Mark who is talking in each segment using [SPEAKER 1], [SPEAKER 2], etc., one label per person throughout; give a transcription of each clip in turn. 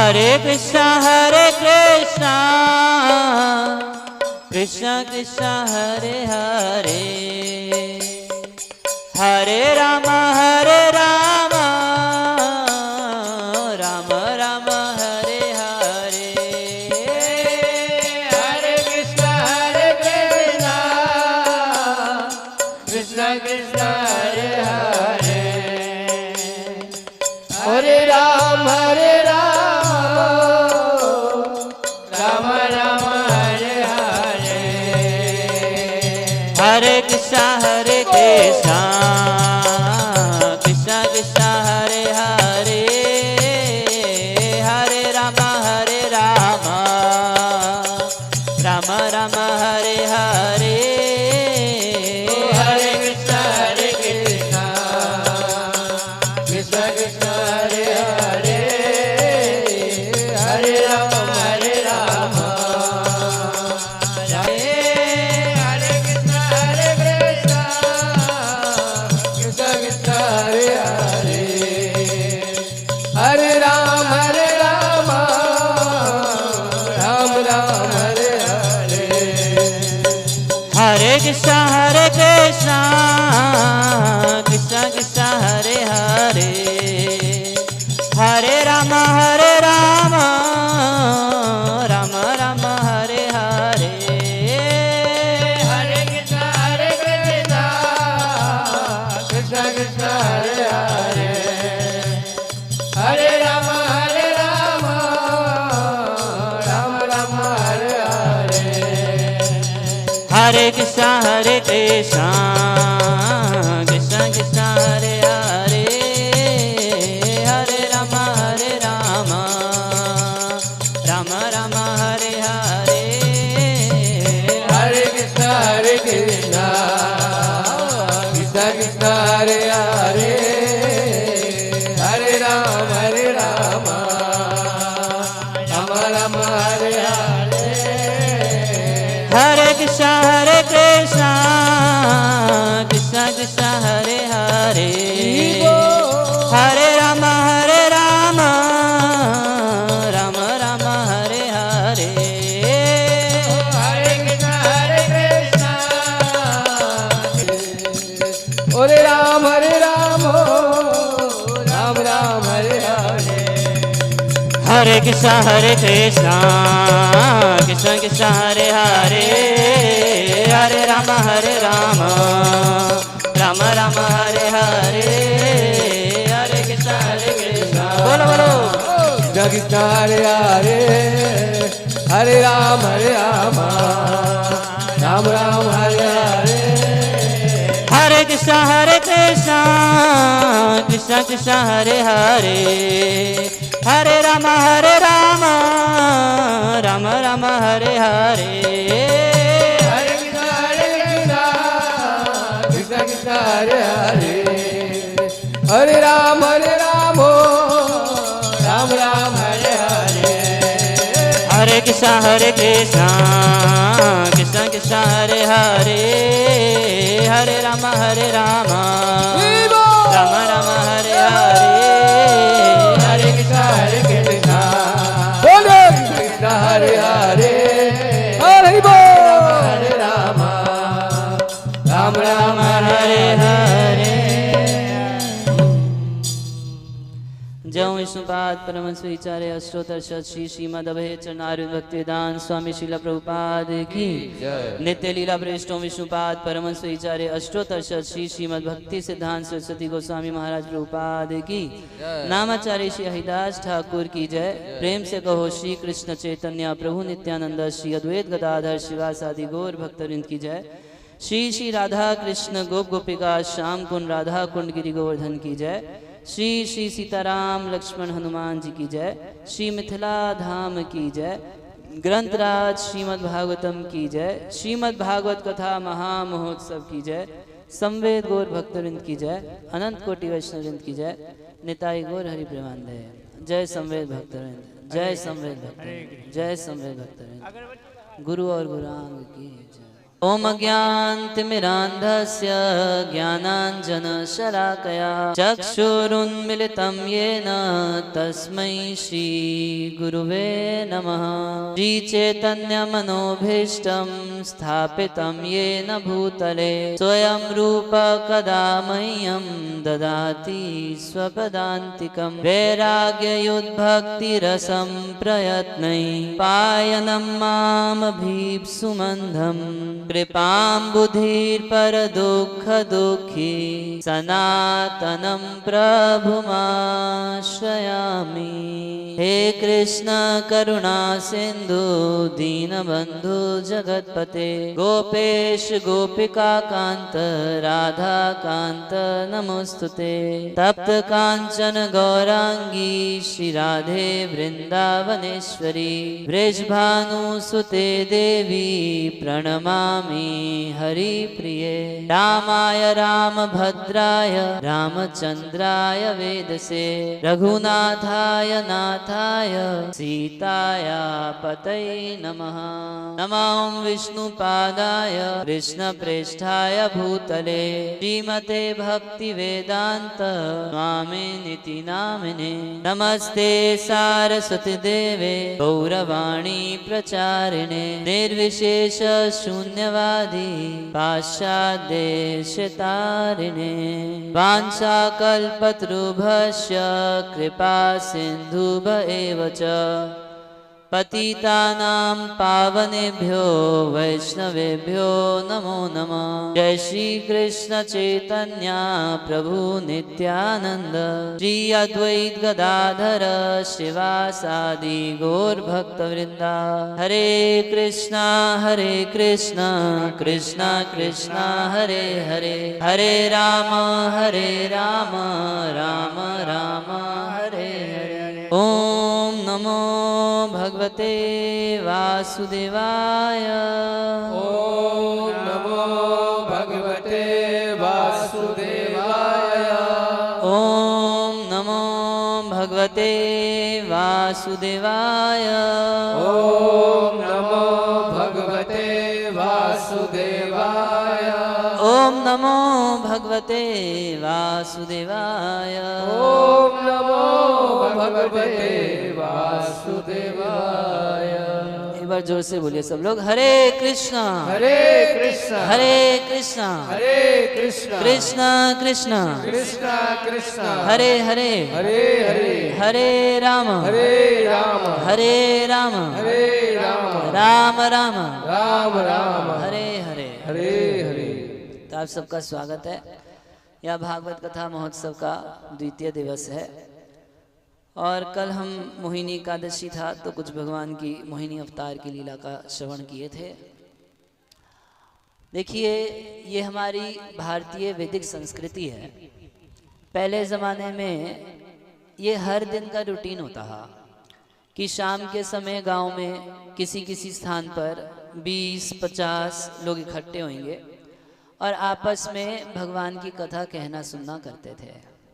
[SPEAKER 1] हरे कृष्णा कृष्ण कृष्ण हरे हरे, हरे राम राम राम हरे हरे।
[SPEAKER 2] हरे कृष्ण कृष्ण कृष्ण हरे हरे, हरे राम राम राम हरे हरे।
[SPEAKER 1] हरे कृष्णा कृष्ण कृष्ण हरे हरे, हरे राम राम राम हरे हरे।
[SPEAKER 2] हरे कृष्ण कृष्ण कृष्ण हरे हरे, हरे राम हरे कृष्ण कृष्ण कृष्ण हरे हरे, हरे राम राम राम हरे हरे।
[SPEAKER 1] हरे कृष्ण कृष्ण कृष्ण हरे हरे, हरे राम राम राम हरे हरे।
[SPEAKER 2] हरे कृष्ण कृष्ण कृष्ण हरे हरे, हरे राम राम राम हरे हरे।
[SPEAKER 1] हरे कृष्ण कृष्ण कृष्ण हरे हरे, हरे राम राम राम हरे हरे।
[SPEAKER 2] हरे कृष्ण कृष्ण कृष्ण हरे हरे, हरे राम राम राम हरे हरे।
[SPEAKER 1] हरे कृष्ण कृष्ण कृष्ण हरे हरे, हरे राम राम राम हरे हरे।
[SPEAKER 2] हरे कृष्ण हरे राम राम राम हरे हरे।
[SPEAKER 1] हरे कृष्ण कृष्ण कृष्ण हरे हरे, हरे राम राम राम हरे हरे। हरे कृष्ण बोलो बोलो।
[SPEAKER 2] कृष्ण हरे हरे, हरे राम राम राम हरे हरे।
[SPEAKER 1] हरे कृष्ण कृष्ण हरे हरे, हरे राम राम राम हरे हरे।
[SPEAKER 2] हरे कृष्ण कृष्ण हरे हरे, हरे राम राम राम हरे हरे।
[SPEAKER 1] हरे कृष्ण कृष्ण हरे हरे, हरे राम राम राम हरे हरे।
[SPEAKER 2] हरे कृष्ण बोले कृष्ण हरे हरे, हरे राम राम हरे हरे।
[SPEAKER 1] जय विष्णुपाद परमहंस विचार्य अष्टोत्तर श्री श्रीमद अभय चरणारविंद भक्तिवेदांत स्वामी श्रील प्रभुपाद की नित्य लीला प्रेष्ठों विष्णुपाद परमहंस विचार्य अष्टोत्तर श्री श्रीमद भक्ति सिद्धांत सरस्वती गोस्वामी महाराज प्रभुपाद की नामाचार्य श्री हरिदास ठाकुर की जय। प्रेम से कहो श्री कृष्ण चैतन्य प्रभु नित्यानंद श्री अद्वैत गदाधर शिवासादि गौर भक्तवृंद की जय। श्री श्री राधा कृष्ण गोप गोपिका श्याम कुंड राधा कुंड गिरि गोवर्धन की जय। श्री श्री सीताराम लक्ष्मण हनुमान जी की जय। श्री मिथिला धाम की जय। ग्रंथराज श्रीमद् भागवतम की जय। श्रीमद् भागवत कथा महामहोत्सव की जय। संवेद गौर भक्तवृंद की जय। अनंत कोटि वैष्णववृंद की जय। निताई गौर हरि प्रेमानंदे। जय संवेद भक्तवृंद, जय संवेद भक्तवृंद, जय संवेद भक्तवृंद। गुरु और गुरांग की जय। ओम अज्ञानतिमिरान्धस्य ज्ञानाञ्जनशलाकया चक्षुरुन्मिलितं येन तस्मै श्रीगुरुवे नमः। श्रीचैतन्यमनोभीष्टं स्थापितं येन भूतले स्वयं रूप कदा मह्यं ददाति स्वपदान्तिकं वैराग्ययुद्भक्तिरसं प्रयत्नै पायनं मामभीप्सुमन्धं कृपां बुद्धिर्परदुःखदुःखी सनातनं प्रभुमाश्रयामि। हे कृष्ण करुणा सिन्धु दीनबन्धु जगत्पते गोपेश गोपिका कान्त राधा कान्त नमोस्तुते। तप्त काञ्चन गौरांगी श्री राधे वृन्दावनेश्वरी वृषभानुसुते देवी प्रणमामि हरिप्रिये। रामाय रामभद्राय रामचन्द्राय वेदसे रघुनाथाय नाथाय सीताया पतये नमः। नमो विष्णुपादाय कृष्णप्रेष्ठाय भूतले श्रीमते भक्तिवेदान्त स्वामिनिति नामिने। नमस्ते सारस्वती देवे गौरवाणी प्रचारिणे निर्विशेष शून्यवादी पाश्चादेशतारिणे। वाञ्छाकल्पतरुभ्यश्च कृपा सिन्धुभ एव च पतितानां पावनेभ्यो वैष्णवेभ्यो नमो नमः। जय श्री कृष्ण चैतन्य प्रभु नित्यानंद श्री अद्वैत गदाधर श्रीवासादि गौर भक्तवृंदा। हरे कृष्णा कृष्णा कृष्णा हरे हरे हरे राम राम राम हरे हरे। ओम नमो भगवते वासुदेवाय।
[SPEAKER 2] ओम नमो भगवते वासुदेवाय।
[SPEAKER 1] ओम नमो भगवते वासुदेवाय।
[SPEAKER 2] ओम नमो भगवते वासुदेवाय।
[SPEAKER 1] ओम नमो भगवते वासुदेवाय।
[SPEAKER 2] ओम नमो भगवते वासुदेवाय।
[SPEAKER 1] एक बार जोर से बोलिए सब लोग। हरे कृष्णा
[SPEAKER 2] हरे कृष्णा
[SPEAKER 1] कृष्णा
[SPEAKER 2] कृष्णा
[SPEAKER 1] कृष्णा
[SPEAKER 2] कृष्णा
[SPEAKER 1] हरे हरे
[SPEAKER 2] हरे हरे
[SPEAKER 1] हरे राम
[SPEAKER 2] हरे राम
[SPEAKER 1] राम राम
[SPEAKER 2] राम
[SPEAKER 1] हरे हरे।
[SPEAKER 2] हरे हरे।
[SPEAKER 1] तो आप सबका स्वागत है। यह भागवत कथा महोत्सव का द्वितीय दिवस है और कल हम मोहिनी एकादशी था तो कुछ भगवान की मोहिनी अवतार की लीला का श्रवण किए थे। देखिए, ये हमारी भारतीय वैदिक संस्कृति है। पहले ज़माने में ये हर दिन का रूटीन होता था कि शाम के समय गांव में किसी किसी स्थान पर 20-50 लोग इकट्ठे होंगे और आपस में भगवान की कथा कहना सुनना करते थे।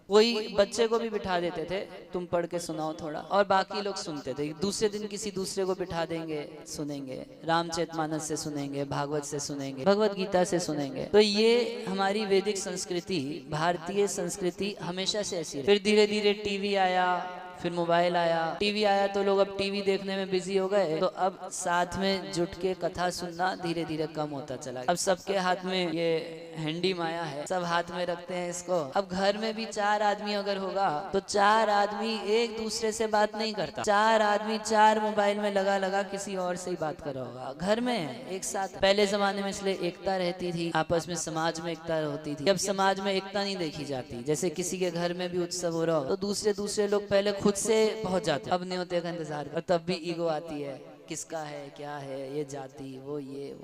[SPEAKER 1] कोई बच्चे को भी बिठा देते थे, तुम पढ़ के सुनाओ थोड़ा, और बाकी लोग सुनते थे। दूसरे दिन किसी दूसरे को बिठा देंगे, सुनेंगे, रामचरितमानस से सुनेंगे, भागवत से सुनेंगे, भगवत गीता से सुनेंगे। तो ये हमारी वैदिक संस्कृति, भारतीय संस्कृति हमेशा से ऐसी रही। फिर धीरे धीरे टीवी आया, फिर मोबाइल आया। टीवी आया तो लोग अब टीवी देखने में बिजी हो गए, तो अब साथ में जुट के कथा सुनना धीरे धीरे कम होता चला। अब सबके हाथ में ये हैंडी माया है, सब हाथ में रखते हैं इसको। अब घर में भी 4 आदमी अगर होगा तो 4 आदमी एक दूसरे से बात नहीं करता। 4 आदमी 4 मोबाइल में लगा किसी और से ही बात कर रहा होगा। घर में एक साथ। पहले जमाने में इसलिए एकता रहती थी, आपस में समाज में एकता होती थी। अब समाज में एकता नहीं देखी जाती। जैसे किसी के घर में भी उत्सव हो रहा हो तो दूसरे लोग पहले खुद से पहुंच जाते। अब नहीं होते का इंतजार, और तब भी ईगो आती है, किसका है, क्या है, ये जाति, वो ये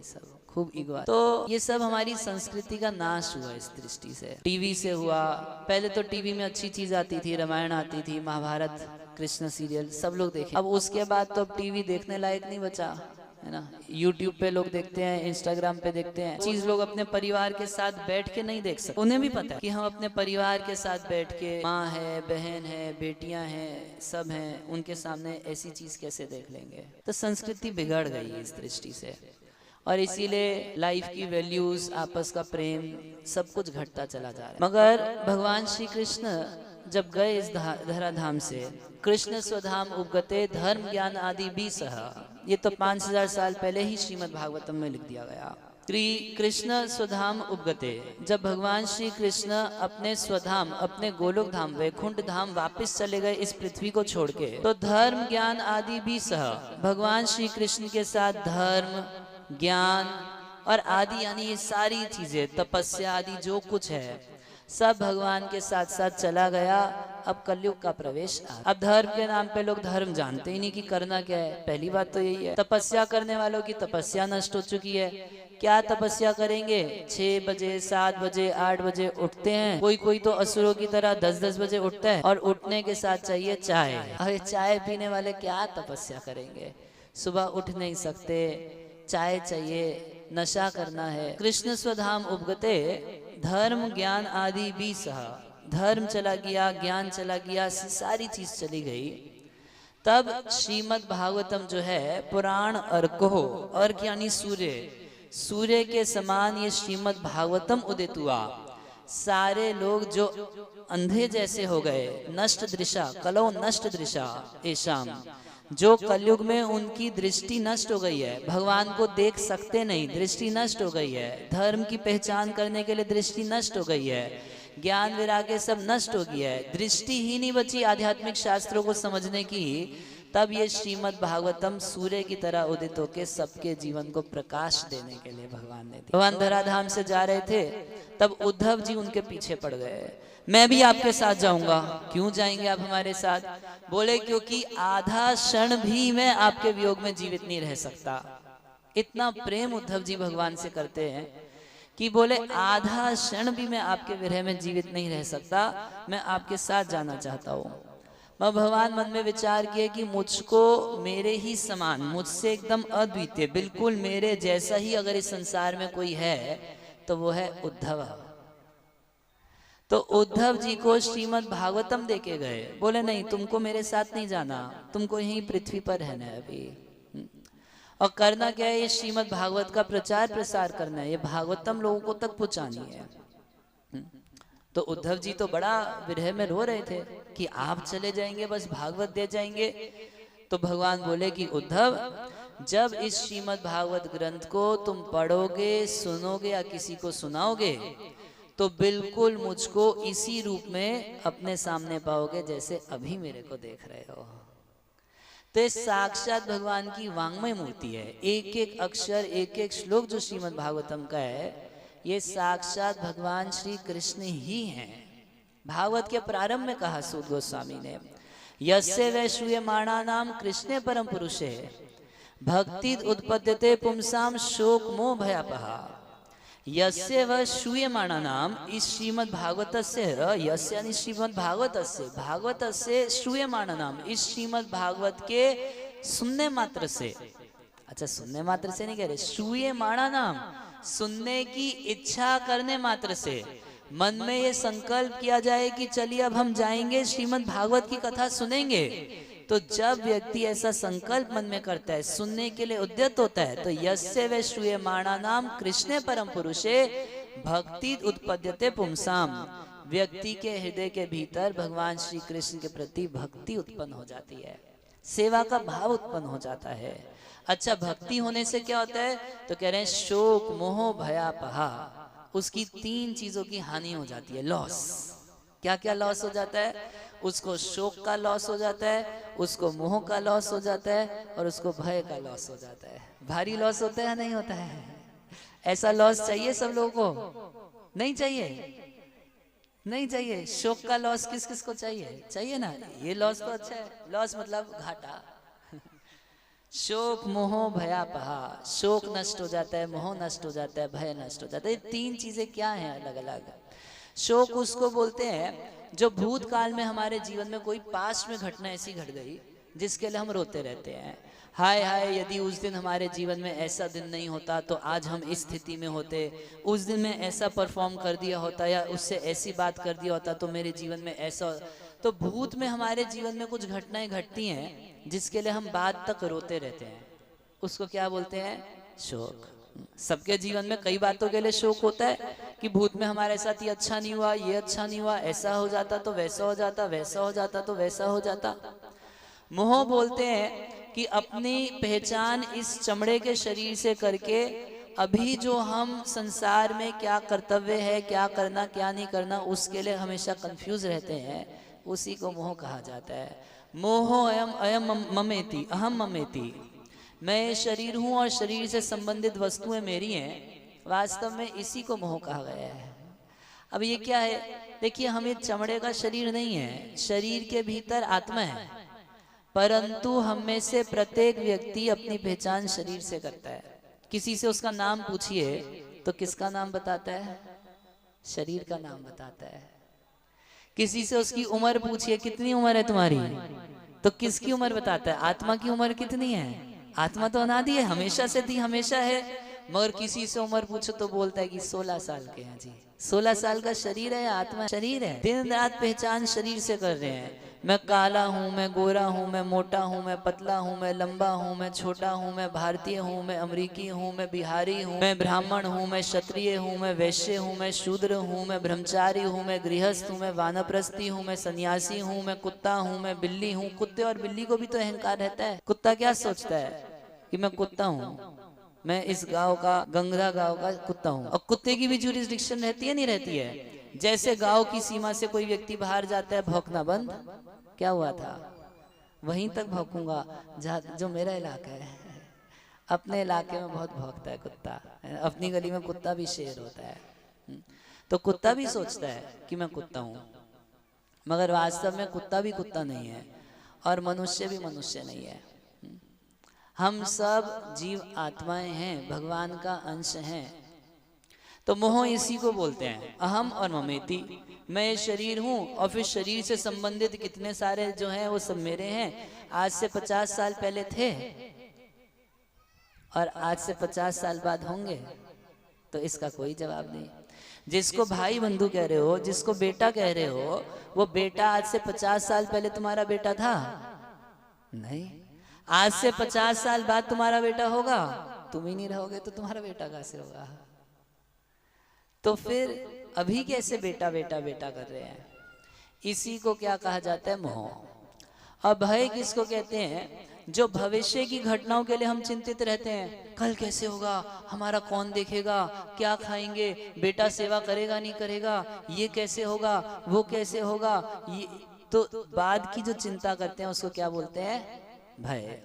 [SPEAKER 1] सब खूब ईगो। तो ये सब हमारी संस्कृति का नाश हुआ इस दृष्टि से। टीवी से हुआ। पहले तो टीवी में अच्छी चीज आती थी, रामायण आती थी, महाभारत, कृष्ण सीरियल सब लोग देखे। अब उसके बाद तो अब टीवी देखने लायक नहीं बचा है ना। यूट्यूब पे लोग देखते हैं, इंस्टाग्राम पे देखते हैं। चीज लोग अपने परिवार के साथ बैठ के नहीं देख सकते। उन्हें भी पता है कि हम अपने परिवार के साथ बैठ के, माँ है, बहन है, बेटियां हैं, सब हैं, उनके सामने ऐसी चीज कैसे देख लेंगे। तो संस्कृति बिगड़ गई इस दृष्टि से। और इसीलिए लाइफ की वैल्यूज, आपस का प्रेम, सब कुछ घटता चला जा रहा है। मगर भगवान श्री कृष्ण जब गए इस धराधाम से, कृष्ण स्वधाम उपगते धर्म ज्ञान आदि भी सह, ये तो 5000 साल पहले ही श्रीमद् भागवतम में लिख दिया गया। कृष्ण स्वधाम उपगते, जब भगवान श्री कृष्ण अपने स्वधाम, अपने गोलोक धाम, वैकुंठ धाम वापस चले गए इस पृथ्वी को छोड़ के, तो धर्म ज्ञान आदि भी सह, भगवान श्री कृष्ण के साथ धर्म, ज्ञान और आदि यानी ये सारी चीजें, तपस्या आदि जो कुछ है, सब भगवान के साथ साथ चला गया। अब कलयुग का प्रवेश आ, अब धर्म के नाम पे लोग धर्म जानते ही नहीं कि करना क्या है। पहली बात तो यही है। तपस्या करने वालों की तपस्या नष्ट हो चुकी है। क्या तपस्या करेंगे? 6 बजे, 7 बजे, 8 बजे उठते हैं। कोई तो असुरों की तरह 10-10 बजे उठता है, और उठने के साथ चाहिए चाय। अरे चाय पीने वाले क्या तपस्या करेंगे? सुबह उठ नहीं सकते, चाय चाहिए, नशा करना है। कृष्ण स्वधाम उपगते धर्म ज्ञान आदि भी सह, धर्म चला गया, ज्ञान चला गया, सारी चीज चली गई। तब श्रीमद् भागवतम जो है पुराण अर्को, अर्क यानी सूर्य, सूर्य के समान ये श्रीमद् भागवतम उदित हुआ। सारे लोग जो अंधे जैसे हो गए, नष्ट दृशा, कलो नष्ट दृशा ऐशाम, जो कलयुग में उनकी दृष्टि नष्ट हो गई है, भगवान को देख सकते नहीं, दृष्टि नष्ट हो गई है, धर्म की पहचान करने के लिए दृष्टि नष्ट हो गई है, ज्ञान वैराग्य सब नष्ट हो गया है, दृष्टि ही नहीं बची आध्यात्मिक शास्त्रों को समझने की। तब ये श्रीमद् भागवतम सूर्य की तरह उदित होके सबके जीवन को प्रकाश देने के लिए भगवान ने दिया। भगवान धराधाम से जा रहे थे, तब उद्धव जी उनके पीछे पड़ गए। मैं भी आपके साथ जाऊंगा। क्यों जाएंगे आप हमारे साथ? बोले क्योंकि आधा क्षण भी मैं आपके वियोग में जीवित नहीं रह सकता। इतना प्रेम उद्धव जी भगवान से करते हैं कि बोले आधा क्षण भी मैं आपके विरह में जीवित नहीं रह सकता, मैं आपके साथ जाना चाहता हूँ। मैं भगवान मन में विचार किए कि मुझको मेरे ही समान, मुझसे एकदम अद्वितीय, बिल्कुल मेरे जैसा ही अगर इस संसार में कोई है तो वो है उद्धव। तो उद्धव जी को श्रीमद् भागवतम देके गए। बोले नहीं, तुमको मेरे साथ नहीं जाना, तुमको यहीं पृथ्वी पर रहना है अभी। और करना क्या है? ये श्रीमद् भागवत का प्रचार प्रसार करना है, ये भागवतम लोगों को तक पहुंचानी है। तो उद्धव जी तो बड़ा विरह में रो रहे थे कि आप चले जाएंगे, बस भागवत दे जाएंगे। तो भगवान बोले कि उद्धव, जब इस श्रीमद् भागवत ग्रंथ को तुम पढ़ोगे, सुनोगे या किसी को सुनाओगे, तो बिल्कुल मुझको इसी रूप में अपने सामने पाओगे जैसे अभी मेरे को देख रहे हो। तो ये साक्षात भगवान की वांग्मय मूर्ति है। एक एक अक्षर, एक एक श्लोक जो श्रीमद् भागवतम का है, ये साक्षात भगवान श्री कृष्ण ही हैं। भागवत के प्रारंभ में कहा सूत गोस्वामी ने, यस्य वै श्रूयमाणा नाम कृष्णे परम पुरुषे भक्ति उत्पद्यते पुंसाम शोक मोह भयापहा। यस्य वह श्रूयमाणा नाम, इस श्रीमद् भागवतस्य, यस्य यानी श्रीमद् भागवतस्य, भागवतस्य श्रूयमाणा नाम, इस श्रीमद् भागवत के सुनने मात्र से, अच्छा सुनने मात्र से नहीं कह रहे, श्रूयमाणा नाम, सुनने की इच्छा करने मात्र से, मन में ये संकल्प किया जाए कि चलिए अब हम जाएंगे श्रीमद् भागवत की कथा सुनेंगे। तो जब व्यक्ति ऐसा संकल्प मन में करता है, सुनने के लिए उद्यत होता है, तो यस्य वै श्रूयमाणा नाम कृष्णे परम पुरुषे भक्ति उत्पद्यते पुंसाम, व्यक्ति के हृदय के भीतर भगवान श्री कृष्ण के प्रति भक्ति उत्पन्न हो जाती है, सेवा का भाव उत्पन्न हो जाता है। अच्छा, भक्ति होने से क्या होता है? तो कह रहे हैं शोक मोह भयापहा, उसकी 3 चीजों की हानि हो जाती है, लॉस। क्या क्या लॉस हो जाता है? उसको शोक का लॉस हो जाता है, उसको मोह का लॉस हो जाता है, और उसको भय का लॉस हो जाता है। भारी लॉस होता है या नहीं होता है? ऐसा लॉस चाहिए सब लोगों को? नहीं चाहिए, नहीं चाहिए। शोक का लॉस किस किस को चाहिए? चाहिए ना। ये लॉस तो अच्छा है, लॉस मतलब घाटा। शोक मोह भयापहा, शोक नष्ट हो जाता है, मोह नष्ट हो जाता है, भय नष्ट हो जाता है। ये 3 चीजें क्या हैं अलग अलग? शोक उसको बोलते हैं जो भूतकाल में हमारे जीवन में कोई पास्ट में घटना ऐसी घट गई जिसके लिए हम रोते रहते हैं। हाय हाय, यदि उस दिन हमारे जीवन में ऐसा दिन नहीं होता तो आज हम इस स्थिति में होते, उस दिन में ऐसा परफॉर्म कर दिया होता या उससे ऐसी बात कर दिया होता तो मेरे जीवन में ऐसा। तो भूत में हमारे जीवन में कुछ घटनाएं घटती हैं जिसके लिए हम बाद तक रोते रहते हैं, उसको क्या बोलते हैं? शोक। सबके जीवन में कई बातों के लिए शोक होता है कि भूत में हमारे साथ ये अच्छा नहीं हुआ, ये अच्छा नहीं हुआ, ऐसा हो जाता तो वैसा हो जाता, वैसा हो जाता तो वैसा हो जाता। मोह बोलते हैं कि अपनी पहचान इस चमड़े के शरीर से करके अभी जो हम संसार में क्या कर्तव्य है, क्या करना क्या नहीं करना, उसके लिए हमेशा कंफ्यूज रहते हैं, उसी को मोह कहा जाता है। मोह अयम अयम ममेति अहम ममेति, मैं शरीर हूं और शरीर से संबंधित वस्तुएं मेरी हैं, वास्तव में इसी को मोह कहा गया है। अब ये क्या है, देखिए हमें चमड़े का शरीर नहीं है, शरीर के भीतर आत्मा है, परंतु हम में से प्रत्येक व्यक्ति अपनी पहचान शरीर से करता है। किसी से उसका नाम पूछिए तो किसका नाम बताता है? शरीर का नाम बताता है। किसी से उसकी उम्र पूछिए, कितनी उम्र है तुम्हारी, तो किसकी उम्र बताता है? आत्मा की उम्र कितनी है? आत्मा तो अनादि है, हमेशा से थी, हमेशा है। मगर किसी से उम्र पूछो तो बोलता है कि 16 साल के हैं जी। 16 साल का शरीर है, आत्मा शरीर है। दिन रात पहचान शरीर से कर रहे हैं। मैं काला हूँ, मैं गोरा हूँ, मैं मोटा हूँ, मैं पतला हूँ, मैं लंबा हूँ, मैं छोटा हूँ, मैं भारतीय हूँ, मैं अमेरिकी हूँ, मैं बिहारी हूँ, मैं ब्राह्मण हूँ, मैं क्षत्रिय हूँ, मैं वैश्य हूँ, मैं शूद्र हूँ, मैं ब्रह्मचारी हूँ, मैं गृहस्थ हूँ, मैं वानप्रस्थी हूँ, मैं सन्यासी हूँ, मैं कुत्ता हूँ, मैं बिल्ली हूँ। कुत्ते और बिल्ली को भी तो अहंकार रहता है। कुत्ता क्या सोचता है कि मैं कुत्ता हूँ, मैं इस गांव का, गंगरा गांव का कुत्ता हूँ। और कुत्ते की भी जुरिस्डिक्शन रहती है, नहीं रहती है? जैसे गांव की सीमा से कोई व्यक्ति बाहर जाता है, भौंकना बंद, क्या हुआ था, वहीं तक भौंकूंगा जहाँ जो मेरा इलाका है। अपने इलाके में बहुत भौंकता है कुत्ता, अपनी गली में कुत्ता भी शेर होता है। तो कुत्ता भी सोचता है कि मैं कुत्ता हूँ, मगर वास्तव में कुत्ता भी कुत्ता नहीं है और मनुष्य भी मनुष्य नहीं है। हम सब जीव आत्माएं हैं, भगवान का अंश हैं। तो मोह इसी को बोलते हैं, अहम और ममेति, मैं शरीर हूं और फिर शरीर से संबंधित कितने सारे जो हैं वो सब मेरे हैं। आज से 50 साल पहले थे और आज से 50 साल बाद होंगे, तो इसका कोई जवाब नहीं। जिसको भाई बंधु कह रहे हो, जिसको बेटा कह रहे हो, वो बेटा आज से 50 साल पहले तुम्हारा बेटा था? नहीं। आज से 50 साल बाद तुम्हारा बेटा होगा, तुम ही नहीं रहोगे तो तुम्हारा बेटा कैसे होगा? तो फिर अभी कैसे बेटा बेटा बेटा कर रहे हैं? इसी को क्या कहा जाता है? मोह। अब भय किसको कहते हैं? जो भविष्य की घटनाओं के लिए हम चिंतित रहते हैं, कल कैसे होगा, हमारा कौन देखेगा, क्या खाएंगे, बेटा सेवा करेगा नहीं करेगा, ये कैसे होगा, वो कैसे होगा, ये तो बाद की जो चिंता करते हैं उसको क्या बोलते हैं? भय।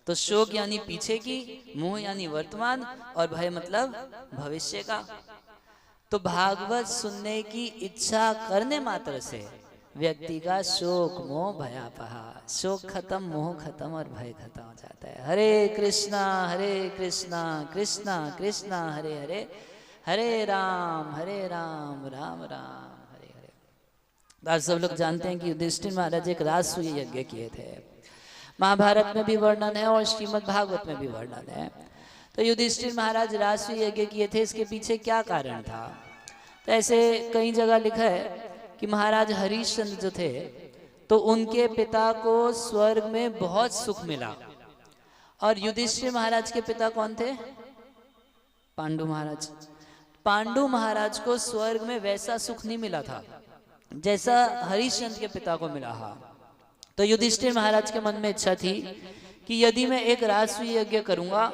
[SPEAKER 1] तो शोक यानी पीछे की, मोह यानी वर्तमान, और भय मतलब भविष्य का। तो भागवत सुनने की इच्छा करने मात्र से व्यक्ति का शोक मोह भयापहा, शोक खत्म, मोह खत्म और भय खत्म हो जाता है। हरे कृष्णा कृष्णा कृष्णा हरे हरे, हरे राम राम राम हरे हरे। आप सब लोग जानते हैं कि युधिष्ठिर महाराज एक राजसूय यज्ञ किए थे। महाभारत में भी वर्णन है और श्रीमद् भागवत में भी वर्णन है। तो युधिष्ठिर महाराज राजसूय यज्ञ किए थे, इसके पीछे क्या कारण था? तो ऐसे कई जगह लिखा है कि महाराज हरिश्चंद्र जो थे, तो उनके पिता को स्वर्ग में बहुत सुख मिला। और युधिष्ठिर महाराज के पिता कौन थे? पांडु महाराज। पांडु महाराज को स्वर्ग में वैसा सुख नहीं मिला था जैसा हरिश्चंद्र के पिता को मिला। तो युधिष्ठिर महाराज के मन में इच्छा थी कि यदि मैं एक राजसूय यज्ञ करूंगा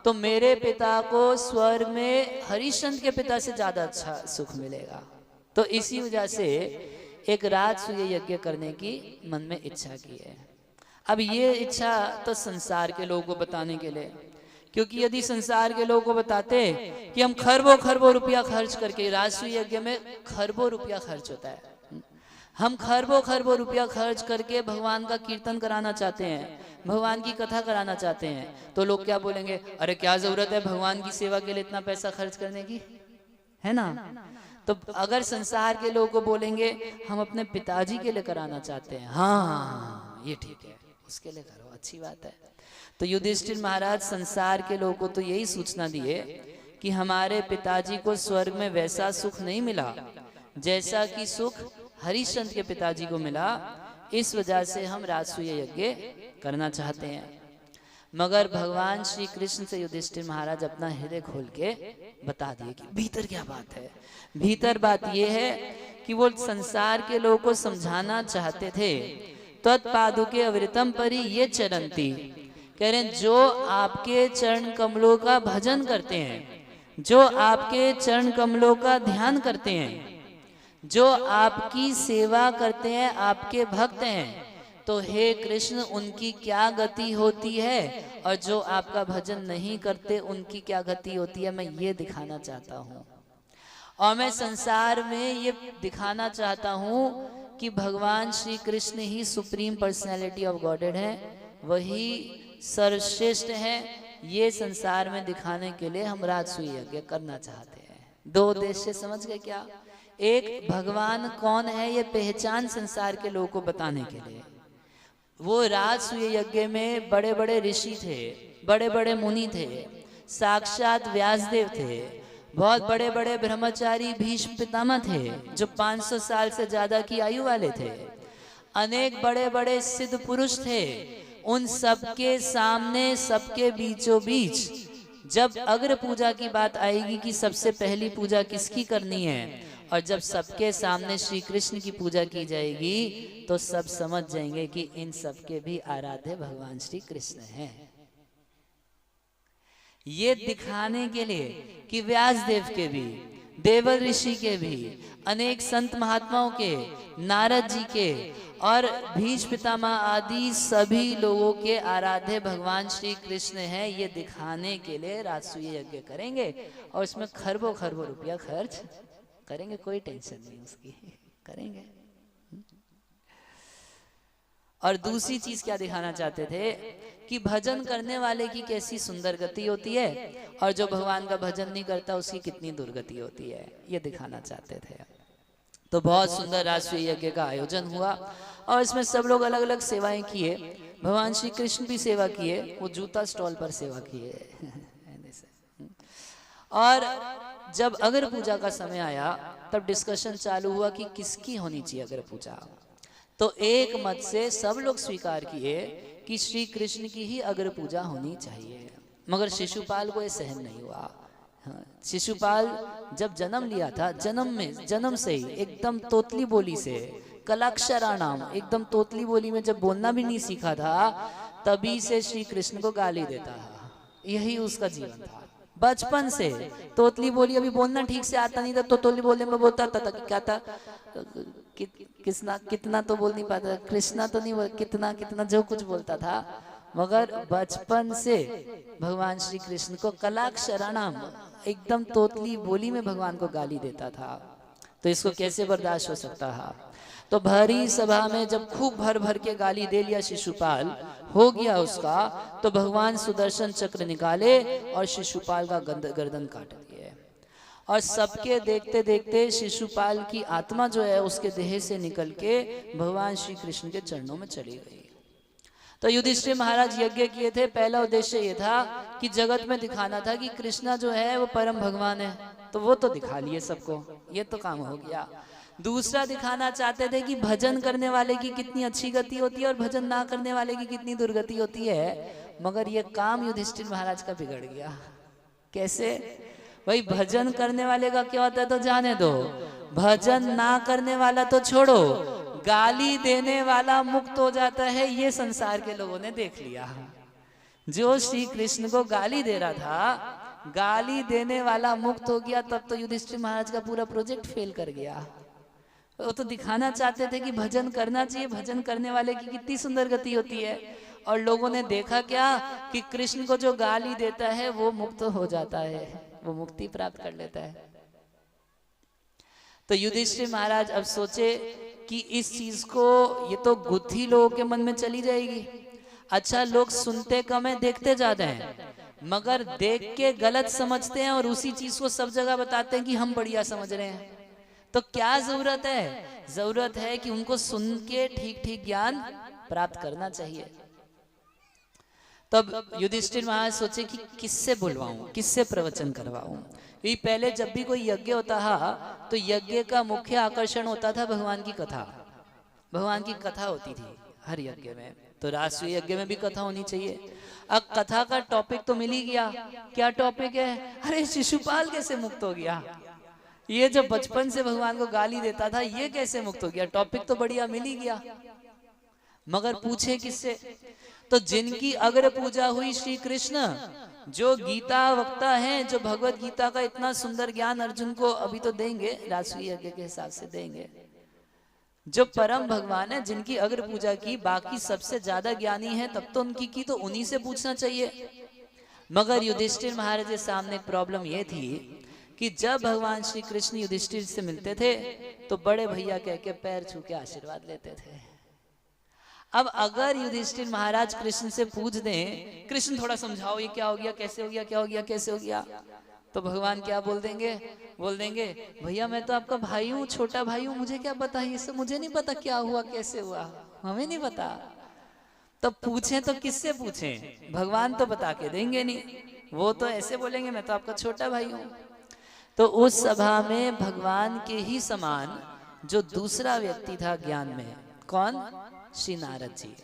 [SPEAKER 1] तो मेरे पिता को स्वर्ग में हरिश्चंद्र के पिता से ज्यादा अच्छा सुख मिलेगा। तो इसी वजह से एक राजसूय यज्ञ करने की मन में इच्छा की है। अब ये इच्छा तो संसार के लोगों को बताने के लिए, क्योंकि यदि संसार के लोगों को बताते कि हम खरबों खरबों रुपया खर्च करके, राजसूय यज्ञ में खरबों रुपया खर्च होता है, हम खरबों खरबों रुपया खर्च करके भगवान का कीर्तन कराना चाहते हैं, भगवान की कथा कराना चाहते हैं, तो लोग क्या बोलेंगे? अरे क्या जरूरत है भगवान की सेवा के लिए इतना पैसा खर्च करने की, है ना? तो अगर संसार के लोगों को बोलेंगे हम अपने पिताजी के लिए कराना चाहते हैं, हाँ ये ठीक है, उसके लिए करो, अच्छी बात है। तो युधिष्ठिर महाराज संसार के लोगों को तो यही सूचना दिए कि हमारे पिताजी को स्वर्ग में वैसा सुख नहीं मिला जैसा कि सुख हरिश्चंद्र के पिताजी को मिला। इस वजह से हम राजसूय यज्ञ करना चाहते हैं। मगर भगवान श्री कृष्ण से युधिष्ठिर महाराज अपना हृदय खोल के बता दिए कि भीतर क्या बात है। भीतर बात यह है कि वो संसार के लोगों को समझाना चाहते थे। तत्पादुके अविरतम परि ये चरंती, कह रहे हैं जो आपके चरण कमलों का भजन करते हैं, जो आपके चरण कमलों का ध्यान करते हैं, जो आपकी सेवा करते हैं, आपके भक्त हैं, तो हे कृष्ण उनकी क्या गति होती है, और जो आपका भजन नहीं करते उनकी क्या गति होती है, मैं ये दिखाना चाहता हूँ। और मैं संसार में ये दिखाना चाहता हूँ कि भगवान श्री कृष्ण ही सुप्रीम पर्सनैलिटी ऑफ गॉडेड है, वही सर्वश्रेष्ठ है। ये संसार में दिखाने के लिए हम राजसूय यज्ञ करना चाहते हैं। दो उद्देश्य समझ गए क्या? एक, भगवान कौन है ये पहचान संसार के लोगों को बताने के लिए। वो राजसूय यज्ञ में बड़े बड़े ऋषि थे, बड़े बड़े मुनि थे, साक्षात व्यासदेव थे, बहुत बड़े बड़े ब्रह्मचारी भीष्म पितामह थे जो 500 साल से ज्यादा की आयु वाले थे, अनेक बड़े बड़े सिद्ध पुरुष थे। उन सबके सामने, सबके बीचों बीच जब अग्र पूजा की बात आएगी कि सबसे पहली पूजा किसकी करनी है, और जब सबके सामने श्री कृष्ण की पूजा की जाएगी, तो सब समझ जाएंगे कि इन सबके भी आराध्य भगवान श्री कृष्ण हैं। ये दिखाने के लिए कि व्यासदेव के भी, देवल ऋषि के भी, अनेक संत महात्माओं के, नारद जी के और भीष्म पितामह आदि सभी लोगों के आराध्य भगवान श्री कृष्ण हैं, ये दिखाने के लिए राजसूय यज्ञ करेंगे। और इसमें खरबों खरबों रुपया खर्च करेंगे, कोई टेंशन नहीं उसकी, करेंगे। और दूसरी चीज क्या दिखाना चाहते थे कि भजन करने वाले की कैसी सुंदर गति होती है, और जो भगवान का भजन नहीं करता उसकी कितनी दुर्गति होती है, ये दिखाना चाहते थे। तो बहुत सुंदर राजसूय यज्ञ का आयोजन हुआ, और इसमें सब लोग अलग अलग सेवाएं किए। भगवान श्री कृष्ण भी सेवा किए, वो जूता स्टॉल पर सेवा किए। और जब अगर पूजा का समय आया तब डिस्कशन चालू हुआ कि किसकी होनी चाहिए अगर पूजा। तो एक मत से सब लोग स्वीकार किए कि श्री कृष्ण की ही अगर पूजा होनी चाहिए, मगर शिशुपाल को यह सहन नहीं हुआ। हाँ, शिशुपाल जब जन्म लिया था, जन्म से ही एकदम तोतली बोली से, कलाक्षराणाम, एकदम तोतली बोली में जब बोलना भी नहीं सीखा था, तभी से श्री कृष्ण को गाली देता था। यही उसका जीवन था। बचपन से तोतली बोली, अभी बोलना ठीक से आता नहीं था, तो तोतली बोलने में बोलता था क्या था, कितना तो बोल नहीं पाता, कृष्णा तो नहीं, कितना कितना जो कुछ बोलता था, मगर बचपन से भगवान श्री कृष्ण को कलाक्षराणाम, एकदम तोतली बोली में भगवान को गाली देता था। तो इसको कैसे बर्दाश्त हो सकता था? तो भरी सभा में जब खूब भर भर के गाली दे लिया शिशुपाल, हो गया उसका, तो भगवान सुदर्शन चक्र निकाले और शिशुपाल का गर्दन काट दिए। और सबके देखते देखते शिशुपाल की आत्मा जो है उसके देह से निकल के भगवान श्री कृष्ण के चरणों में चली गई। तो युधिष्ठिर महाराज यज्ञ किए थे। पहला उद्देश्य ये था कि जगत में दिखाना था कि कृष्णा जो है वो परम भगवान है, तो वो तो दिखा लिए सबको, ये तो काम हो गया। दूसरा दिखाना चाहते थे कि भजन करने वाले की कितनी अच्छी गति होती है और भजन ना करने वाले की कितनी दुर्गति होती है, मगर ये काम युधिष्ठिर महाराज का बिगड़ गया। कैसे? भाई भजन करने वाले का क्या होता है तो जाने दो, भजन ना करने वाला तो छोड़ो, गाली देने वाला मुक्त हो जाता है, ये संसार के लोगों ने देख लिया। जो श्री कृष्ण को गाली दे रहा था, गाली देने वाला मुक्त हो गया, तब तो युधिष्ठिर महाराज का पूरा प्रोजेक्ट फेल कर गया। वो तो दिखाना चाहते थे कि भजन करना चाहिए, भजन करने वाले की कितनी सुंदर गति होती है, और लोगों ने देखा क्या कि कृष्ण को जो गाली देता है वो मुक्त हो जाता है, वो मुक्ति प्राप्त कर लेता है। तो युधिष्ठिर महाराज अब सोचे कि इस चीज को, ये तो गुत्थी लोगों के मन में चली जाएगी। अच्छा, लोग सुनते कम है, देखते ज्यादा हैं, मगर देख के गलत समझते हैं और उसी चीज को सब जगह बताते हैं कि हम बढ़िया समझ रहे हैं। तो क्या जरूरत है? जरूरत है कि उनको सुन के ठीक ठीक ज्ञान प्राप्त करना चाहिए। तब युधिष्ठिर महाराज सोचे कि किससे बुलवाऊं, किससे प्रवचन करवाऊं। ये पहले जब भी कोई यज्ञ होता था तो यज्ञ का मुख्य आकर्षण होता था भगवान की कथा। भगवान की कथा होती थी, हर यज्ञ में। तो राष्ट्रीय यज्ञ में भी कथा होनी चाहिए। अब कथा का टॉपिक तो मिल ही गया। क्या टॉपिक है? अरे शिशुपाल कैसे मुक्त हो गया, ये जो बचपन से भगवान को गाली देता था ये कैसे मुक्त हो गया। टॉपिक तो बढ़िया मिल ही गया, मगर पूछे किससे? तो जिनकी अग्र पूजा हुई श्री कृष्ण, जो गीता वक्ता हैं, जो भगवत गीता का इतना सुंदर ज्ञान अर्जुन को अभी तो देंगे, राष्ट्रीय यज्ञ के हिसाब से देंगे। जो परम भगवान है, जिनकी अग्र पूजा की, बाकी सबसे ज्यादा ज्ञानी है, तब तो उनकी की तो उन्हीं से पूछना चाहिए। मगर युधिष्ठिर महाराज के सामने एक प्रॉब्लम ये थी कि जब भगवान श्री कृष्ण युधिष्ठिर से मिलते थे तो बड़े भैया कह के पैर छू के आशीर्वाद लेते थे। अब अगर युधिष्ठिर महाराज कृष्ण से पूछ दें, कृष्ण थोड़ा समझाओ ये क्या हो गया, कैसे हो गया, क्या हो गया, कैसे हो गया, तो भगवान क्या बोल देंगे? बोल देंगे भैया मैं तो आपका भाई हूँ, छोटा भाई हूँ, मुझे क्या पता, ये सब मुझे नहीं पता क्या हुआ, कैसे हुआ, हमें नहीं पता। तो पूछें तो किससे पूछें? भगवान तो बता के देंगे नहीं, वो तो ऐसे बोलेंगे मैं तो आपका छोटा भाई हूँ। तो उस सभा में भगवान के ही समान जो दूसरा व्यक्ति था ज्ञान में, कौन? श्री नारद जी।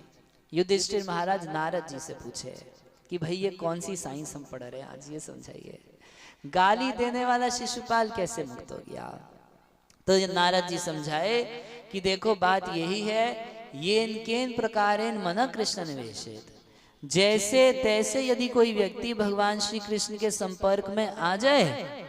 [SPEAKER 1] युधिष्ठिर महाराज नारद जी से पूछे कि भाई ये कौन सी साइंस हम पढ़ रहे हैं आज, ये समझाइए, गाली देने वाला शिशुपाल कैसे मुक्त हो गया? तो ये नारद जी समझाए कि देखो बात यही है, ये इनकेन प्रकारेण मन कृष्ण निवेशित, जैसे तैसे यदि कोई व्यक्ति भगवान श्री कृष्ण के संपर्क में आ जाए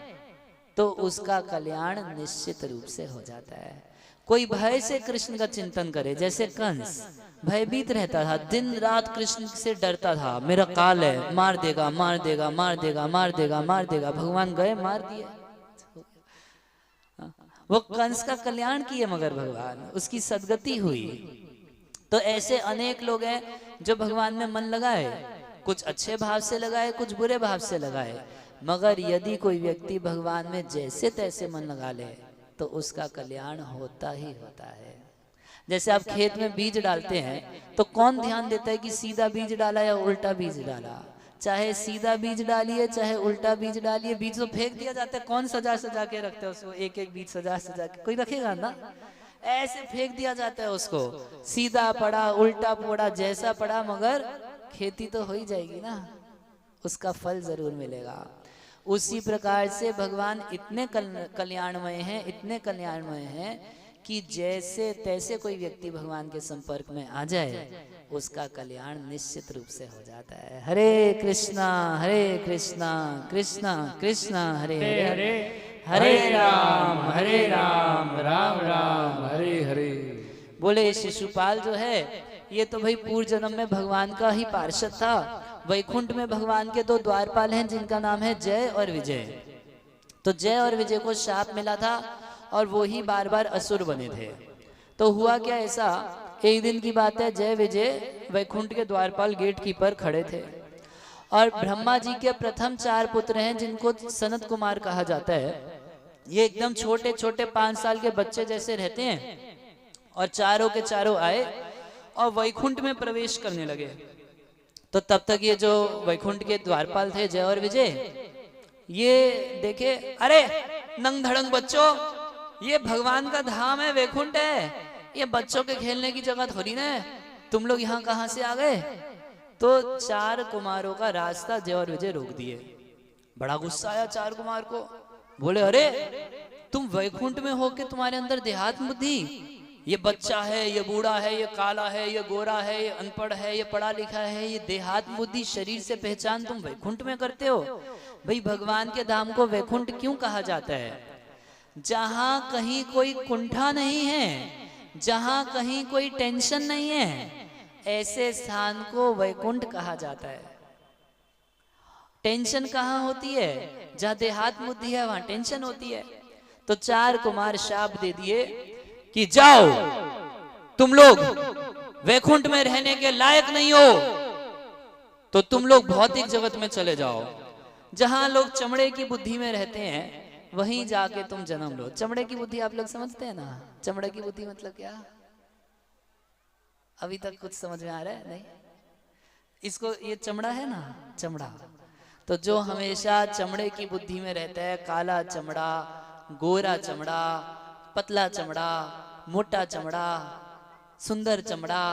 [SPEAKER 1] तो उसका कल्याण निश्चित रूप से हो जाता है। कोई भय से कृष्ण का चिंतन करे, जैसे कंस भयभीत रहता था, दिन रात कृष्ण से डरता था, मेरा काल है, मार देगा, मार देगा, मार देगा, मार देगा, मार देगा। भगवान गए, मार दिए, वो कंस का कल्याण किए, मगर भगवान उसकी सदगति हुई। तो ऐसे अनेक लोग हैं जो भगवान में मन लगाए, कुछ अच्छे भाव से लगाए, कुछ बुरे भाव से लगाए, मगर यदि कोई व्यक्ति भगवान में जैसे तैसे मन लगा ले तो उसका कल्याण होता ही होता है। जैसे आप खेत में बीज डालते हैं तो कौन ध्यान देता है कि सीधा बीज डाला या उल्टा बीज डाला? चाहे सीधा बीज डालिए चाहे उल्टा बीज डालिए, बीज तो फेंक दिया जाता है। कौन सजा सजा के रखते हैं उसको? एक एक बीज सजा सजा के कोई रखेगा ना, ऐसे फेंक दिया जाता है उसको। सीधा पड़ा उल्टा पड़ा जैसा पड़ा, मगर खेती तो हो ही जाएगी ना, उसका फल जरूर मिलेगा। उसी प्रकार से भगवान इतने कल्याणमय हैं, इतने कल्याणमय हैं कि जैसे तैसे कोई व्यक्ति भगवान के संपर्क में आ जाए उसका कल्याण निश्चित रूप से हो जाता है। हरे कृष्णा कृष्णा कृष्णा हरे हरे, हरे राम राम राम हरे हरे। बोले शिशुपाल जो है ये तो भाई पूर्व जन्म में भगवान का ही पार्षद था। वैकुंठ में भगवान के दो द्वारपाल हैं जिनका नाम है जय और विजय। तो जय और विजय को शाप मिला था और वो ही बार बार असुर बने थे। तो हुआ क्या, ऐसा एक दिन की बात है, जय विजय वैकुंठ के द्वारपाल गेट कीपर खड़े थे और ब्रह्मा जी के प्रथम 4 पुत्र हैं जिनको सनत कुमार कहा जाता है। ये एकदम छोटे छोटे 5 साल के बच्चे जैसे रहते हैं और चारों के चारों आए और वैकुंठ में प्रवेश करने लगे। तो तब तक ये जो वैकुंठ के द्वारपाल थे जय और विजय, ये देखे, अरे नंग धड़ंग बच्चों, ये भगवान का धाम है, वैकुंठ है, ये बच्चों के खेलने की जगह थोड़ी ना है, तुम लोग यहाँ कहाँ से आ गए? तो 4 कुमारों का रास्ता जय और विजय रोक दिए। बड़ा गुस्सा आया 4 कुमार को। बोले अरे तुम वैकुंठ में हो के तुम्हारे अंदर देहात्म बुद्धि, ये बच्चा है, ये बूढ़ा है, ये काला है, ये गोरा है, ये अनपढ़ है, ये पढ़ा लिखा है, ये देहात्म बुद्धि शरीर से पहचान तुम वैकुंठ में करते हो। भाई भगवान के धाम को वैकुंठ क्यों कहा जाता है? जहां कहीं कोई कुंठा नहीं है, जहां कहीं कोई टेंशन नहीं है, ऐसे स्थान को वैकुंठ कहा जाता है। टेंशन कहाँ होती है? जहां देहात्म बुद्धि है वहां टेंशन होती है। तो 4 कुमार शाप दे दिए कि जाओ तुम लोग वैकुंठ में रहने के लायक नहीं हो, तो तुम लोग भौतिक जगत में चले जाओ। जहां लोग चमड़े की बुद्धि में रहते हैं वहीं जाके तुम जन्म लो। चमड़े की बुद्धि आप लोग समझते हैं ना? चमड़े की बुद्धि मतलब क्या? अभी तक कुछ समझ में आ रहा है? नहीं, इसको, ये चमड़ा है ना, चमड़ा, तो जो हमेशा चमड़े की बुद्धि में रहता है, काला चमड़ा, गोरा चमड़ा, पतला चमड़ा, मोटा चमड़ा, सुंदर चमड़ा,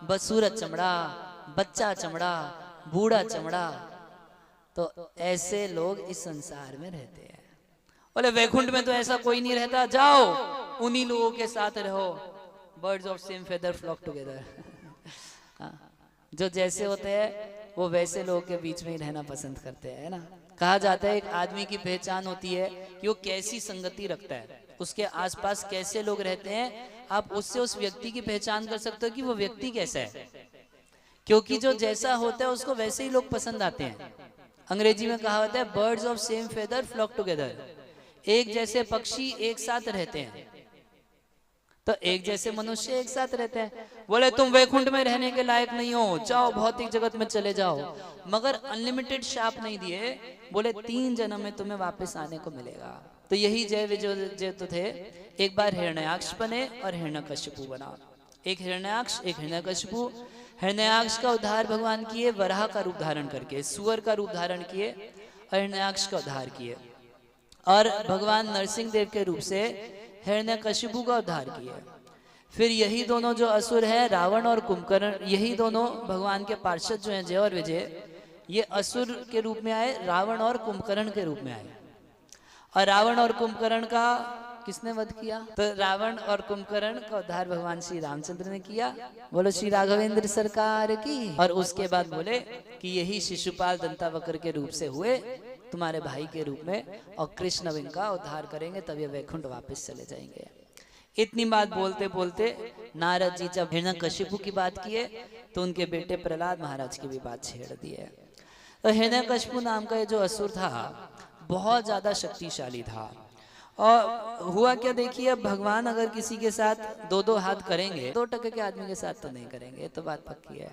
[SPEAKER 1] बसूरत चमड़ा, बच्चा चमड़ा, बूढ़ा चमड़ा। तो ऐसे लोग इस संसार में रहते हैं। बोले वैकुंठ में तो ऐसा कोई नहीं रहता, जाओ उन्हीं लोगों के साथ रहो। Birds of same feather flock together. जो जैसे होते हैं वो वैसे लोगों के बीच में ही रहना पसंद करते हैं, है ना। कहा जाता है एक आदमी की पहचान होती है कि वो कैसी संगति रखता है, उसके आसपास कैसे लोग रहते हैं। आप उससे उस व्यक्ति की पहचान कर सकते हो कि वो व्यक्ति कैसा है, क्योंकि जो जैसा होता है उसको वैसे ही लोग पसंद आते हैं। अंग्रेजी में कहा होता है birds of same feather flock together. एक जैसे पक्षी एक साथ रहते हैं, तो एक जैसे मनुष्य एक साथ रहते हैं। बोले तुम वैकुंठ में रहने के लायक नहीं हो, जाओ भौतिक जगत में चले जाओ, मगर अनलिमिटेड शाप नहीं दिए। बोले 3 जन्म में तुम्हें वापस आने को मिलेगा। तो यही जय विजय तो थे। एक बार हिरण्याक्ष बने और हिरण्यकशिपु बना। एक हिरण्याक्ष एक हिरण्यकशिपु। हिरण्याक्ष का उद्धार भगवान किए वराह का रूप धारण करके, सुअर का रूप धारण किए और हिरण्याक्ष का उद्धार किए। और भगवान नरसिंह देव के रूप से हिरण्यकशिपु का उद्धार किए। फिर यही दोनों जो असुर हैं रावण और कुंभकर्ण, यही दोनों भगवान के पार्षद जो हैं जय और विजय, ये असुर के रूप में आए, रावण और कुंभकर्ण के रूप में आए। और रावण और कुंभकर्ण का किसने वध किया? तो रावण और कुंभकर्ण का उद्धार भगवान श्री रामचंद्र ने किया। बोलो श्री राघवेंद्र सरकार की। और उसके बाद बोले कि यही शिशुपाल दंतावक्र के रूप से हुए तुम्हारे भाई के रूप में, और कृष्ण अब इनका उद्धार करेंगे, तब ये वैकुंठ वापस चले जाएंगे। इतनी बात बोलते बोलते नारद जी जब हिरण्यकशिपु की बात किए तो उनके बेटे प्रहलाद महाराज की भी बात छेड़ दी है। तो हिरण्यकशिपु नाम का ये जो असुर था बहुत ज्यादा शक्तिशाली था। और हुआ क्या देखिए, अब भगवान अगर किसी के साथ 2-2 हाथ करेंगे, 2% के आदमी के साथ तो नहीं करेंगे, तो बात पक्की है।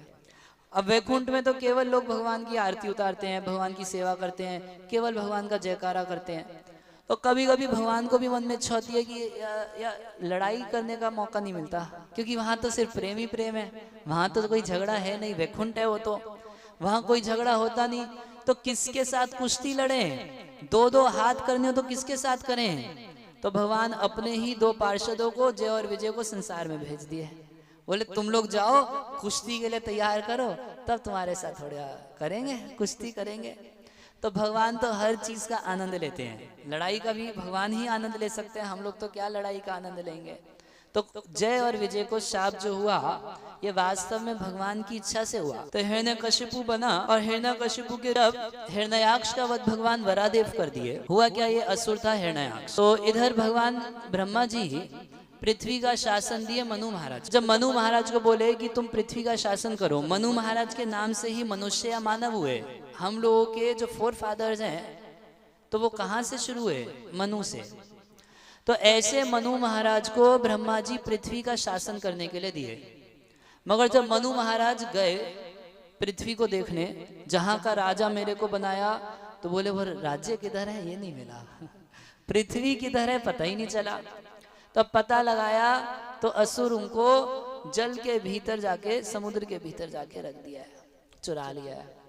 [SPEAKER 1] अब वैकुंठ में तो केवल लोग भगवान की आरती उतारते हैं, भगवान की सेवा करते हैं, केवल भगवान का जयकारा करते हैं। तो कभी कभी भगवान को भी मन में इच्छा होती है कि या लड़ाई करने का मौका नहीं मिलता, क्योंकि वहां तो सिर्फ प्रेम ही प्रेम है, वहां तो कोई झगड़ा है नहीं, वैकुंठ है वो, तो वहां कोई झगड़ा होता नहीं। तो किसके साथ कुश्ती लड़े? 2-2 हाथ करने हो तो किसके साथ करें? तो भगवान अपने ही 2 पार्षदों को जय और विजय को संसार में भेज दिए। बोले तुम लोग जाओ कुश्ती के लिए तैयार करो, तब तुम्हारे साथ थोड़ा करेंगे, कुश्ती करेंगे। तो भगवान तो हर चीज का आनंद लेते हैं, लड़ाई का भी भगवान ही आनंद ले सकते हैं, हम लोग तो क्या लड़ाई का आनंद लेंगे। तो जय और विजय को शाप जो हुआ ये वास्तव में भगवान की इच्छा से हुआ। तो हिरण्यकशिपु बना, और हिरण्यकशिपु के जब हिरण्याक्ष का वध भगवान वरादेव कर दिए। हुआ क्या, ये असुर था हिरण्याक्ष। तो इधर भगवान ब्रह्मा जी पृथ्वी का शासन दिए मनु महाराज। जब मनु महाराज को बोले कि तुम पृथ्वी का शासन करो, मनु महाराज के नाम से ही मनुष्य या मानव हुए। हम लोगों के जो 4 फादर्स हैं तो वो कहाँ से शुरू हुए? मनु से। तो ऐसे मनु महाराज को ब्रह्मा जी पृथ्वी का शासन करने के लिए दिए। मगर जब मनु महाराज गए पृथ्वी को देखने, जहां का राजा मेरे को बनाया, तो बोले वो राज्य किधर है ये नहीं मिला, पृथ्वी किधर है पता ही नहीं चला। तब पता लगाया तो असुर उनको जल के भीतर जाके, समुद्र के भीतर जाके रख दिया है, चुरा लिया है।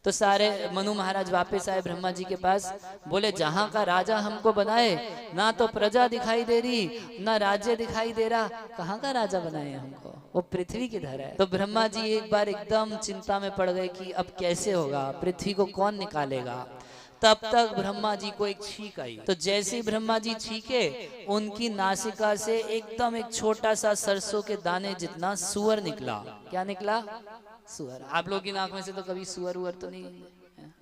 [SPEAKER 1] तो सारे मनु महाराज वापस आए ब्रह्मा जी के पास, बोले जहां का राजा हमको बनाए ना तो प्रजा दिखाई दे रही ना राज्य दिखाई दे रहा, कहाँ का राजा बनाए हमको, वो पृथ्वी किधर है। तो ब्रह्मा जी एक बार एकदम चिंता में पड़ गए कि अब कैसे होगा, पृथ्वी को कौन निकालेगा। तब तक ब्रह्मा जी को एक छींक आई। तो जैसे ही ब्रह्मा जी छींके, उनकी नासिका से एकदम एक छोटा सा सरसों के दाने जितना सुअर निकला। क्या निकला? सुअर। आप लोग की नाक में से तो कभी सुअर उअर तो नहीं है?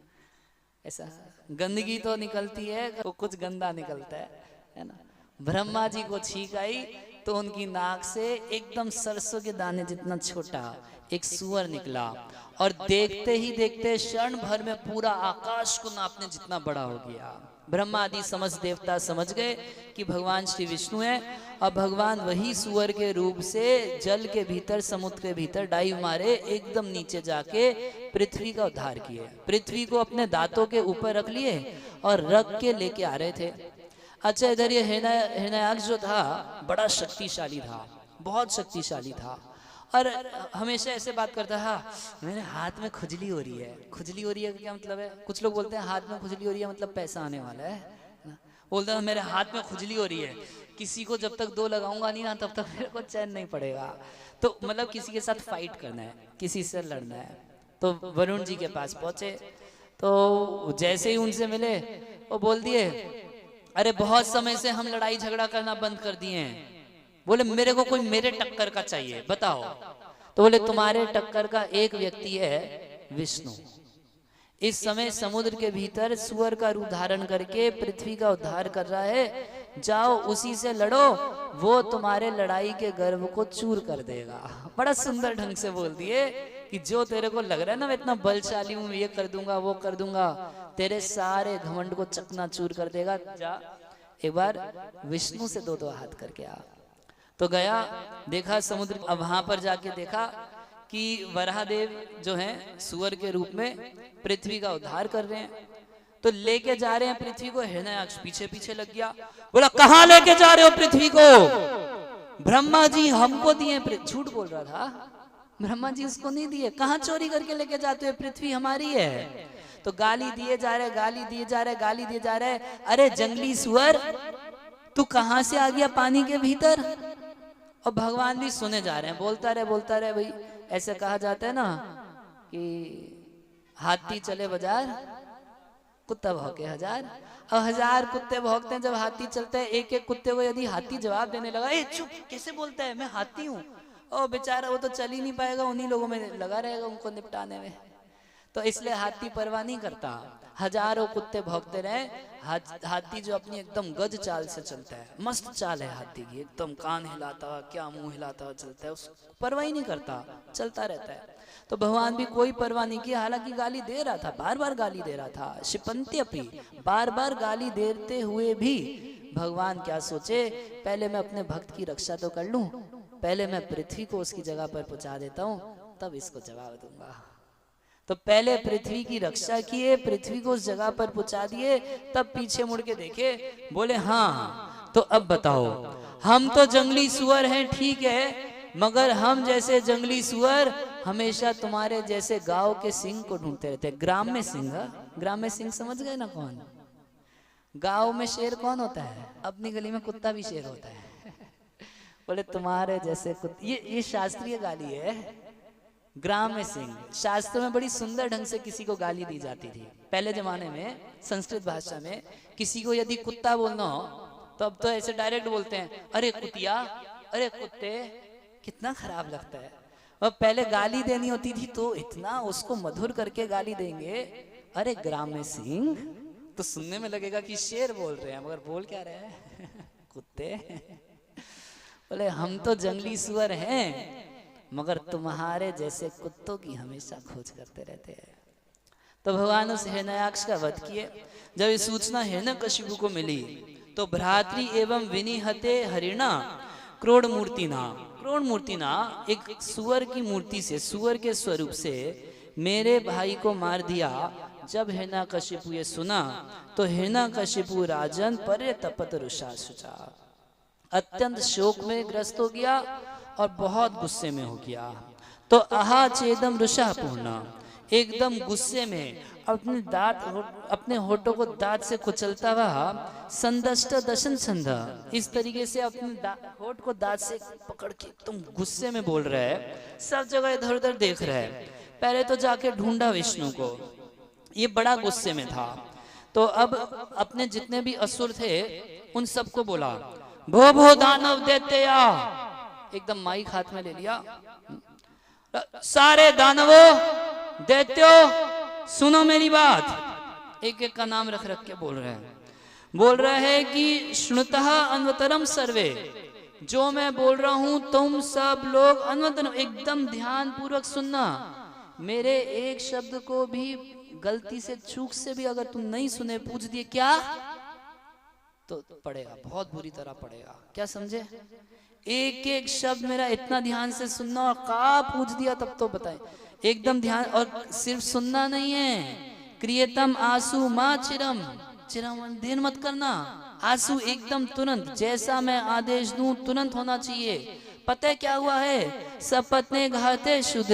[SPEAKER 1] ऐसा गंदगी तो निकलती है, तो कुछ गंदा निकलता है ना। ब्रह्मा जी को छींक आई तो उनकी नाक से एकदम सरसों के दाने जितना छोटा एक सुअर निकला, और देखते ही देखते क्षण भर में पूरा आकाश को नापने जितना बड़ा हो गया। ब्रह्मा आदि समस्त देवता समझ गए कि भगवान श्री विष्णु है, और भगवान वही सुअर के रूप से जल के भीतर, समुद्र के भीतर डाइव मारे, एकदम नीचे जाके पृथ्वी का उद्धार किए। पृथ्वी को अपने दांतों के ऊपर रख लिए और रख के लेके आ रहे थे। अच्छा, इधर ये हिरण्याक्ष जो था बड़ा शक्तिशाली था, बहुत शक्तिशाली था, और हमेशा ऐसे बात करता है, मेरे हाथ में खुजली हो रही है। खुजली हो रही है क्या मतलब है? कुछ लोग बोलते हैं हाथ में खुजली हो रही है मतलब पैसा आने वाला है। बोलते हैं मेरे हाथ में खुजली हो रही है, किसी को जब तक 2 लगाऊंगा नहीं ना तब तक मेरे को चैन नहीं पड़ेगा। तो मतलब किसी के साथ फाइट करना है, किसी से लड़ना है। तो वरुण जी के पास पहुंचे, तो जैसे ही उनसे मिले वो बोल दिए, अरे बहुत समय से हम लड़ाई झगड़ा करना बंद कर दिए हैं। बोले मेरे को कोई मेरे टक्कर का चाहिए, बताओ। तो बोले तुम्हारे टक्कर का एक व्यक्ति है विष्णु, इस समय समुद्र के भीतर सुअर का रूप धारण करके पृथ्वी का उद्धार कर रहा है, जाओ उसी से लड़ो, वो तुम्हारे लड़ाई के गर्व को चूर कर देगा। बड़ा सुंदर ढंग से बोल दिए कि जो तेरे को लग रहा है ना मैं इतना बलशाली हूं, ये कर दूंगा वो कर दूंगा, तेरे सारे घमंड को चकनाचूर कर देगा। जा एक बार विष्णु से दो दो हाथ करके आ। तो गया, देखा समुद्र। अब वहां पर जाके देखा कि वराहदेव जो हैं सुअर के रूप में पृथ्वी का उद्धार कर रहे हैं। तो लेके जा रहे हैं पृथ्वी को। हिरण्याक्ष पीछे पीछे लग गया, बोला कहां लेके जा रहे हो पृथ्वी को? ब्रह्मा जी हमको दिए। झूठ बोल रहा था, ब्रह्मा जी उसको नहीं दिए। कहां चोरी करके लेके जाते हो? पृथ्वी हमारी है। तो गाली दिए जा रहे, गाली दिए जा रहे, गाली दिए जा रहे। अरे जंगली सुअर, तू कहां से आ गया पानी के भीतर? और भगवान भी सुने जा रहे हैं, बोलता रहे भाई। ऐसे कहा जाता है ना कि हाथी चले बाजार, कुत्ता भौंके हजार। और हजार कुत्ते भौंकते हैं जब हाथी चलता है। एक एक कुत्ते को यदि हाथी जवाब देने लगा, ए चुप, कैसे बोलता है, मैं हाथी हूँ, ओ बेचारा वो तो चल ही नहीं पाएगा, उन्हीं लोगों में लगा रहेगा उनको निपटाने में। तो इसलिए हाथी परवाह नहीं करता। हजारों कुत्ते भौंकते रहे, हाथी जो अपनी एकदम गज चाल से चलता है, मस्त चाल है हाथी की, एकदम कान हिलाता क्या मुंह हिलाता चलता है, उसको परवाह ही नहीं करता, चलता रहता है। तो भगवान भी कोई परवाह नहीं किया, हालांकि गाली दे रहा था, बार बार गाली दे रहा था। शिपंत्यपि, बार बार गाली देते हुए भी भगवान क्या सोचे, पहले मैं अपने भक्त की रक्षा तो कर लूं, पहले मैं पृथ्वी को उसकी जगह पर पहुंचा देता हूं, तब इसको जवाब दूंगा। तो पहले पृथ्वी की रक्षा किए, पृथ्वी को उस जगह पर पहुंचा दिए, तब पीछे मुड़ के देखे, बोले हाँ तो अब बताओ, हम तो जंगली सुअर हैं ठीक है, मगर हम जैसे जंगली सुअर हमेशा तुम्हारे जैसे गांव के सिंह को ढूंढते रहते हैं। ग्राम में सिंह, ग्राम में सिंह समझ गए ना कौन? गांव में शेर कौन होता है? अपनी गली में कुत्ता भी शेर होता है। बोले तुम्हारे जैसे कुत्ते, ये शास्त्रीय गाली है। ग्राम में सिंह, शास्त्र में बड़ी सुंदर ढंग से किसी को गाली दी जाती थी पहले जमाने में। संस्कृत भाषा में किसी को यदि कुत्ता बोलना हो तो अब तो ऐसे डायरेक्ट बोलते हैं, अरे कुतिया, अरे कुत्ते, कितना खराब लगता है। और पहले गाली देनी होती थी तो इतना उसको मधुर करके गाली देंगे, अरे ग्राम में सिंह, तो सुनने में लगेगा कि शेर बोल रहे हैं, मगर बोल क्या रहे हैं? कुत्ते। बोले हम तो जंगली सुअर हैं, मगर तुम्हारे जैसे कुत्तों की हमेशा खोज करते रहते हैं। तो भगवान उस हिरण्याक्ष का वध किए। जब ये सूचना हिरण्यकशिपु को मिली तो भ्रातृ एवं विनिहते हरिणा क्रोड़ मूर्तिना, क्रोड़ मूर्तिना एक सुअर की मूर्ति से, सुअर के स्वरूप से मेरे भाई को मार दिया। जब हिरण्यकशिपु ये सुना तो हिरण्यकशिपु राजन परे तपत रुषा सुचा, अत्यंत शोक में ग्रस्त हो गया और बहुत गुस्से में हो गया। तो आहा चेदम रुषा पूर्णा, एकदम गुस्से में अपने दांत, अपने होठों को दांत से कुचलता हुआ संदष्ट दशन छंद, इस तरीके से अपने होठ को दांत से पकड़ के एकदम गुस्से में बोल रहा है। सब जगह इधर उधर देख रहा है। पहले तो जाके ढूंढा विष्णु को, ये बड़ा गुस्से में था। तो अब अपने जितने भी असुर थे उन सबको बोला, भो भो दानव दैत्या, एकदम माइक हाथ में ले लिया, सारे दानवों दैत्यों सुनो मेरी बात। एक एक का नाम रख रख के बोल रहे हैं कि श्रुतः अन्वतरम सर्वे, जो मैं बोल रहा हूं तुम सब लोग अन्वतरम, एकदम ध्यान पूर्वक सुनना। मेरे एक शब्द को भी गलती से चूक से भी अगर तुम नहीं सुने, पूछ दिए क्या, तो पड़ेगा, बहुत बुरी तरह पड़ेगा। क्या समझे? एक एक शब्द मेरा इतना ध्यान से सुनना, और का पूछ दिया तब तो बताए, एकदम ध्यान। और सिर्फ सुनना नहीं है, क्रियतम आंसू माँ चिरम, चिरम देर मत करना, आंसू एकदम तुरंत, जैसा मैं आदेश दूं तुरंत होना चाहिए। पता है क्या हुआ है? सपत्ने घाते शुद्ध,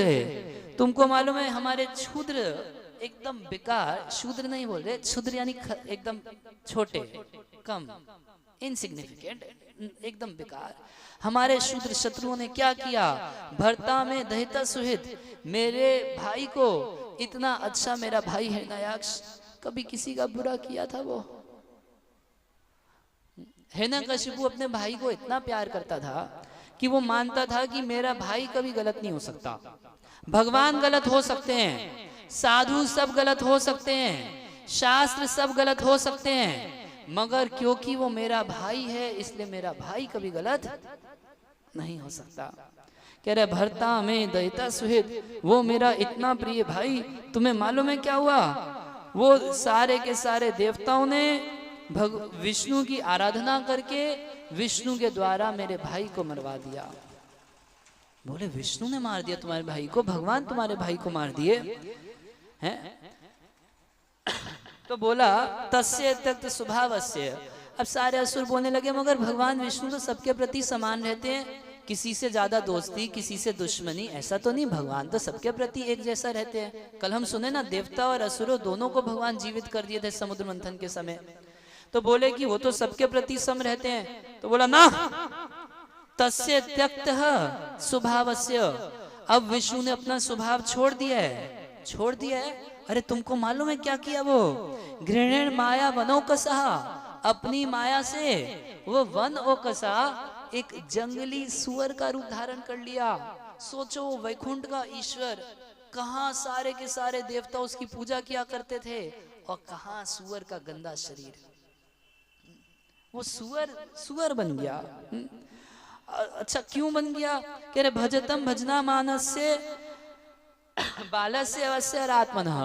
[SPEAKER 1] तुमको मालूम है हमारे क्षुद्र, एकदम बेकार, शूद्र नहीं बोल रहे, क्षुद्र यानी एकदम छोटे, कम, इनसिग्निफिकेंट, एकदम बेकार। हमारे शूद्र शत्रुओं ने क्या किया, भरता में दहिता सुहित, मेरे भाई को इतना अच्छा, मेरा भाई हिरण्याक्ष कभी किसी का बुरा किया था? वो हिरण्यकशिपु अपने भाई को इतना प्यार करता था कि वो मानता था कि मेरा भाई कभी गलत नहीं हो सकता। भगवान गलत हो सकते हैं, साधु सब गलत हो सकते हैं, शास्त्र सब गलत हो सकते हैं, मगर क्योंकि वो मेरा भाई है इसलिए मेरा भाई कभी गलत नहीं हो सकता। कह रहे भरता में दयिता सुहित, वो मेरा इतना प्रिय भाई, तुम्हें मालूम है क्या हुआ? वो सारे के सारे देवताओं ने विष्णु की आराधना करके विष्णु के द्वारा मेरे भाई को मरवा दिया। बोले विष्णु ने मार दिया तुम्हारे भाई को? भगवान तुम्हारे भाई को मार दिए हैं? तो बोला तस्य त्यक्त स्वभावस्य। अब सारे असुर बोलने लगे मगर भगवान विष्णु तो सबके प्रति समान रहते हैं, किसी से ज्यादा दोस्ती किसी से दुश्मनी ऐसा तो नहीं, भगवान तो सबके प्रति एक जैसा रहते हैं। कल हम सुने ना, देवता और असुरों दोनों को भगवान जीवित कर दिए थे समुद्र मंथन के समय। तो बोले कि वो तो सबके प्रति सम रहते हैं। तो बोला ना, तस्य त्यक्तः स्वभावस्य। अब विष्णु ने अपना स्वभाव छोड़ दिया है, छोड़ दिया है। अरे तुमको मालूम है क्या किया वो? घृणेण माया वनौकसः, अपनी माया से वो वन ओकसा एक जंगली सुअर का रूप धारण कर लिया। सोचो वैकुंठ का ईश्वर, कहाँ सारे के सारे देवता उसकी पूजा किया करते थे और कहाँ सुअर का गंदा शरीर। वो सुअर बन गया। अच्छा क्यों बन गया? कह रहे भजतम भजना मानस्य बालस्य अवश्य आत्मनः।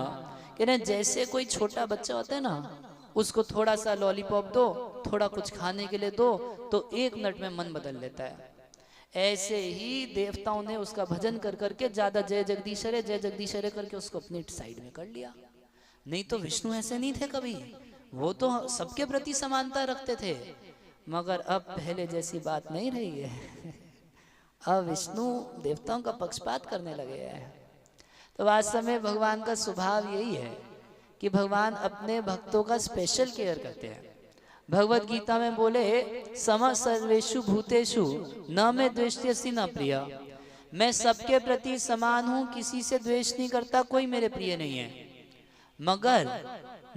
[SPEAKER 1] कह रहे जैसे कोई छोटा बच्चा होता है ना, उसको थोड़ा सा लॉलीपॉप दो, थोड़ा कुछ खाने के लिए दो, तो 1 मिनट में मन बदल लेता है। ऐसे ही देवताओं ने उसका भजन कर करके ज्यादा जय जगदीश हरे करके उसको अपनी साइड में कर लिया। नहीं तो विष्णु ऐसे नहीं थे कभी, वो तो सबके प्रति समानता रखते थे। मगर अब पहले जैसी बात नहीं रही है। अब विष्णु देवताओं का पक्षपात करने लगे हैं। तो वास्तव में भगवान का स्वभाव यही है कि भगवान अपने भक्तों का स्पेशल केयर करते हैं। भगवत गीता में बोले सम सर्वेषु भूतेषु न मैं द्वेष्यसि न प्रिय। मैं सबके प्रति समान हूं, किसी से द्वेष नहीं करता, कोई मेरे प्रिय नहीं है। मगर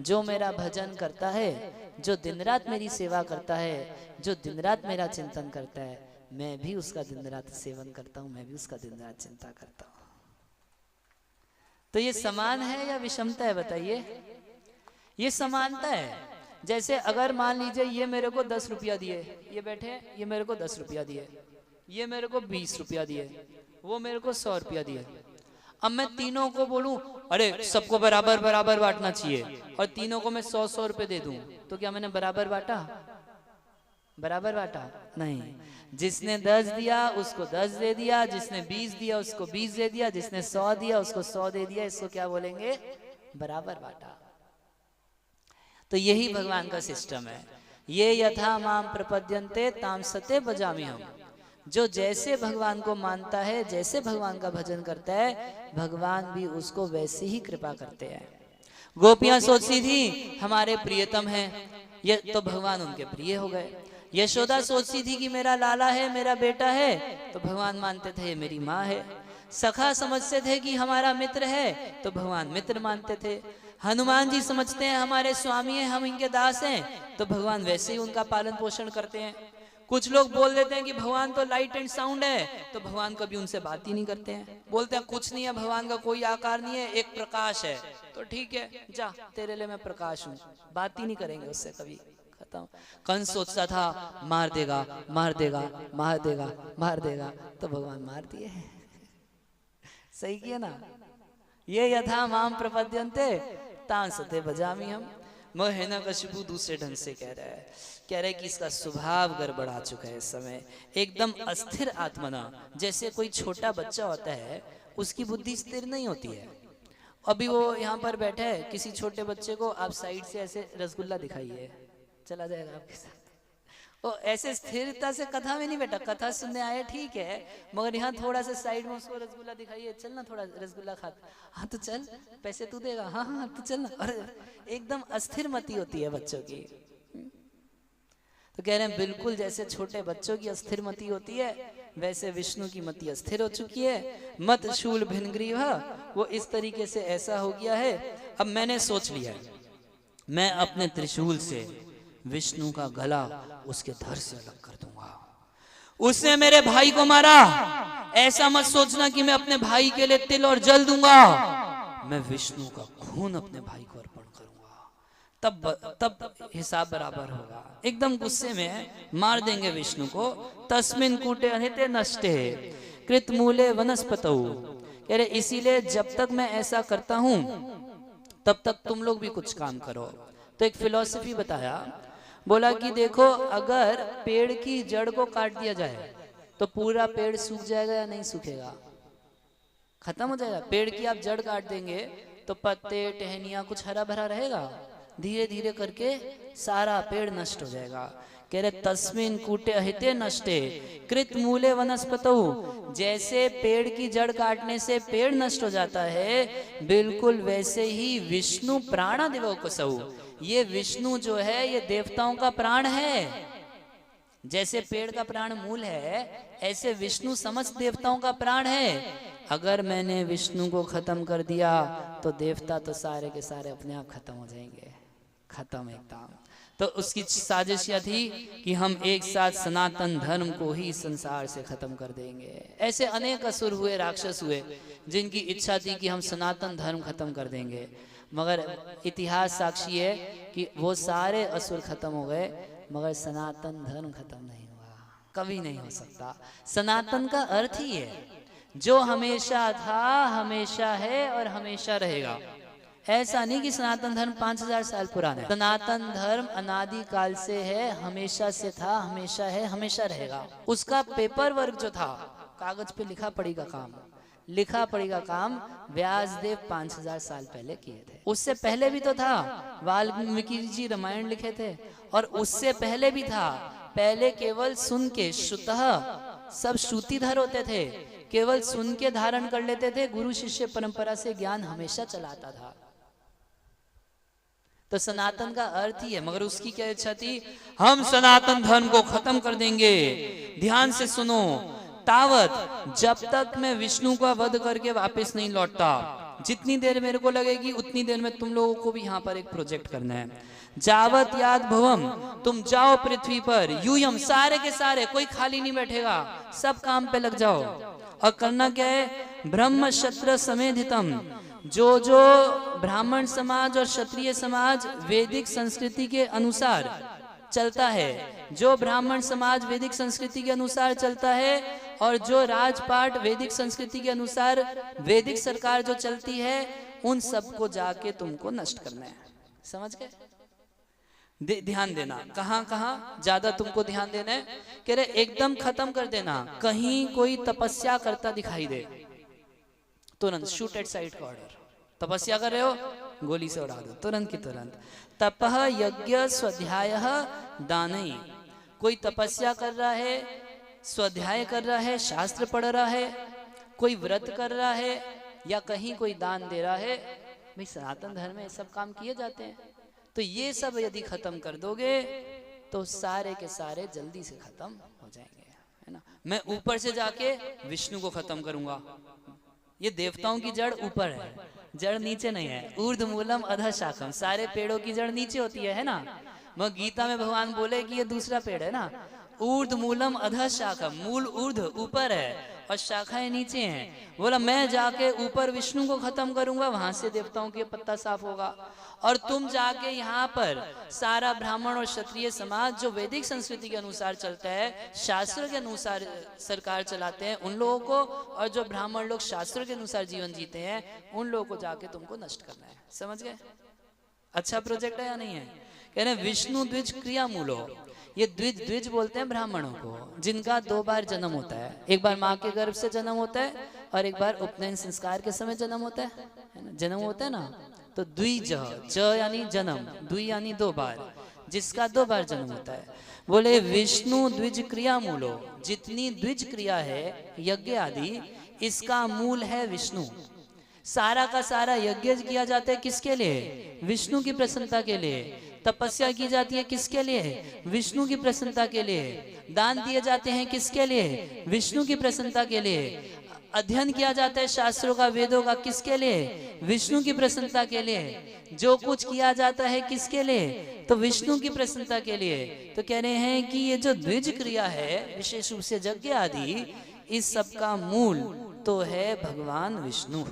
[SPEAKER 1] जो मेरा भजन करता है, जो दिन रात मेरी सेवा करता है, जो दिन रात मेरा चिंतन करता है, मैं भी उसका दिन रात सेवन करता हूं, मैं भी उसका दिन रात चिंता करता हूं। तो ये समान है या विषमता है बताइए? ये समानता है। जैसे अगर मान लीजिए ये मेरे को 10 रुपया दिए, ये बैठे ये मेरे को 10 रुपया दिए, ये मेरे को 20 रुपया दिए, वो मेरे को 100 रुपया दिए। अब मैं तीनों को बोलूं अरे सबको बराबर बराबर बांटना चाहिए और तीनों को मैं 100 रुपए दे दूं, तो क्या मैंने बराबर बांटा? बराबर बांटा नहीं। जिसने 10 दिया उसको 10 दे दिया, जिसने 20 दिया उसको 20 दे दिया, जिसने 100 दिया उसको 100 दे दिया। इसको क्या बोलेंगे? बराबर बांटा। तो यही भगवान का सिस्टम है। ये यथा माम प्रपद्यन्ते ताम सते भजामि हम। जो जैसे भगवान को मानता है, जैसे भगवान का भजन करता है, भगवान भी उसको वैसे ही कृपा करते हैं। गोपियां सोचती थी हमारे प्रियतम है, ये तो भगवान उनके प्रिय हो गए। यशोदा सोचती थी कि मेरा लाला है, मेरा बेटा है, तो भगवान मानते थे ये मेरी माँ है। सखा समझते थे कि हमारा मित्र है, तो भगवान मित्र मानते थे। हनुमान जी समझते हैं हमारे स्वामी हैं, हम इनके दास हैं, तो भगवान वैसे ही उनका पालन पोषण करते हैं। कुछ लोग बोल देते हैं कि भगवान तो लाइट एंड साउंड है, तो भगवान कभी उनसे बात ही नहीं करते हैं। बोलते हैं कुछ नहीं है, भगवान का कोई आकार नहीं है, एक प्रकाश है। तो ठीक है जा, तेरे लिए मैं प्रकाश हूँ, बात ही नहीं करेंगे उससे कभी। खत्म। कंस सोचता था मार देगा मार देगा मार देगा मार देगा, तो भगवान मार दिए। सही किया ना? ये यथा माम प्रपद्यन्ते तां सते भजामि हम। मगर हिरण्यकशिपु दूसरे ढंग से कह रहा है कि इसका स्वभाव गड़बड़ा चुका है इस समय, एकदम अस्थिर आत्मना। जैसे कोई छोटा बच्चा होता है, उसकी बुद्धि स्थिर नहीं होती है। अभी वो यहाँ पर बैठा है, किसी छोटे बच्चे को आप साइड से ऐसे रसगुल्ला दिखाइए, चला जाएगा आपके साथ। वो ऐसे स्थिरता से कथा में नहीं बैठा, कथा सुनने आया ठीक है, मगर यहाँ थोड़ा सा साइड में उसको रसगुल्ला दिखाइए, चल ना थोड़ा रसगुल्ला खा। हाँ तो चल, पैसे तू देगा, हाँ हाँ तो चल ना। और एकदम अस्थिर मति होती है बच्चों की। तो कह रहे हैं बिल्कुल जैसे छोटे बच्चों की अस्थिर मति होती है, वैसे विष्णु की मति अस्थिर हो चुकी है। मत शूल भिन्नग्रीव, वो इस तरीके से ऐसा हो गया है। अब मैंने सोच लिया है, मैं अपने त्रिशूल से विष्णु का गला उसके धड़ से अलग कर दूंगा। उसने मेरे भाई को मारा, ऐसा मत सोचना कि मैं अपने भाई के लिए तिल और जल दूंगा। मैं विष्णु का खून अपने भाई को अर्पण करूंगा, तब हिसाब बराबर होगा। एकदम गुस्से में मार देंगे विष्णु को। तस्मिन कूटे अनिते नष्टे कृत मूले वनस्पतौ, कह रहे इसीलिए जब तक मैं ऐसा करता हूं तब तक तुम लोग भी कुछ काम करो। तो एक फिलॉसफी बताया, बोला कि देखो अगर पेड़ की जड़ को काट दिया जाए तो पूरा पेड़ सूख जाएगा या नहीं सूखेगा? खत्म हो जाएगा। पेड़ की आप जड़ काट देंगे तो पत्ते टहनियां कुछ हरा भरा रहेगा, धीरे धीरे करके सारा पेड़ नष्ट हो जाएगा। कह रहे तस्मिन कूटे अहिते नष्टे कृत मूले वनस्पतौ, जैसे पेड़ की जड़ काटने से पेड़ नष्ट हो जाता है, बिल्कुल वैसे ही विष्णु प्राणादिवो कसौ, ये विष्णु जो है ये देवताओं का प्राण है। जैसे पेड़ का प्राण मूल है, ऐसे विष्णु समस्त देवताओं का प्राण है। अगर मैंने विष्णु को खत्म कर दिया तो देवता तो सारे के सारे अपने आप खत्म हो जाएंगे, खत्म एकदम। तो उसकी साजिश यह थी कि हम एक साथ सनातन धर्म को ही संसार से खत्म कर देंगे। ऐसे अनेक असुर हुए, राक्षस हुए, जिनकी इच्छा थी कि हम सनातन धर्म खत्म कर देंगे, मगर इतिहास साक्षी है कि वो सारे असुर खत्म हो गए, मगर सनातन धर्म खत्म नहीं हुआ, कभी नहीं हो सकता। सनातन का अर्थ ही है जो हमेशा था, हमेशा है और हमेशा रहेगा। ऐसा नहीं कि सनातन धर्म 5000 साल पुराना है। सनातन धर्म अनादि काल से है, हमेशा से था, हमेशा है, हमेशा रहेगा। उसका पेपर वर्क जो था, कागज पे लिखा पढ़ी का काम, लिखा पढ़ी का काम व्यासदेव 5000 साल पहले किए थे। उससे पहले भी तो था, वाल्मीकि जी रामायण लिखे थे, और उससे पहले भी था। पहले केवल सुन के, श्रुतः सब श्रुतिधर होते थे, केवल सुन के धारण कर लेते थे, गुरु शिष्य परंपरा से ज्ञान हमेशा चलाता था। तो सनातन का अर्थ ही है, मगर उसकी क्या इच्छा थी, हम सनातन धर्म को खत्म कर देंगे। ध्यान से सुनो, तावत जब तक मैं विष्णु का वध करके वापस नहीं लौटता, जितनी देर मेरे को लगेगी उतनी देर में तुम लोगों को भी यहाँ पर एक प्रोजेक्ट करना है। जावत याद भवम, तुम जाओ पृथ्वी पर, यूयम सारे के सारे, कोई खाली नहीं बैठेगा, सब काम पे लग जाओ। और करना क्या है, ब्रह्म क्षत्र समेधितम, जो जो ब्राह्मण समाज और क्षत्रिय समाज वैदिक संस्कृति के अनुसार चलता है, जो ब्राह्मण समाज वैदिक संस्कृति के अनुसार चलता है, और जो राजपाट वैदिक संस्कृति के अनुसार वैदिक सरकार जो चलती है, उन सबको जाके तुमको नष्ट करना है। समझ गए? ध्यान देना, कहाँ कहाँ ज्यादा तुमको ध्यान देना है। कह रहे एकदम खत्म कर देना। कहीं कोई तपस्या करता दिखाई दे, तुरंत शूट एट साइट का ऑर्डर। तपस्या कर रहे हो, गोली से उड़ा दो, तुरंत की तुरंत। तपः यज्ञ स्वाध्याय दानई, कोई तपस्या कर रहा है, स्वाध्याय कर रहा है, शास्त्र पढ़ रहा है, कोई व्रत कर रहा है, या कहीं कोई दान दे रहा है, भाई सनातन धर्म में ये सब काम किए जाते हैं। तो ये सब यदि खत्म कर दोगे तो सारे के सारे जल्दी से खत्म हो जाएंगे, है ना। मैं ऊपर से जाके विष्णु को खत्म करूंगा। ये देवताओं की जड़ ऊपर है, जड़ नीचे नहीं है। ऊर्ध मूलम अधः शाखम, सारे पेड़ों की जड़ नीचे होती है ना। मगर गीता में भगवान बोले कि ये दूसरा पेड़ है ना, ऊर्ध मूलम अधः शाखम, मूल ऊर्ध ऊपर है और शाखाएं नीचे हैं। बोला मैं जाके ऊपर विष्णु को खत्म करूंगा, वहां से देवताओं के पत्ता साफ होगा, और तुम जाके यहाँ पर सारा ब्राह्मण और क्षत्रिय समाज जो वैदिक संस्कृति के अनुसार चलता है, शास्त्र के अनुसार सरकार चलाते हैं, उन लोगों को, और जो ब्राह्मण लोग शास्त्र के अनुसार जीवन जीते हैं, उन लोगों को जाके तुमको नष्ट करना है। समझ गए? अच्छा प्रोजेक्ट है या नहीं है? कह रहे विष्णु द्विज क्रिया मूलो, ये द्विज, द्विज बोलते हैं ब्राह्मणों को, जिनका 2 बार जन्म होता है। एक बार माँ के गर्भ से जन्म होता है, और एक बार उपनयन संस्कार के समय जन्म होता है ना, जन्म होता है ना। तो द्विज, ज यानी जन्म, द्वि यानी 2 बार, जिसका 2 बार जन्म होता है। बोले विष्णु द्विज क्रिया मूलो, जितनी द्विज क्रिया है यज्ञ आदि, इसका मूल है विष्णु। सारा का सारा यज्ञ किया जाता है किसके लिए? विष्णु की प्रसन्नता के लिए। तपस्या की जाती है किसके लिए? विष्णु की प्रसन्नता के लिए। दान दिए जाते हैं किसके लिए? विष्णु की प्रसन्नता के लिए। अध्ययन किया जाता है शास्त्रों का, वेदों का, किसके लिए? विष्णु की प्रसन्नता के लिए। जो कुछ किया जाता है किसके लिए? तो विष्णु की प्रसन्नता के लिए। तो कह रहे हैं कि ये जो द्विज क्रिया है, विशेष रूप से यज्ञ आदि, इस सब का मूल तो है भगवान विष्णु।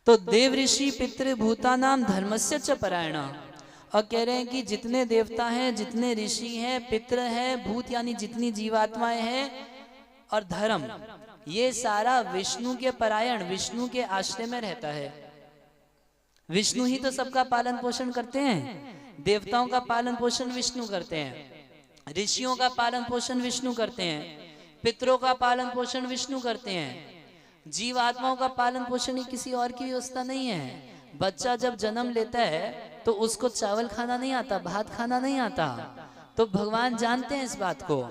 [SPEAKER 1] तो देव ऋषि पितृ भूतानाम धर्मस्य च परायण। और कह रहे हैं कि जितने देवता हैं, जितने ऋषि हैं, पितृ हैं, भूत यानी जितनी जीवात्माएं हैं, और धर्म, ये सारा विष्णु के परायण, विष्णु के आश्रय में रहता है। विष्णु ही तो सबका पालन पोषण करते हैं। देवताओं का पालन पोषण विष्णु करते हैं, ऋषियों का पालन पोषण विष्णु करते हैं, पितरों का पालन पोषण विष्णु करते हैं। जीव आत्माओं का पालन पोषण ही किसी और की व्यवस्था नहीं है। बच्चा जब जन्म लेता है तो उसको चावल खाना नहीं आता, भात खाना नहीं आता, तो भगवान जानते हैं इस बात को।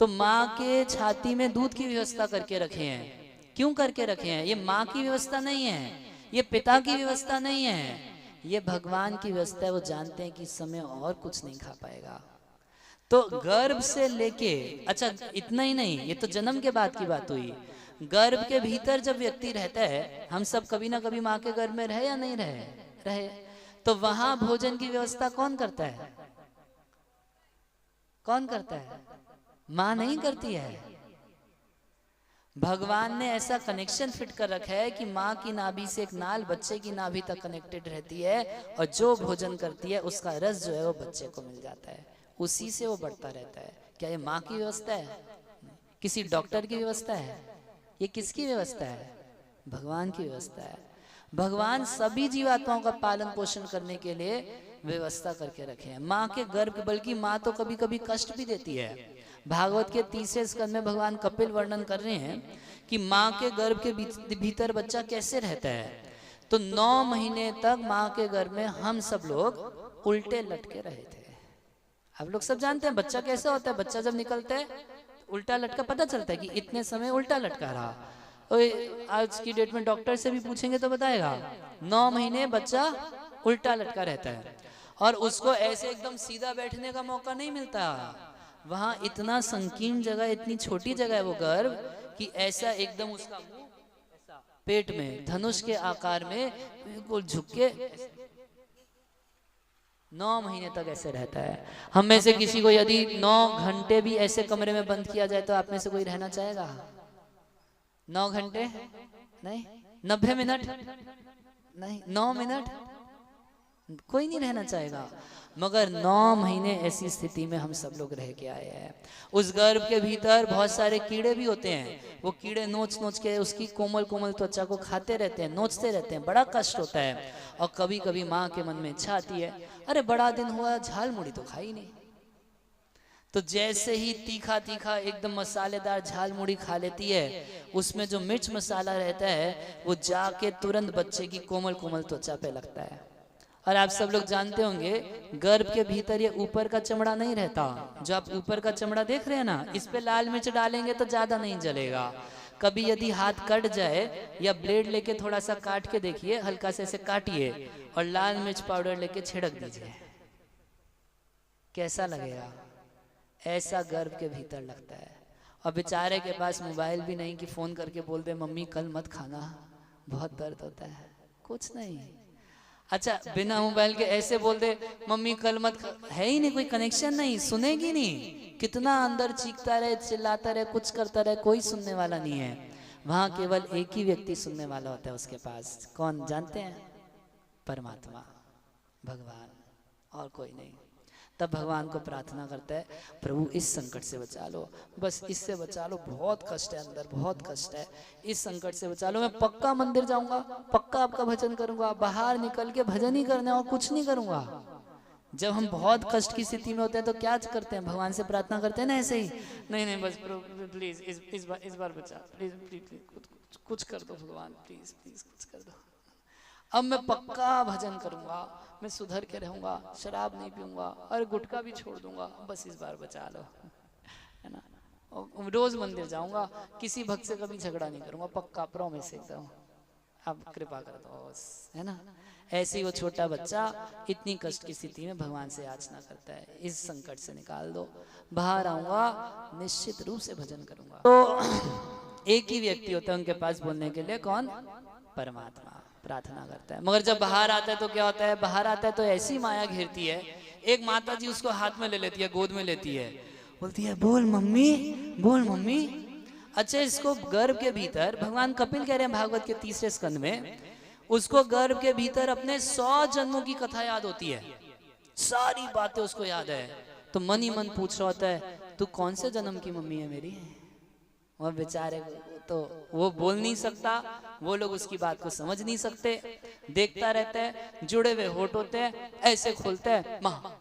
[SPEAKER 1] तो माँ के छाती में दूध की व्यवस्था करके रखे हैं। क्यों करके रखे हैं? ये माँ की व्यवस्था नहीं है, ये पिता की व्यवस्था नहीं है, ये भगवान की व्यवस्था है। वो जानते हैं कि इस समय और कुछ नहीं खा पाएगा। तो गर्भ से लेके, अच्छा इतना ही नहीं, ये तो जन्म के बाद की बात हुई। गर्भ के भीतर जब व्यक्ति रहता है, हम सब कभी ना कभी माँ के गर्भ में रहे या नहीं रहे, तो वहां भोजन की व्यवस्था कौन करता है? कौन करता है? माँ नहीं करती है। भगवान ने ऐसा कनेक्शन फिट कर रखा है कि माँ की नाभि से एक नाल बच्चे की नाभि तक कनेक्टेड रहती है, और जो भोजन करती है उसका रस जो है वो बच्चे को मिल जाता है, उसी से वो बढ़ता रहता है। क्या ये माँ की व्यवस्था है? किसी डॉक्टर की व्यवस्था है? ये किसकी व्यवस्था है? भगवान की व्यवस्था है। भगवान सभी जीवात्माओं का पालन पोषण करने के लिए व्यवस्था करके रखे हैं। माँ के गर्भ, बल्कि माँ तो कभी कभी कष्ट भी देती है। भागवत के 30वें स्कंद में भगवान कपिल वर्णन कर रहे हैं कि माँ के गर्भ के भीतर बच्चा कैसे रहता है। तो 9 महीने तक माँ के गर्भ में हम सब लोग उल्टे लटके रहे थे। आप लोग सब जानते हैं बच्चा कैसा होता है। बच्चा जब निकलता है उल्टा लटका, पता चलता है कि इतने समय उल्टा लटका रहा। आज की डेट में डॉक्टर से भी पूछेंगे तो बताएगा 9 महीने बच्चा उल्टा लटका रहता है, और उसको ऐसे एकदम सीधा बैठने का मौका नहीं मिलता। वहां इतना संकीर्ण जगह, इतनी छोटी जगह है वो गर्भ, कि ऐसा एकदम उसका मुंह ऐसा पेट में धनुष के आकार में बिल्कुल झुक के 9 महीने तक ऐसे रहता है। हम में से किसी को यदि 9 घंटे भी ऐसे कमरे में बंद किया जाए तो आप में से कोई रहना चाहेगा? 9 घंटे नहीं, 90 मिनट नहीं, 9 मिनट कोई नहीं रहना चाहेगा। मगर 9 महीने ऐसी स्थिति में हम सब लोग रह के आए हैं। उस गर्भ के भीतर बहुत सारे कीड़े भी होते हैं। वो कीड़े नोच नोच के उसकी कोमल कोमल त्वचा को खाते रहते हैं, नोचते रहते हैं। बड़ा कष्ट होता है। और कभी कभी माँ के मन में इच्छा आती है, अरे बड़ा दिन हुआ, झाल मुड़ी तो खाई नहीं। तो जैसे ही तीखा तीखा एकदम मसालेदार झाल मुड़ी खा लेती है, उसमें जो मिर्च मसाला रहता है वो जाके तुरंत बच्चे की कोमल कोमल त्वचा पे लगता है। और आप सब लोग जानते होंगे गर्भ के भीतर ये ऊपर का चमड़ा नहीं रहता। जो आप ऊपर का चमड़ा देख रहे हैं ना, इस पे लाल मिर्च डालेंगे तो ज्यादा नहीं जलेगा। कभी यदि हाथ कट जाए या ब्लेड लेके थोड़ा सा काट के देखिए, हल्का से ऐसे काटिए और लाल मिर्च पाउडर लेके छिड़क दीजिए, कैसा लगेगा? ऐसा गर्भ के भीतर लगता है। और बेचारे के पास मोबाइल भी नहीं कि फोन करके बोल दे मम्मी कल मत खाना, बहुत दर्द होता है। कुछ नहीं। अच्छा बिना मोबाइल के ऐसे बोल दे मम्मी कल मत, है ही नहीं, कोई कनेक्शन नहीं, सुनेगी नहीं। कितना अंदर चीखता रहे, चिल्लाता रहे, कुछ करता रहे, कोई सुनने वाला नहीं है। वहां केवल एक ही व्यक्ति सुनने वाला होता है उसके पास। कौन जानते हैं? परमात्मा, भगवान, और कोई नहीं। तब भगवान को प्रार्थना करता है, प्रभु इस संकट से बचा लो, बस इससे बचा लो, बहुत कष्ट है अंदर, बहुत कष्ट है, इस संकट से बचा लो। मैं पक्का मंदिर जाऊंगा, पक्का आपका भजन करूंगा, बाहर निकल के भजन ही करना और कुछ नहीं करूंगा। जब हम बहुत कष्ट की स्थिति में होते हैं तो क्या करते हैं? भगवान से प्रार्थना करते हैं ना ऐसे ही, नहीं नहीं बस प्रभु प्लीज इस बार बचा, प्लीज प्लीज कुछ कर दो भगवान, प्लीज प्लीज कुछ कर दो। अब मैं पक्का भजन करूंगा, मैं सुधर के रहूंगा, शराब नहीं पीऊंगा और गुटखा भी छोड़ दूंगा, बस इस बार बचा लो, है ना। और रोज मंदिर जाऊंगा, किसी भक्त से कभी झगड़ा नहीं करूंगा, पक्का प्रॉमिस एकदम। आप कृपा कर दो, है ना। ऐसे ही वो छोटा बच्चा इतनी कष्ट की स्थिति में भगवान से याचना करता है, इस संकट से निकाल दो, बाहर आऊंगा, निश्चित रूप से भजन करूंगा। तो एक ही व्यक्ति होता है उनके पास बोलने के लिए, कौन? परमात्मा। प्रार्थना करता है, मगर जब बाहर आता है तो क्या होता है? बाहर आता है तो ऐसी माया घेरती है, एक माता जी उसको हाथ में ले लेती है, गोद में लेती है, बोलती है बोल मम्मी, बोल मम्मी। अच्छा, इसको गर्भ के भीतर, भगवान कपिल कह रहे हैं भागवत के 3 स्कंद में, उसको गर्भ के भीतर अपने 100 जन्मों की कथा याद होती है, सारी बातें उसको याद है। तो मन ही मन पूछ रहा होता है, तू कौन से जन्म की मम्मी है मेरी? और बेचारे तो वो बोल नहीं सकता, वो लोग उसकी बात को समझ नहीं सकते, देखता रहता है, जुड़े हुए होठ होते हैं, ऐसे खोलते हैं, माँ,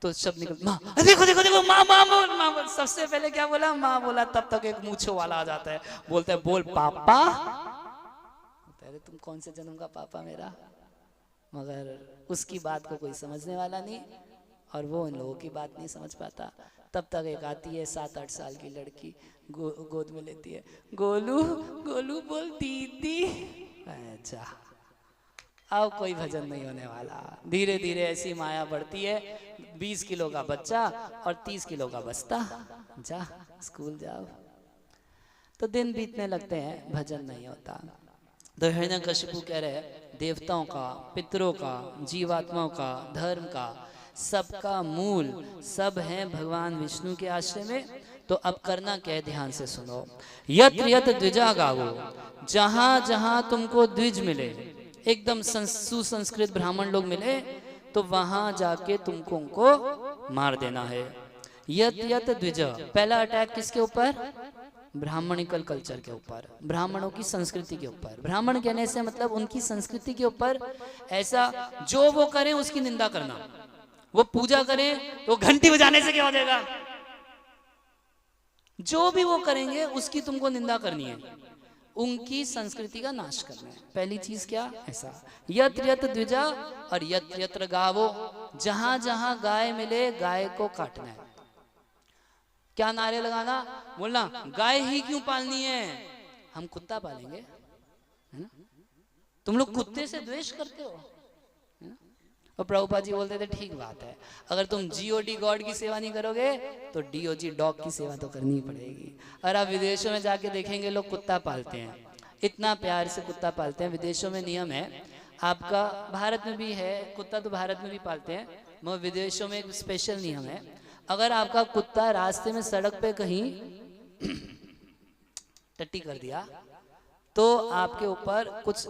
[SPEAKER 1] तो शब्द निकल, माँ, देखो देखो देखो, माँ माँ बोल, माँ बोल। सबसे पहले क्या बोला? माँ बोला, तब तक एक मूंछों वाला आ जाता है, बोलता है बोल पापा। अरे तुम कौन से जन्म का पापा मेरा? मगर उसकी बात को कोई समझने वाला नहीं, और वो उन लोगों की बात नहीं समझ पाता। तब तक एक आती है 7-8 साल की लड़की, गोद में लेती है, गोलू गोलू बोल दीदी। अच्छा, अब कोई भजन नहीं होने वाला। धीरे धीरे ऐसी माया बढ़ती है, 20 किलो का बच्चा और 30 किलो का बस्ता, जा स्कूल जाओ। तो दिन बीतने लगते हैं, भजन नहीं होता। तो हिरण्यकशिपु कह रहे हैं, देवताओं का, पितरों का, जीवात्माओं का, धर्म का, सबका मूल सब है भगवान विष्णु के आश्रय में। तो अब करना क्या है, ध्यान से सुनो। यत्र यत्र द्विजा गावो, जहां जहां तुमको द्विज मिले, एकदम सुसंस्कृत ब्राह्मण लोग मिले, तो वहां जाके तुमको उनको मार देना है। यत्र यत्र द्विज, पहला अटैक किसके ऊपर? ब्राह्मणिकल कल्चर के ऊपर, ब्राह्मणों की संस्कृति के ऊपर। ब्राह्मण कहने से मतलब उनकी संस्कृति के ऊपर। ऐसा जो वो करें उसकी निंदा करना, वो पूजा करें तो घंटी बजाने से क्या हो जाएगा, जो भी वो करेंगे उसकी तुमको निंदा करनी है, उनकी संस्कृति का नाश करना है। पहली चीज क्या? ऐसा यत्र यत्र द्विजा और यत्र यत्र गावो, जहां जहां गाय मिले गाय को काटना है। क्या नारे लगाना? बोलना गाय ही क्यों पालनी है, हम कुत्ता पालेंगे, है ना? तुम लोग कुत्ते से द्वेष करते हो, है ना? और प्रभुपाद जी बोलते थे ठीक बात है, अगर तुम जीओडी गॉड की सेवा नहीं करोगे तो डीओजी डॉग की सेवा तो करनी ही पड़ेगी। और आप विदेशों में जाके देखेंगे लोग कुत्ता पालते हैं, इतना प्यार से कुत्ता पालते हैं। विदेशों में नियम है, आपका भारत में भी है, कुत्ता तो भारत में भी पालते हैं, मगर विदेशों में एक स्पेशल नियम है, अगर आपका कुत्ता रास्ते में सड़क पे कहीं टट्टी कर दिया तो आपके ऊपर कुछ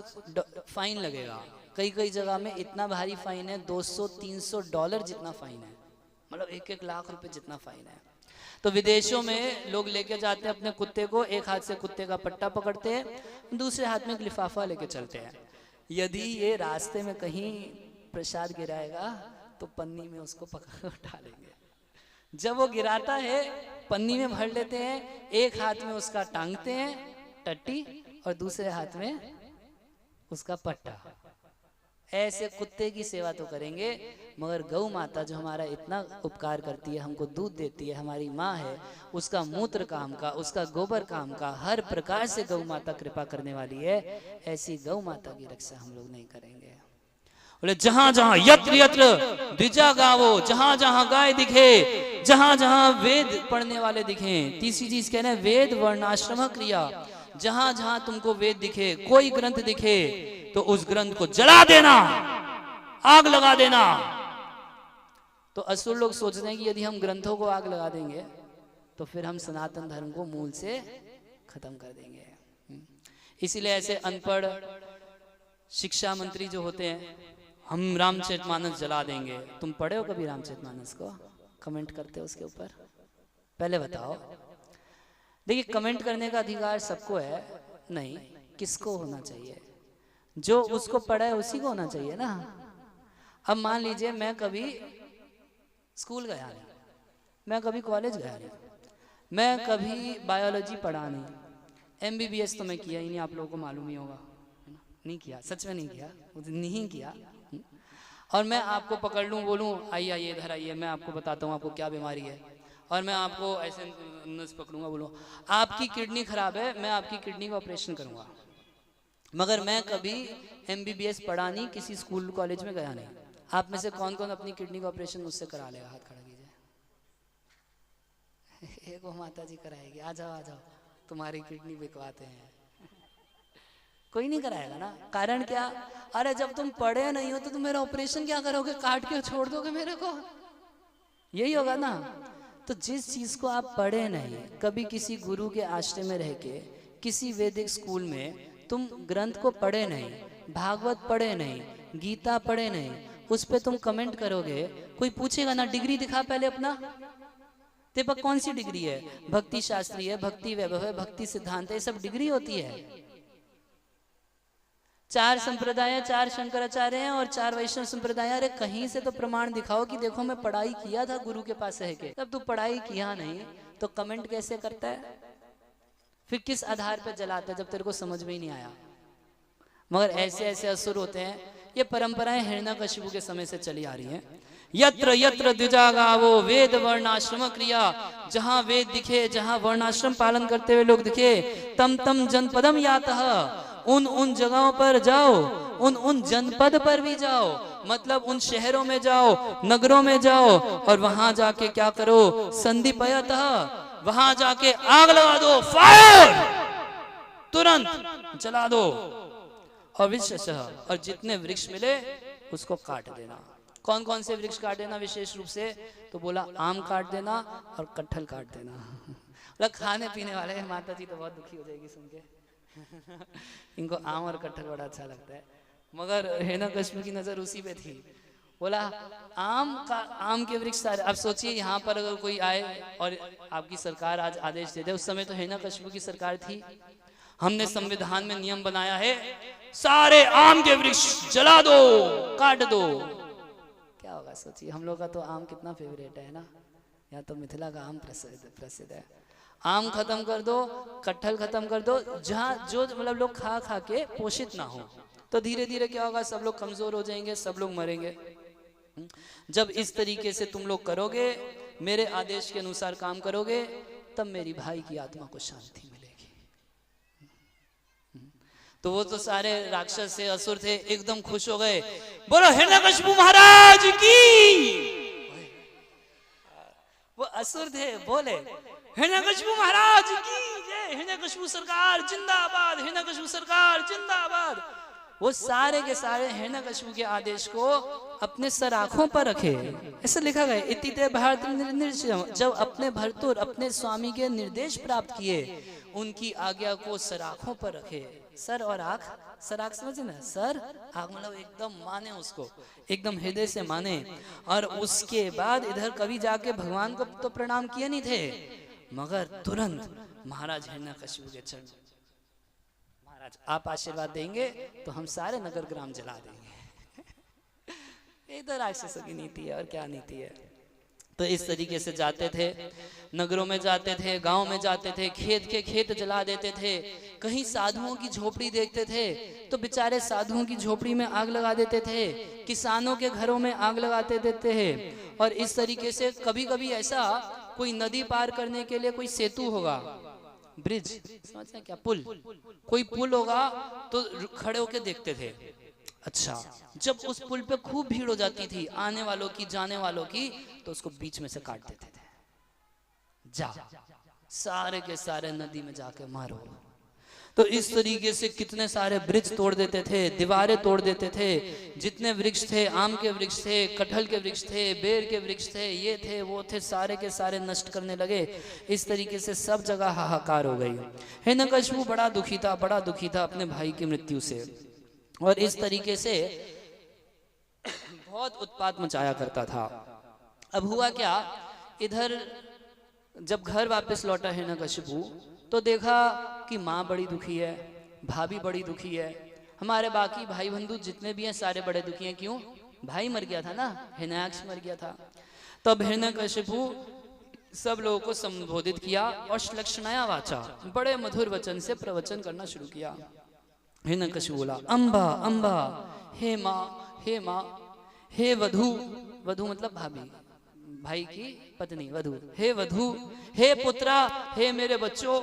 [SPEAKER 1] फाइन लगेगा। कई कई जगह में इतना भारी फाइन है, $200-300 जितना फाइन है, मतलब 1-1 लाख रुपए जितना फाइन है। तो विदेशों में लोग लेके जाते हैं अपने कुत्ते को, एक हाथ से कुत्ते का पट्टा पकड़ते हैं, दूसरे हाथ में एक लिफाफा लेके चलते हैं। यदि ये रास्ते में कहीं प्रसाद गिराएगा तो पन्नी में उसको पकड़ उठा लेंगे। जब वो गिराता है पन्नी में भर लेते हैं, एक हाथ में उसका टांगते हैं टट्टी और दूसरे हाथ में उसका पट्टा। ऐसे कुत्ते की सेवा तो करेंगे, मगर गौ माता जो हमारा इतना उपकार करती है, हमको दूध देती है, हमारी माँ है, उसका मूत्र काम का, उसका गोबर काम का, हर प्रकार से गौ माता कृपा करने वाली है। ऐसी गौ माता की रक्षा हम लोग नहीं करेंगे। बोले जहां जहां यत्र यत्र द्विजा गावो, जहां जहां गाय दिखे, जहां जहां वेद पढ़ने वाले दिखे। तीसरी चीज कह रहे हैं वेद वर्णाश्रम क्रिया, जहां जहां तुमको वेद दिखे, कोई ग्रंथ दिखे तो उस ग्रंथ को जला देना, आग लगा देना। तो असुर लोग सोचते हैं कि यदि हम ग्रंथों को आग लगा देंगे तो फिर हम सनातन धर्म को मूल से खत्म कर देंगे। इसीलिए ऐसे अनपढ़ शिक्षा मंत्री जो होते हैं, हम रामचरितमानस जला देंगे। तुम पढ़े हो कभी रामचरितमानस को? कमेंट करते हो उसके ऊपर? पहले बताओ। देखिए, कमेंट करने का अधिकार सबको है नहीं, किसको होना चाहिए? जो उसको पढ़ा है उसी को होना चाहिए ना। अब मान लीजिए मैं कभी स्कूल गया नहीं, मैं कभी कॉलेज गया नहीं, मैं कभी बायोलॉजी पढ़ा नहीं, MBBS तो मैं किया ही नहीं, आप लोगों को मालूम ही होगा, नहीं किया, सच में नहीं किया, नहीं किया। और मैं आपको पकड़ लूं, बोलूं आइए आइए इधर आइए, मैं आपको बताता हूँ आपको क्या बीमारी है, और मैं आपको ऐसे नस पकड़ूंगा, बोलूँ आपकी किडनी खराब है, मैं आपकी किडनी का ऑपरेशन करूंगा, मगर मैं कभी MBBS पढ़ा नहीं, किसी स्कूल कॉलेज में गया नहीं। आप में से कौन कौन अपनी किडनी का ऑपरेशन मुझसे करा लेगा? हाथ खड़ा कीजिए। एक वो माता जी कराएगी, आ जाओ आ जाओ, तुम्हारी किडनी बिकवाते हैं। कोई नहीं कराएगा ना। कारण क्या? अरे जब तुम पढ़े नहीं हो तो तुम मेरा ऑपरेशन क्या करोगे? काट के छोड़ दोगे मेरे को? यही होगा ना। तो जिस चीज को आप पढ़े नहीं, कभी किसी गुरु के आश्रय में रह के, किसी वैदिक स्कूल में तुम ग्रंथ को पढ़े नहीं, भागवत पढ़े नहीं, गीता पढ़े नहीं, उस पे तुम कमेंट करोगे, कोई पूछेगा ना डिग्री दिखा पहले अपना। तेरे पास कौन सी डिग्री है? भक्ति शास्त्री है, भक्ति वैभव है, भक्ति सिद्धांत है, ये सब डिग्री होती है। 4 संप्रदाय, 4 शंकराचार्य हैं और 4 वैष्णव संप्रदाय। अरे कहीं से तो प्रमाण दिखाओ कि देखो मैं पढ़ाई किया था गुरु के पास रह के। तब तू पढ़ाई किया नहीं तो कमेंट कैसे करता है? फिर किस आधार पर जलाता है जब तेरे को समझ में ही नहीं आया? मगर ऐसे ऐसे असुर होते हैं। ये परंपराएं हिरण्यकशिपु के समय से चली आ रही हैं। यत्र यत्र द्विजागावो वेद वर्णाश्रम क्रिया, जहां वेद दिखे, जहां वर्णाश्रम पालन करते हुए लोग दिखे, तम तम जनपदम यातः, उन उन जगहों पर जाओ, उन उन जनपद पर भी जाओ, मतलब उन शहरों में जाओ, नगरों में जाओ, और वहां जाके क्या करो? संधिपयतः, वहां जाके आग लगा दो, फायर, तुरंत जला दो। और विशेषतः, और जितने वृक्ष मिले उसको काट देना। कौन कौन से वृक्ष काट देना विशेष रूप से? तो बोला आम काट देना और कटहल काट देना। बोला खाने पीने वाले हैं। माता जी तो बहुत दुखी हो जाएगी सुन के। इनको आम और कटहल बड़ा अच्छा लगता है, मगर हिरण्यकशिपु की नजर उसी पे थी। बोला आम के वृक्ष सारे। अब सोचिए यहाँ पर अगर कोई आए और आपकी सरकार आज आदेश दे दे, उस समय तो हिरण्यकशिपु की सरकार थी, हमने संविधान में नियम बनाया है सारे आम के वृक्ष जला दो, काट दो, क्या होगा सोचिए। हम लोग का तो आम कितना फेवरेट है ना, यहाँ तो मिथिला का आम प्रसिद्ध है। आम खत्म कर दो, कटहल खत्म कर दो, जहाँ जो मतलब लोग खा खा के पोषित ना हो, तो धीरे धीरे क्या होगा? सब लोग कमजोर हो जाएंगे, सब लोग मरेंगे। जब इस तरीके से तुम लोग करोगे, मेरे आदेश के अनुसार काम करोगे, तब मेरी भाई की आत्मा को शांति मिलेगी। तो वो तो सारे राक्षस से असुर थे, एकदम खुश हो गए। बोलो हिरण्यकशिपु महाराज की। वो असुर थे, बोले हिरण्यकशिपु महाराज की जय, हिरण्यकशिपु सरकार जिंदाबाद, हिरण्यकशिपु सरकार जिंदाबाद। वो सारे के सारे हिरण्यकशिपु के आदेश को अपने सर आंखों पर रखे। ऐसा लिखा गया इति ते भारत निर्देशम, जब अपने भरतुर अपने स्वामी के निर्देश प्राप्त किए, उनकी आज्ञा को सर आंखों पर रखे। सर और आंख, सर आंख समझे ना, सर आंख मतलब एकदम माने उसको, एकदम हृदय से माने। और उसके बाद इधर कभी जाके भगवान को तो प्रणाम किए नहीं थे, मगर तुरंत महाराज हिरण्यकशिपु के चरण, महाराज आप आशीर्वाद देंगे तो हम सारे नगर ग्राम जला देंगे। ये तो राक्षसों की नीति है, और क्या नीति है। तो इस तरीके से जाते थे, नगरों में जाते थे, गांव में जाते थे, खेत के खेत जला देते थे। कहीं साधुओं की झोपड़ी देखते थे तो बेचारे साधुओं की झोपड़ी में आग लगा देते थे, किसानों के घरों में आग लगाते देते हैं। और इस तरीके से कभी कभी ऐसा कोई नदी पार करने के लिए कोई सेतु होगा, ब्रिज समझते हैं क्या, पुल, कोई पुल होगा तो खड़े होके देखते थे। अच्छा, जब उस पुल पे खूब भीड़ हो जाती थी आने वालों की जाने वालों की, तो उसको बीच में से काट देते थे। जा सारे के सारे नदी में जाके मारो। तो इस तरीके से कितने सारे ब्रिज तोड़ देते थे, दीवारें तोड़ देते थे। जितने वृक्ष थे, आम के वृक्ष थे, कटहल के वृक्ष थे, बेर के वृक्ष थे, ये थे वो थे, सारे के सारे नष्ट करने लगे। इस तरीके से सब जगह हाहाकार हो गई। हिरण्यकशिपु बड़ा दुखी था, बड़ा दुखी था अपने भाई की मृत्यु से, और इस तरीके से बहुत उत्पात मचाया करता था। अब हुआ क्या, इधर जब घर वापस लौटा हिरण्यकशिपु तो देखा कि माँ बड़ी दुखी है, भाभी बड़ी दुखी है, हमारे बाकी भाई बंधु जितने भी हैं सारे बड़े दुखी हैं। क्यों? भाई मर गया था ना, हिरण्याक्ष मर गया था। तब हिरण्यकशिपु सब लोगों को संबोधित किया और श्लक्षणाया वाचा, बड़े मधुर वचन से प्रवचन करना शुरू किया। हिरण्यकशिपु बोला, अम्बा अम्बा, हे माँ, हे माँ, हे वधू, वधू मतलब भाभी, भाई की पत्नी वधू, हे वधू, हे पुत्रा, हे मेरे बच्चों,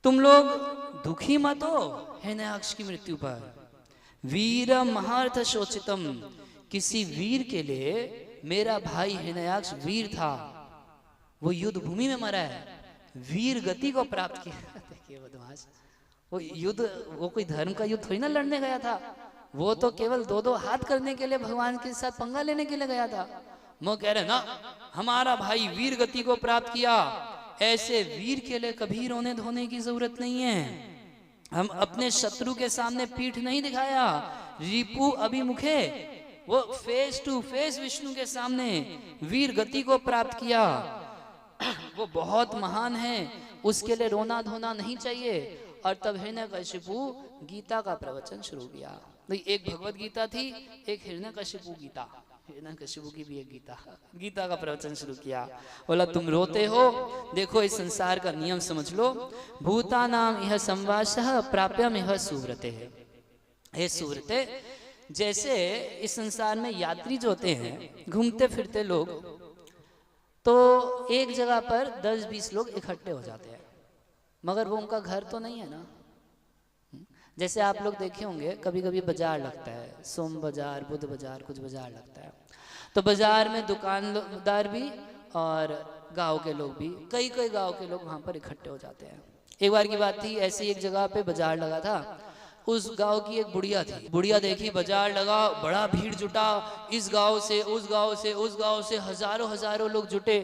[SPEAKER 1] तुम लोग दुखी मत हो हिरण्याक्ष की मृत्यु पर। वीर महार्थ शोचितम, किसी वीर के लिए, मेरा भाई हिरण्याक्ष वीर था, वो युद्ध भूमि में मरा है, वीर गति को प्राप्त किया। देखिए बदमाश, वो युद्ध, वो कोई धर्म का युद्ध थोड़ी ना लड़ने गया था, वो तो केवल दो दो हाथ करने के लिए भगवान के साथ पंगा लेने के लिए गया था। वो कह रहे ना, हमारा भाई वीर गति को प्राप्त किया, ऐसे वीर के लिए कभी रोने धोने की जरूरत नहीं है। हम अपने शत्रु के सामने पीठ नहीं दिखाया, रिपु अभिमुखे, वो फेस टू फेस विष्णु के सामने वीर गति को प्राप्त किया। वो बहुत महान है, उसके लिए रोना धोना नहीं चाहिए। और तब हिरण्यकशिपु गीता का प्रवचन शुरू किया। तो एक भगवत गीता थी, एक हिरण्यकशिपु गीता, हिरण्यकशिपु की भी एक गीता का प्रवचन शुरू किया। बोला तुम रोते हो, देखो इस संसार का नियम समझ लो। भूतानाम यह संवासः प्राप्यम यह सुव्रते है। हे सुव्रते, जैसे इस संसार में यात्री जो होते हैं, घूमते फिरते लोग, तो एक जगह पर 10-20 लोग इकट्ठे हो जाते हैं, मगर वो उनका घर तो नहीं है ना। जैसे आप लोग देखे होंगे कभी कभी बाजार लगता है, सोम बाजार, बुध बाजार, कुछ बाजार लगता है, तो बाजार में दुकानदार भी और गांव के लोग भी, कई कई गांव के लोग वहां पर इकट्ठे हो जाते हैं। एक बार की बात थी, ऐसी एक जगह पे बाजार लगा था, उस गांव की एक बुढ़िया थी। बुढ़िया देखी बाजार लगा, बड़ा भीड़ जुटा, इस गांव से उस गांव से उस गांव से हजारों हजारों लोग जुटे।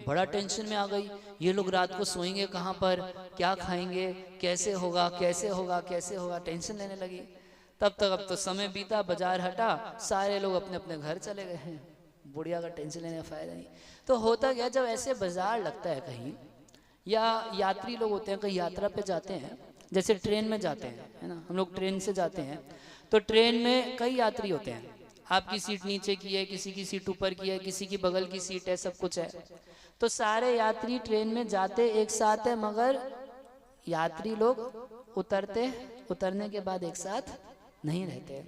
[SPEAKER 1] बड़ा टेंशन में आ गई, ये लोग रात को सोएंगे कहाँ पर, क्या खाएंगे, कैसे होगा कैसे होगा कैसे होगा, टेंशन लेने लगी। तब तक अब तो समय बीता, बाजार हटा, सारे लोग अपने अपने घर चले गए हैं। बुढ़िया का टेंशन लेने का फायदा नहीं। तो होता क्या, जब ऐसे बाजार लगता है कहीं, या यात्री लोग होते हैं कहीं यात्रा पे जाते हैं, जैसे ट्रेन में जाते हैं, है ना, हम लोग ट्रेन से जाते हैं, तो ट्रेन में कई यात्री होते हैं। आपकी सीट नीचे की है, किसी की सीट ऊपर की है, किसी की बगल की सीट है, सब कुछ है। तो सारे यात्री ट्रेन में जाते एक साथ है, मगर यात्री लोग उतरने के बाद एक साथ नहीं रहते।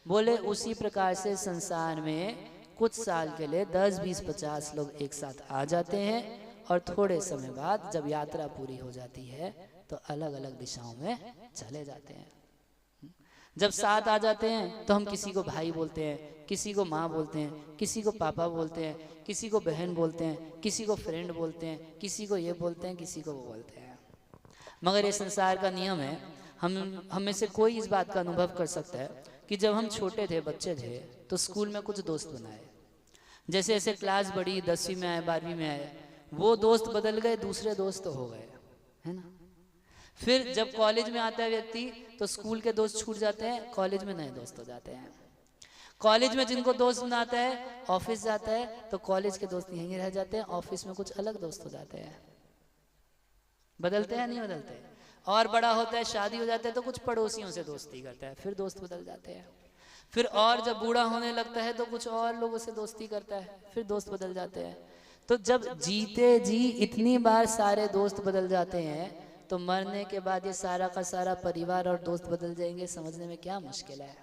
[SPEAKER 1] बोले उसी प्रकार से संसार में कुछ साल के लिए 10, 20, 50 लोग एक साथ आ जाते हैं, और थोड़े समय बाद जब यात्रा पूरी हो जाती है तो अलग अलग दिशाओं में चले जाते हैं। जब साथ आ जाते हैं तो हम किसी को भाई बोलते हैं, किसी को माँ बोलते हैं, किसी को पापा बोलते हैं, किसी को बहन बोलते हैं, किसी को फ्रेंड बोलते हैं, किसी को ये बोलते हैं, किसी को वो बोलते हैं। मगर ये संसार का नियम है। हम में से कोई इस बात का अनुभव कर सकता है कि जब हम छोटे थे, बच्चे थे, तो स्कूल में कुछ दोस्त बनाए, जैसे जैसे क्लास बढ़ी, 10वीं में आए, 12वीं में आए, वो दोस्त बदल गए, दूसरे दोस्त हो गए, है ना। फिर जब कॉलेज में आता है व्यक्ति, तो स्कूल के दोस्त छूट जाते हैं, कॉलेज में नए दोस्त हो जाते हैं। कॉलेज में जिनको दोस्त बनाता है, ऑफिस जाता है तो कॉलेज के दोस्त यहीं रह जाते हैं, ऑफिस में कुछ अलग दोस्त हो जाते हैं। बदलते हैं नहीं बदलते। और बड़ा होता है, शादी हो जाता है, तो कुछ पड़ोसियों से दोस्ती करता है, फिर दोस्त बदल जाते हैं। फिर और जब बूढ़ा होने लगता है तो कुछ और लोगों से दोस्ती करता है, फिर दोस्त बदल जाते हैं। तो जब जीते जी इतनी बार सारे दोस्त बदल जाते हैं, तो मरने के बाद ये सारा का सारा परिवार और दोस्त बदल जाएंगे, समझने में क्या मुश्किल है।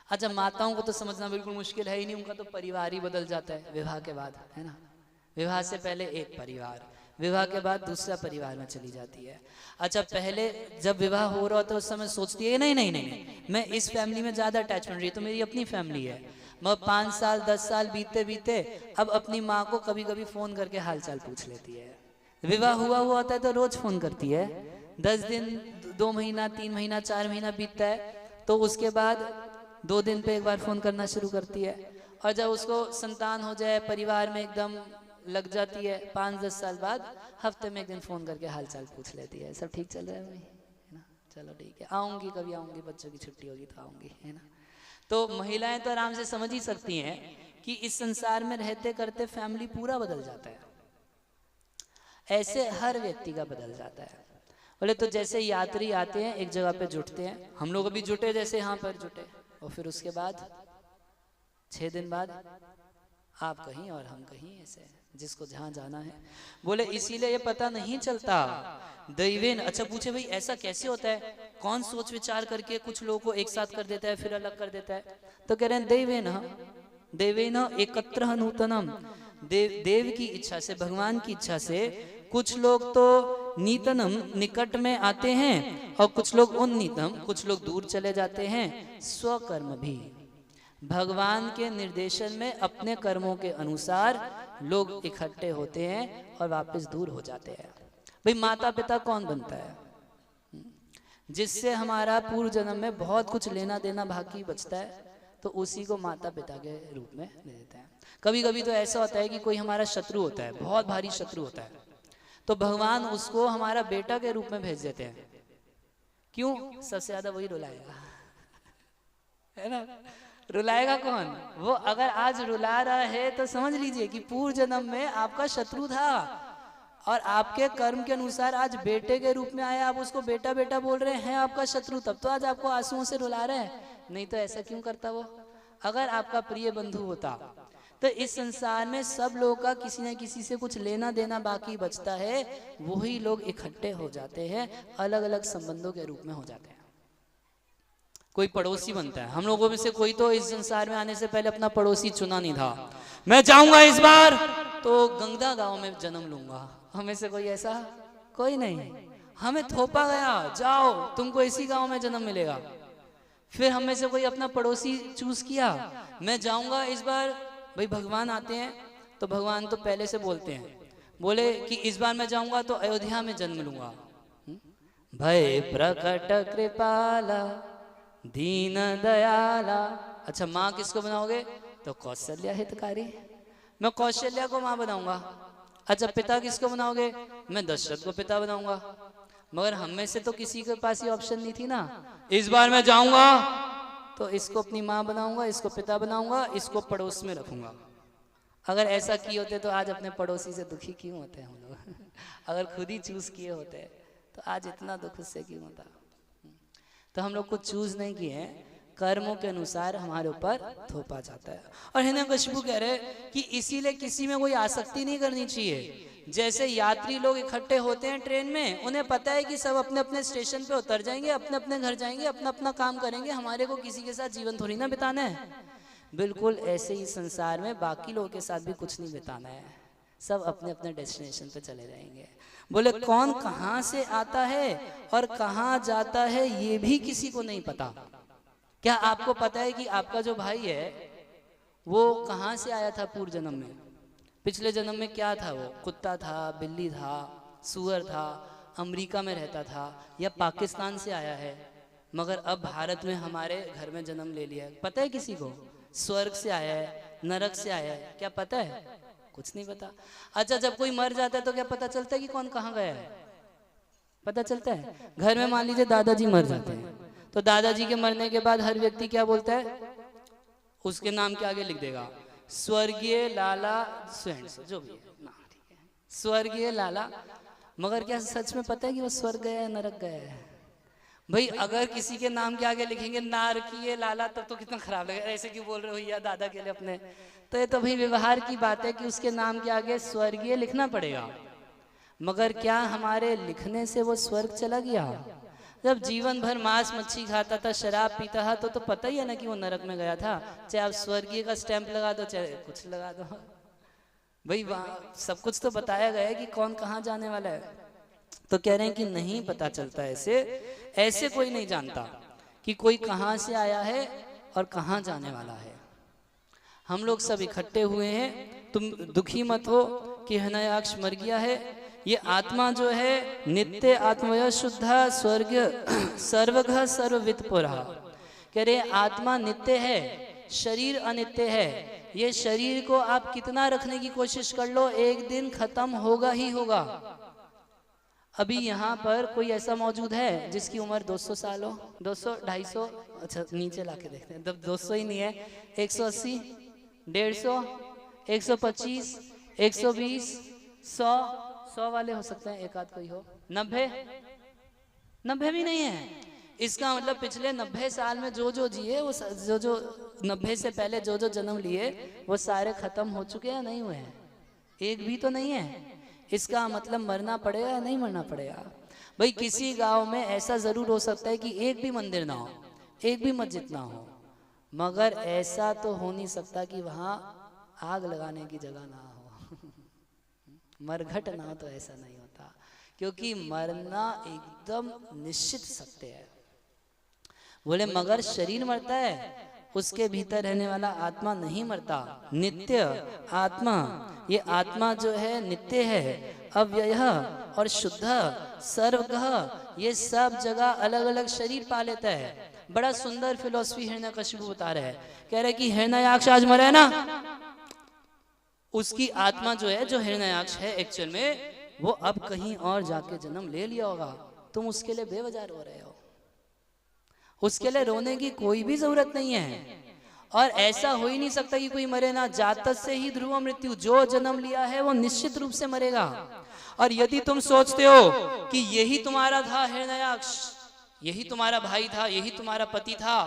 [SPEAKER 1] अच्छा, माताओं को तो समझना बिल्कुल मुश्किल है ही नहीं, उनका तो परिवार ही बदल जाता है विवाह के बाद, है ना। विवाह से पहले एक परिवार, विवाह के बाद दूसरा परिवार में चली जाती है। अच्छा, पहले जब विवाह हो रहा होता है उस समय सोचती है नहीं नहीं नहीं, मैं इस फैमिली में ज्यादा अटैचमेंट रही, तो मेरी अपनी फैमिली है। मगर 5 साल 10 साल बीते बीते अब अपनी माँ को कभी कभी फोन करके हालचाल पूछ लेती है। विवाह हुआ होता है तो रोज फोन करती है। 10 दिन, 2 महीना, 3 महीना, 4 महीना बीतता है तो उसके बाद 2 दिन पे एक बार फोन करना शुरू करती है। और जब उसको संतान हो जाए, परिवार में एकदम लग जाती है, 5-10 साल बाद हफ्ते में एक दिन फोन करके हालचाल पूछ लेती है, सब ठीक चल रहा है भाई, है ना, चलो ठीक है, आऊंगी, कभी आऊंगी, बच्चों की छुट्टी होगी तो आऊंगी, है ना। तो महिलाएं तो आराम से समझ ही सकती हैं कि इस संसार में रहते करते फैमिली पूरा बदल जाता है। ऐसे हर व्यक्ति का बदल जाता है। बोले तो जैसे यात्री आते हैं, एक जगह पे जुटते हैं, हम लोग अभी जुटे जैसे यहाँ पर जुटे, और फिर उसके बाद 6 दिन बाद आप कहीं और हम कहीं, ऐसे जिसको जहां जाना है। बोले इसीलिए ये पता नहीं चलता दैवेन। अच्छा पूछे भाई ऐसा कैसे होता है, कौन सोच विचार करके कुछ लोगों को एक साथ कर देता है फिर अलग कर देता है। तो कह रहे हैं दैवेन एकत्र नूतनम, देव की इच्छा से, भगवान की इच्छा से कुछ लोग तो नीतनम निकट में आते हैं और कुछ लोग उन्नीतम, कुछ लोग दूर चले जाते हैं। स्वकर्म भी, भगवान के निर्देशन में अपने कर्मों के अनुसार लोग इकट्ठे होते हैं और वापस दूर हो जाते हैं। भाई माता पिता कौन बनता है? जिससे हमारा पूर्व जन्म में बहुत कुछ लेना देना बाकी बचता है, तो उसी को माता पिता के रूप में दे देते हैं। कभी कभी तो ऐसा होता है कि कोई हमारा शत्रु होता है, बहुत भारी शत्रु होता है, तो भगवान उसको हमारा बेटा के रूप में भेज देते हैं। क्यों? सबसे ज्यादा वही रुलाएगा, है ना? रुलाएगा कौन? वो अगर आज रुला रहा है तो समझ लीजिए कि पूर्व जन्म में आपका शत्रु था और आपके कर्म के अनुसार आज बेटे के रूप में आया, आप उसको बेटा बेटा बोल रहे हैं, आपका शत्रु, तब तो आज आपको आंसुओं से रुला रहे हैं। नहीं तो ऐसा क्यों करता वो? अगर आपका प्रिय बंधु होता तो इस संसार में सब लोगों का किसी न किसी से कुछ लेना देना बाकी बचता है, वही लोग इकट्ठे हो जाते हैं, अलग अलग संबंधों के रूप में हो जाते हैं। कोई पड़ोसी बनता है। हम लोगों में से कोई तो इस संसार में आने से पहले अपना पड़ोसी चुना नहीं था। मैं चाहूंगा इस बार तो गंगा गांव में जन्म लूंगा। हमें से कोई ऐसा कोई नहीं, हमें थोपा गया, जाओ तुमको इसी गांव में जन्म मिलेगा। फिर हमें से कोई अपना पड़ोसी चूज किया, मैं जाऊंगा इस बार। भाई भगवान आते हैं तो भगवान तो पहले से बोलते हैं, बोले कि इस बार मैं जाऊंगा तो अयोध्या में जन्म लूंगा। भय प्रकट कृपाला दीन दयाला। अच्छा माँ किसको बनाओगे? तो कौशल्या हितकारी, मैं कौशल्या को माँ बनाऊंगा। अच्छा पिता किसको बनाओगे? मैं दशरथ को पिता बनाऊंगा। मगर हम में से तो किसी के पास ये ऑप्शन नहीं थी ना। इस बार मैं जाऊंगा तो इसको अपनी माँ बनाऊंगा, इसको पिता बनाऊंगा, इसको पड़ोस में रखूंगा। अगर ऐसा किए होते तो आज अपने पड़ोसी से दुखी क्यों होते हम लोग? अगर खुद ही चूज किए होते तो आज इतना दुख उससे क्यों होता? तो हम लोग कुछ चूज नहीं किए हैं, कर्मों के अनुसार हमारे ऊपर थोपा जाता है। और हिरण्यकशिपु कह रहे कि इसीलिए किसी में कोई आसक्ति नहीं करनी चाहिए। जैसे यात्री लोग इकट्ठे होते हैं ट्रेन में, उन्हें पता है कि सब अपने अपने स्टेशन पे उतर जाएंगे, अपने अपने घर जाएंगे, अपना अपना काम करेंगे, हमारे को किसी के साथ जीवन थोड़ी ना बिताना है। बिल्कुल ऐसे ही संसार में बाकी लोगों के साथ भी कुछ नहीं बिताना है, सब अपने अपने डेस्टिनेशन पे चले जाएंगे। बोले कौन कहाँ से आता है और कहाँ जाता है ये भी किसी को नहीं पता। क्या आपको पता है कि आपका जो भाई है वो कहाँ से आया था पूर्व जन्म में? पिछले जन्म में क्या था वो? कुत्ता था, बिल्ली था, सूअर था, अमेरिका में रहता था या पाकिस्तान से आया है, मगर अब भारत में हमारे घर में जन्म ले लिया है। पता है किसी को? स्वर्ग से आया है, नरक से आया है, क्या पता है? कुछ नहीं पता। अच्छा जब कोई मर जाता है तो क्या पता चलता है कि कौन कहाँ गया है? पता चलता है? घर में मान लीजिए दादाजी मर जाते हैं, तो दादाजी के मरने के बाद हर व्यक्ति क्या बोलता है? उसके नाम के आगे लिख देगा स्वर्गीय लाला स्वयं, जो भी है नाम, ठीक है, स्वर्गीय लाला। मगर क्या सच में पता है कि वो स्वर्ग गया है, नरक गया है? भाई अगर किसी के नाम के आगे लिखेंगे नारकीय लाला तब तो कितना खराब लगेगा। ऐसे क्यों बोल रहे हो या दादा के लिए अपने? तो ये तो भाई व्यवहार की बात है कि उसके नाम के आगे स्वर्गीय लिखना पड़ेगा। मगर क्या हमारे लिखने से वो स्वर्ग चला गया? जब जीवन भर मांस मच्छी खाता था, शराब पीता था, तो पता ही है ना कि वो नरक में गया था। चाहे आप स्वर्गीय का स्टैंप लगा दो, चाहे कुछ लगा दो, भाई सब कुछ तो बताया गया है कि कौन कहाँ जाने वाला है। तो कह रहे हैं कि नहीं पता चलता। ऐसे कोई नहीं जानता कि कोई कहाँ से आया है और कहाँ जाने वाला है। हम लोग सब इकट्ठे हुए हैं। तुम दुखी मत हो कि हिरण्याक्ष मर गया है। ये आत्मा जो है नित्य आत्मय शुद्धा स्वर्ग सर्वघ सर्ववित पुरा। कह रहे आत्मा नित्य है, शरीर अनित्य है। ये शरीर को आप कितना रखने की कोशिश कर लो, एक दिन खत्म होगा ही होगा। अभी यहाँ पर कोई ऐसा मौजूद है जिसकी उम्र 200 साल हो? 200, 250? अच्छा नीचे लाके देखते हैं। तब 200 ही नहीं है, 180, 150, 125, 120, 100 वाले हो सकते हैं, एक आध कोई हो। 90 भी नहीं है। इसका मतलब पिछले 90 साल में जो जिए, वो जो 90 से पहले जो जन्म लिए वो सारे खत्म हो चुके हैं, नहीं हुए हैं? एक भी तो नहीं है। इसका मतलब मरना पड़ेगा या नहीं मरना पड़ेगा? भाई किसी गांव में ऐसा जरूर हो सकता है कि एक भी मंदिर ना हो, एक भी मस्जिद ना हो, मगर ऐसा तो हो नहीं सकता कि वहां आग लगाने की जगह ना हो, मरघट ना हो, तो ऐसा नहीं होता। क्योंकि मरना एकदम निश्चित सत्य है। बोले मगर शरीर मरता है, उसके भीतर रहने वाला आत्मा नहीं मरता। नित्य आत्मा, ये आत्मा जो है नित्य है, अव्ययः और शुद्ध, सर्वगः, ये सब जगह अलग अलग शरीर पा लेता है। बड़ा सुंदर फिलॉसफी हिरण्यकशिपु बता रहे हैं, कह रहे कि हिरण्ययाक्ष आज मरा है ना, उसकी आत्मा जो है, जो हिरण्ययाक्ष है एक्चुअल में, वो अब कहीं और जाके जन्म ले लिया होगा। तुम उसके लिए बेवजह रो रहे हो, उसके लिए रोने की कोई भी जरूरत नहीं है। और ऐसा हो ही नहीं सकता कि कोई मरे ना। जातक से ही ध्रुव मृत्यु, जो जन्म लिया है वो निश्चित रूप से मरेगा। और यदि तुम सोचते हो कि यही तुम्हारा था हिरण्ययाक्ष, यही तुम्हारा भाई था, यही तुम्हारा पति था,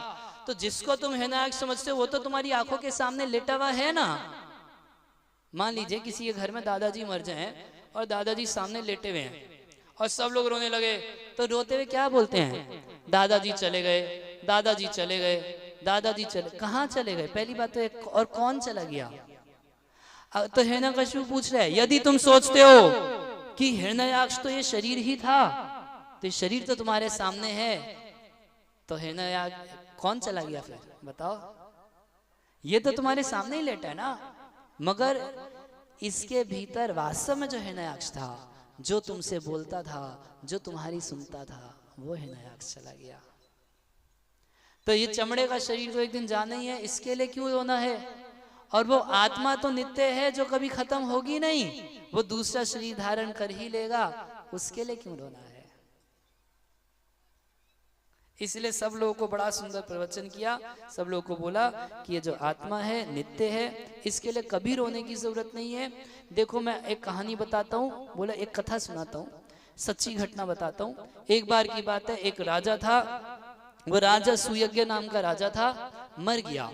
[SPEAKER 1] तो जिसको तुम हिरण्ययाक्ष समझते हो वो तो तुम्हारी आंखों के सामने लेटा हुआ है ना। मान लीजिए किसी के घर में दादाजी मर जाएं और दादाजी सामने लेटे हुए हैं और सब लोग रोने लगे, तो रोते हुए क्या बोलते हैं? दादाजी चले गए, दादाजी चले गए, दादाजी चले। कहाँ चले गए? पहली बात तो और कौन चला गया? तो हिरण्यकशिपु पूछ रहे हैं, यदि तुम सोचते हो कि हिरण्ययाक्ष तो ये शरीर ही था, तो ये शरीर तो तुम्हारे सामने है, तो हिरण्ययाक्ष कौन चला गया फिर बताओ? ये तो तुम्हारे सामने ही लेटा है ना। मगर इसके भीतर वास्तव में जो हिरण्ययाक्ष था, जो तुमसे बोलता था, जो तुम्हारी सुनता था, वो हिरण्ययाक्ष चला गया। तो ये चमड़े का शरीर तो एक दिन जाना ही है, इसके लिए क्यों रोना है? और वो आत्मा तो नित्य है, जो कभी खत्म होगी नहीं, वो दूसरा शरीर धारण कर ही लेगा, उसके लिए क्यों रोना है? इसलिए सब लोगों को बड़ा सुंदर प्रवचन किया, सब लोगों को बोला कि ये जो आत्मा है नित्य है, इसके लिए कभी रोने की जरूरत नहीं है। देखो मैं एक कहानी बताता हूँ, बोला एक कथा सुनाता हूँ, सच्ची घटना बताता हूँ। एक बार की बात है, एक राजा था, वो राजा सुयज्ञ नाम का राजा था, मर गया।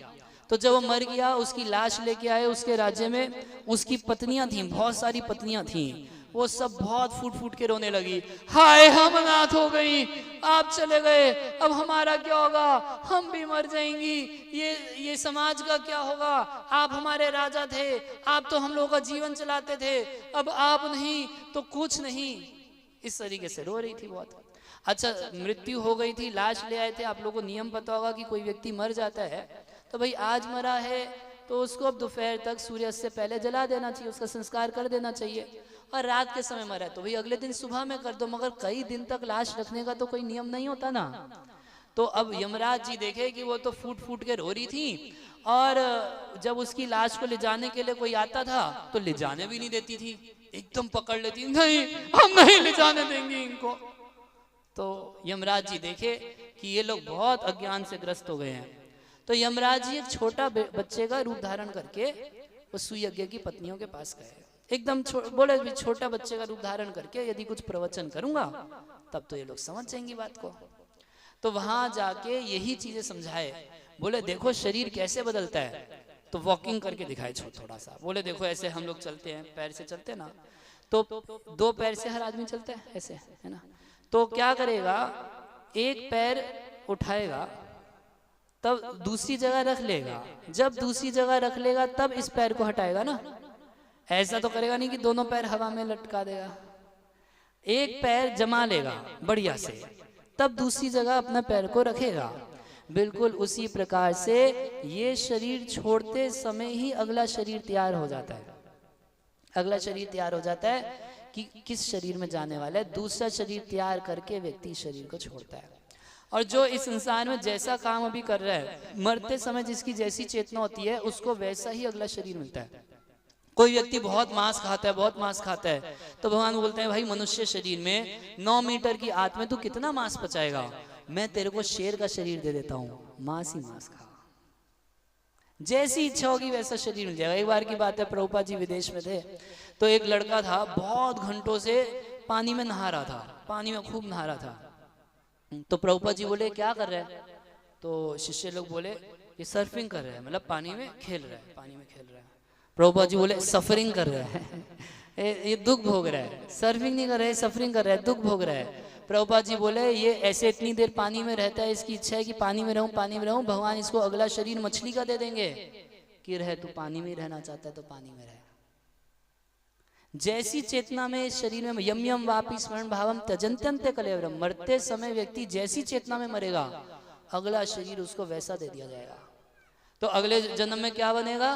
[SPEAKER 1] तो जब वो मर गया, उसकी लाश लेके आए उसके राज्य में, उसकी पत्नियां थीं, बहुत सारी पत्नियां थीं, वो सब बहुत फूट फूट के रोने लगी। हाय हम अनाथ हो गई, आप चले गए, अब हमारा क्या होगा, हम भी मर जाएंगी, ये समाज का क्या होगा, आप हमारे राजा थे, आप तो हम लोगों का जीवन चलाते थे, अब आप नहीं तो कुछ नहीं। इस तरीके से रो रही थी बहुत। अच्छा, मृत्यु हो गई थी, लाश ले आए थे। आप लोगों को नियम पता होगा कि कोई व्यक्ति मर जाता है तो भाई आज मरा है तो उसको अब दोपहर तक सूर्यास्त से पहले जला देना चाहिए, उसका संस्कार कर देना चाहिए। और रात के समय मरा है तो भाई अगले दिन सुबह में कर दो, मगर कई दिन तक लाश रखने का तो कोई नियम नहीं होता ना। तो अब यमराज जी देखे कि वो तो फूट फूट के रो रही थी, और जब उसकी लाश को ले जाने के लिए कोई आता था तो ले जाने भी नहीं देती थी, एकदम पकड़ लेती, नहीं हम नहीं ले जाने देंगे इनको। तो यमराज जी देखे कि ये लोग बहुत अज्ञान से ग्रस्त हो गए हैं, तो यमराज जी एक छोटा बच्चे का रूप धारण करके वो सुयज्ञ की पत्नियों के पास गए। एकदम बोले भी छोटा बच्चे का रूप धारण करके यदि कुछ प्रवचन करूंगा तब तो ये लोग समझ जाएंगी बात को। तो वहां जाके यही चीजें समझाए। बोले देखो शरीर कैसे बदलता है, तो वॉकिंग करके दिखाए थोड़ा सा। बोले देखो ऐसे हम लोग चलते हैं, पैर से चलते हैं ना, तो दो पैर से हर आदमी चलता है ऐसे, है ना। तो क्या करेगा, एक पैर उठाएगा तब दूसरी जगह रख लेगा, जब दूसरी जगह रख लेगा तब इस पैर को हटाएगा ना। ऐसा तो करेगा नहीं कि दोनों पैर हवा में लटका देगा। एक पैर जमा लेगा बढ़िया से, तब दूसरी जगह अपने पैर को रखेगा। बिल्कुल उसी प्रकार से ये शरीर छोड़ते समय ही अगला शरीर तैयार हो जाता है। अगला शरीर तैयार हो जाता है कि किस शरीर में जाने वाला है, दूसरा शरीर तैयार करके व्यक्ति शरीर को छोड़ता है। और जो इस संसार में जैसा काम अभी कर रहा है, मरते समय जिसकी जैसी चेतना होती है उसको वैसा ही अगला शरीर मिलता है। कोई व्यक्ति बहुत मांस खाता है, बहुत मांस खाता है, तो भगवान बोलते हैं भाई मनुष्य शरीर में 9 मीटर की आंत में तू कितना मांस पचाएगा, मैं तेरे को शेर का शरीर दे देता हूं, मांस ही मांस खा, जैसी इच्छा होगी वैसा शरीर मिल जाएगा। एक बार की बात है, प्रभुपाद जी विदेश में थे, तो एक लड़का था बहुत घंटों से पानी में नहा रहा था, पानी में खूब नहा रहा था। तो प्रभुपाद जी बोले क्या कर रहे हैं, तो शिष्य लोग बोले ये सर्फिंग कर रहे हैं, मतलब पानी में खेल रहा है, पानी में खेल रहा है। प्रभुपाद जी बोले सफरिंग कर रहा है ये दुख भोग रहा है, सर्फिंग नहीं कर रहा है, सफरिंग कर रहा है, दुख भोग रहा है। प्रभुपाद जी बोले ये ऐसे इतनी देर पानी में रहता है, इसकी इच्छा है कि पानी में रहूं, पानी में रहूं, भगवान इसको अगला शरीर मछली का दे देंगे कि रहे तू पानी में रहना चाहता है तो पानी में रहे। जैसी चेतना में शरीर में यम यम वापी स्मरण भावम त्यजन्त्यन्ते कलेवरम, मरते समय व्यक्ति जैसी चेतना में मरेगा अगला शरीर उसको वैसा दे दिया जाएगा। तो अगले जन्म में क्या बनेगा?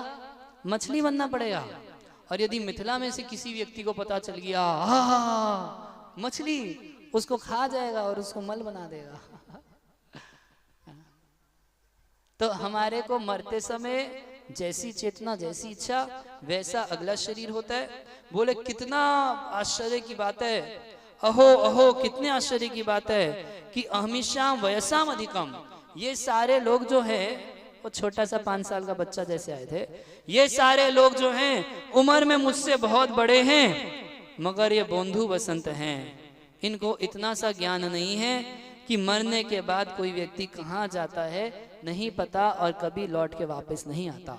[SPEAKER 1] मछली बनना पड़ेगा। और यदि मिथिला में से किसी व्यक्ति को पता चल गया मछली, उसको खा जाएगा और उसको मल बना देगा। तो हमारे को मरते समय जैसी चेतना जैसी इच्छा वैसा अगला शरीर होता है। बोले कितना आश्चर्य की बात है, अहो अहो कितने आश्चर्य की बात है कि अहमिशाम वयसाम अधिकम, ये सारे लोग जो है, वो छोटा सा 5 साल का बच्चा जैसे आए थे, ये सारे लोग जो हैं उम्र में मुझसे बहुत बड़े हैं, मगर ये बोंधु बसंत हैं। इनको इतना सा ज्ञान नहीं है कि मरने के बाद कोई व्यक्ति कहाँ जाता है नहीं पता और कभी लौट के वापस नहीं आता।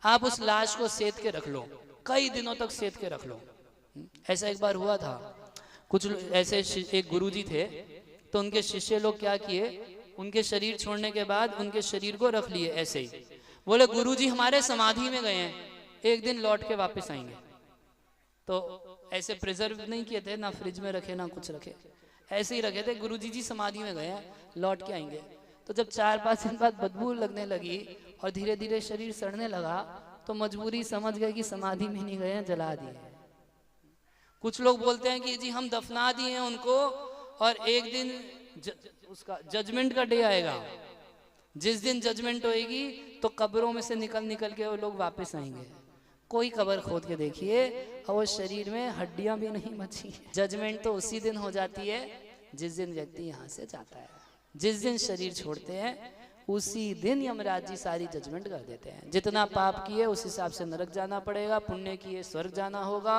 [SPEAKER 1] आप उस लाश को सेद के रख लो, कई दिनों तक सेद के रख लो। ऐसा एक बार हुआ था, कुछ ऐसे एक गुरुजी थे, तो उनके शिष्य लोग क्या किए, उनके शरीर छोड़ने के बाद उनके शरीर को रख लिए ऐसे ही। बोले गुरुजी हमारे समाधि में गए हैं, एक दिन लौट के वापस आएंगे। तो ऐसे प्रिजर्व नहीं किए थे, ना फ्रिज में रखे ना कुछ रखे, ऐसे ही रखे थे। गुरुजी जी समाधि में गए हैं, लौट के आएंगे। तो जब 4-5 दिन बाद बदबू लगने लगी और धीरे धीरे शरीर सड़ने लगा, तो मजबूरी समझ गए कि समाधि में नहीं गए हैं, जला दिए। कुछ लोग बोलते हैं कि जी हम दफना दिए हैं उनको और एक दिन उसका जजमेंट का डे आएगा, जिस दिन जजमेंट होएगी तो कब्रों में से निकल निकल के वो लोग वापस आएंगे। कोई कब्र खोद के देखिए और वो शरीर में हड्डियां भी नहीं बची। जजमेंट तो उसी दिन हो जाती है जिस दिन व्यक्ति यहाँ से जाता है। जिस दिन शरीर छोड़ते हैं उसी दिन यमराज जी सारी जजमेंट कर देते हैं। जितना पाप किए उस हिसाब से नरक जाना पड़ेगा, पुण्य किए स्वर्ग जाना होगा।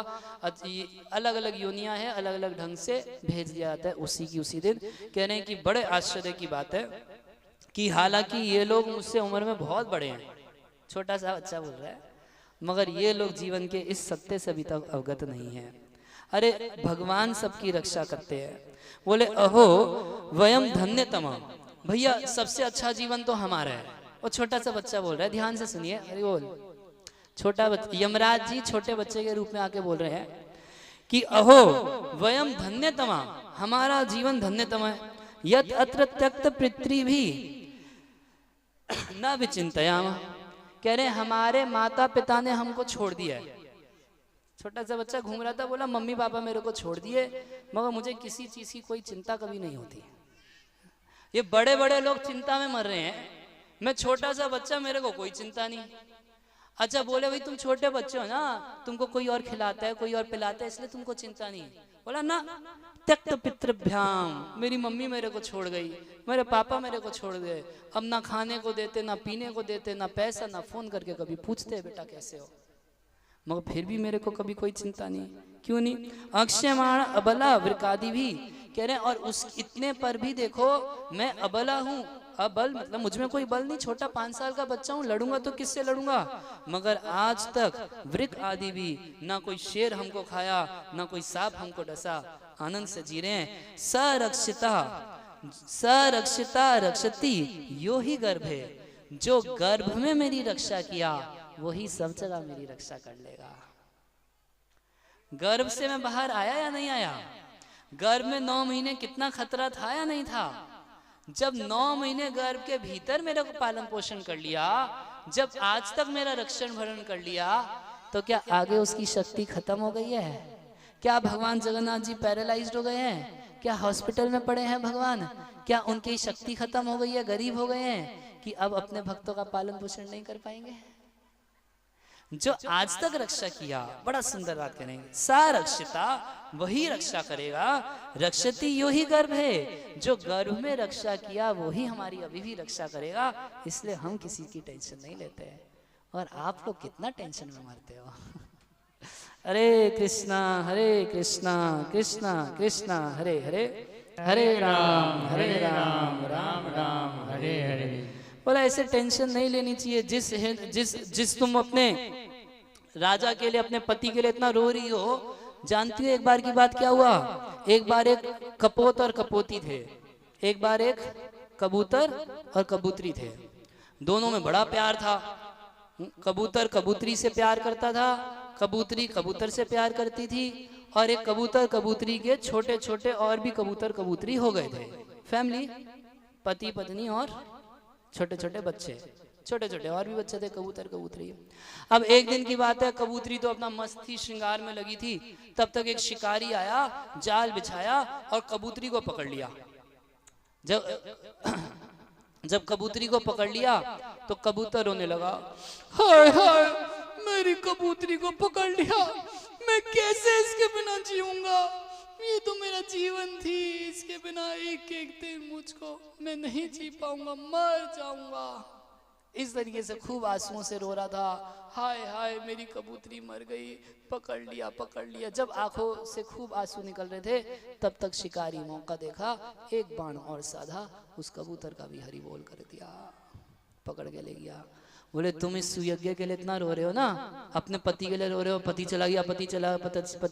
[SPEAKER 1] अलग अलग योनियां हैं, अलग अलग ढंग से भेज दिया जाता है उसी की उसी दिन। कह रहे हैं कि बड़े आश्चर्य की बात है कि हालांकि ये लोग मुझसे उम्र में बहुत बड़े हैं, छोटा सा बच्चा बोल रहा है, मगर ये लोग जीवन के इस सत्य से अभी तक अवगत नहीं है। अरे भगवान सबकी रक्षा करते हैं। बोले अहो वयम धन्यतम, भैया सबसे अच्छा जीवन तो हमारा है। वो छोटा सा बच्चा बोल रहा है, ध्यान से सुनिए। अरे बोल छोटा बच्चा, यमराज जी छोटे बच्चे के रूप में आके बोल रहे हैं कि अहो वयम धन्यतम, हमारा जीवन धन्यतम है। यत अत्र त्यक्त पितृ भी न विचिंतयाम, कह रहे हमारे माता पिता ने हमको छोड़ दिया है। छोटा सा बच्चा घूम रहा था, बोला मम्मी पापा मेरे को छोड़ दिए, मगर मुझे किसी चीज की कोई चिंता कभी नहीं होती। ये बड़े बड़े लोग चिंता में मर रहे हैं, मैं छोटा सा बच्चा, मेरे को कोई चिंता नहीं। अच्छा बोले भाई तुम छोटे बच्चे हो ना, तुमको कोई और खिलाता है कोई और पिलाता है इसलिए तुमको चिंता नहीं। बोला ना त्यक्त पितृभ्याम, मेरी मम्मी मेरे को छोड़ गई, मेरे पापा मेरे को छोड़ गए, अब ना खाने को देते ना पीने को देते ना पैसा, ना फोन करके कभी पूछते बेटा कैसे हो, मगर फिर भी मेरे को कभी कोई चिंता नहीं। क्यों नहीं? अक्षयमाण अबला वृकादि भी, कह रहे हैं और उस इतने पर भी देखो मैं अबला हूँ। अबल मतलब मुझ में कोई बल नहीं, छोटा 5 साल का बच्चा हूँ, लड़ूंगा तो किससे लड़ूंगा, मगर आज तक वृक आदि भी ना कोई शेर हमको खाया ना कोई सांप हमको डसा, आनंद से जी रहे हैं। सरक्षिता रक्षति यो ही गर्भ है, जो गर्भ में मेरी रक्षा किया वही सब जगह मेरी रक्षा कर लेगा। गर्भ से मैं बाहर आया या नहीं आया? गर्भ में 9 महीने कितना खतरा था या नहीं था? जब 9 महीने गर्भ के भीतर मेरे को पालन पोषण कर लिया, जब आज तक मेरा रक्षण भरण कर लिया, तो क्या आगे उसकी शक्ति खत्म हो गई है? क्या भगवान जगन्नाथ जी पैरालाइज्ड हो गए हैं? क्या हॉस्पिटल में पड़े हैं भगवान? क्या उनकी शक्ति खत्म हो गई है, गरीब हो गए हैं कि अब अपने भक्तों का पालन पोषण नहीं कर पाएंगे? जो आज तक रक्षा किया, बड़ा सुंदर बात करेंगे, सा रक्षिता वही रक्षा करेगा। रक्षति यो ही गर्भ है, जो गर्भ में रक्षा किया वही हमारी अभी भी रक्षा करेगा। इसलिए हम किसी की टेंशन नहीं लेते हैं। और आप लोग कितना टेंशन में मरते हो। हरे कृष्णा कृष्णा कृष्णा हरे हरे, हरे राम राम राम हरे हरे। बोला ऐसे टेंशन नहीं लेनी चाहिए। जिस तुम अपने राजा के लिए, अपने पति के लिए इतना रो रही हो, जानती हो एक बार की बात क्या हुआ? एक बार एक कपोत और कपोती थे, एक बार एक कबूतर और कबूतरी थे। दोनों में बड़ा प्यार था। कबूतर कबूतरी से प्यार करता था कबूतरी कबूतर से प्यार करती थी और एक कबूतर कबूतरी के छोटे छोटे और भी कबूतर कबूतरी हो गए थे। फैमिली, पति पत्नी और छोटे छोटे बच्चे, छोटे छोटे और भी बच्चे थे, कबूतर कबूतरी। अब एक दिन की बात है, कबूतरी तो अपना मस्ती श्रृंगार में लगी थी, तब तक एक शिकारी आया, जाल बिछाया और कबूतरी को पकड़ लिया। जब कबूतरी को पकड़ लिया तो कबूतर रोने लगा, हाय हाय मेरी कबूतरी को पकड़ लिया, मैं कैसे इसके बिना जीऊंगा, ये तो मेरा जीवन थी, इसके बिना एक एक दिन मुझको मैं नहीं जी पाऊंगा, मर जाऊंगा। इस तरीके से खूब आंसुओं से रो रहा था, हाय हाय मेरी कबूतरी मर गई, पकड़ लिया पकड़ लिया। जब आंखों से खूब आंसू निकल रहे थे तब तक शिकारी मौका देखा, एक बाण और साधा, उस कबूतर का भी हरि बोल कर दिया, पकड़ के ले गया। बोले तुम इस सुयज्ञ के लिए इतना रो रहे हो ना, अपने पति के लिए रो रहे हो, पति चला गया, पति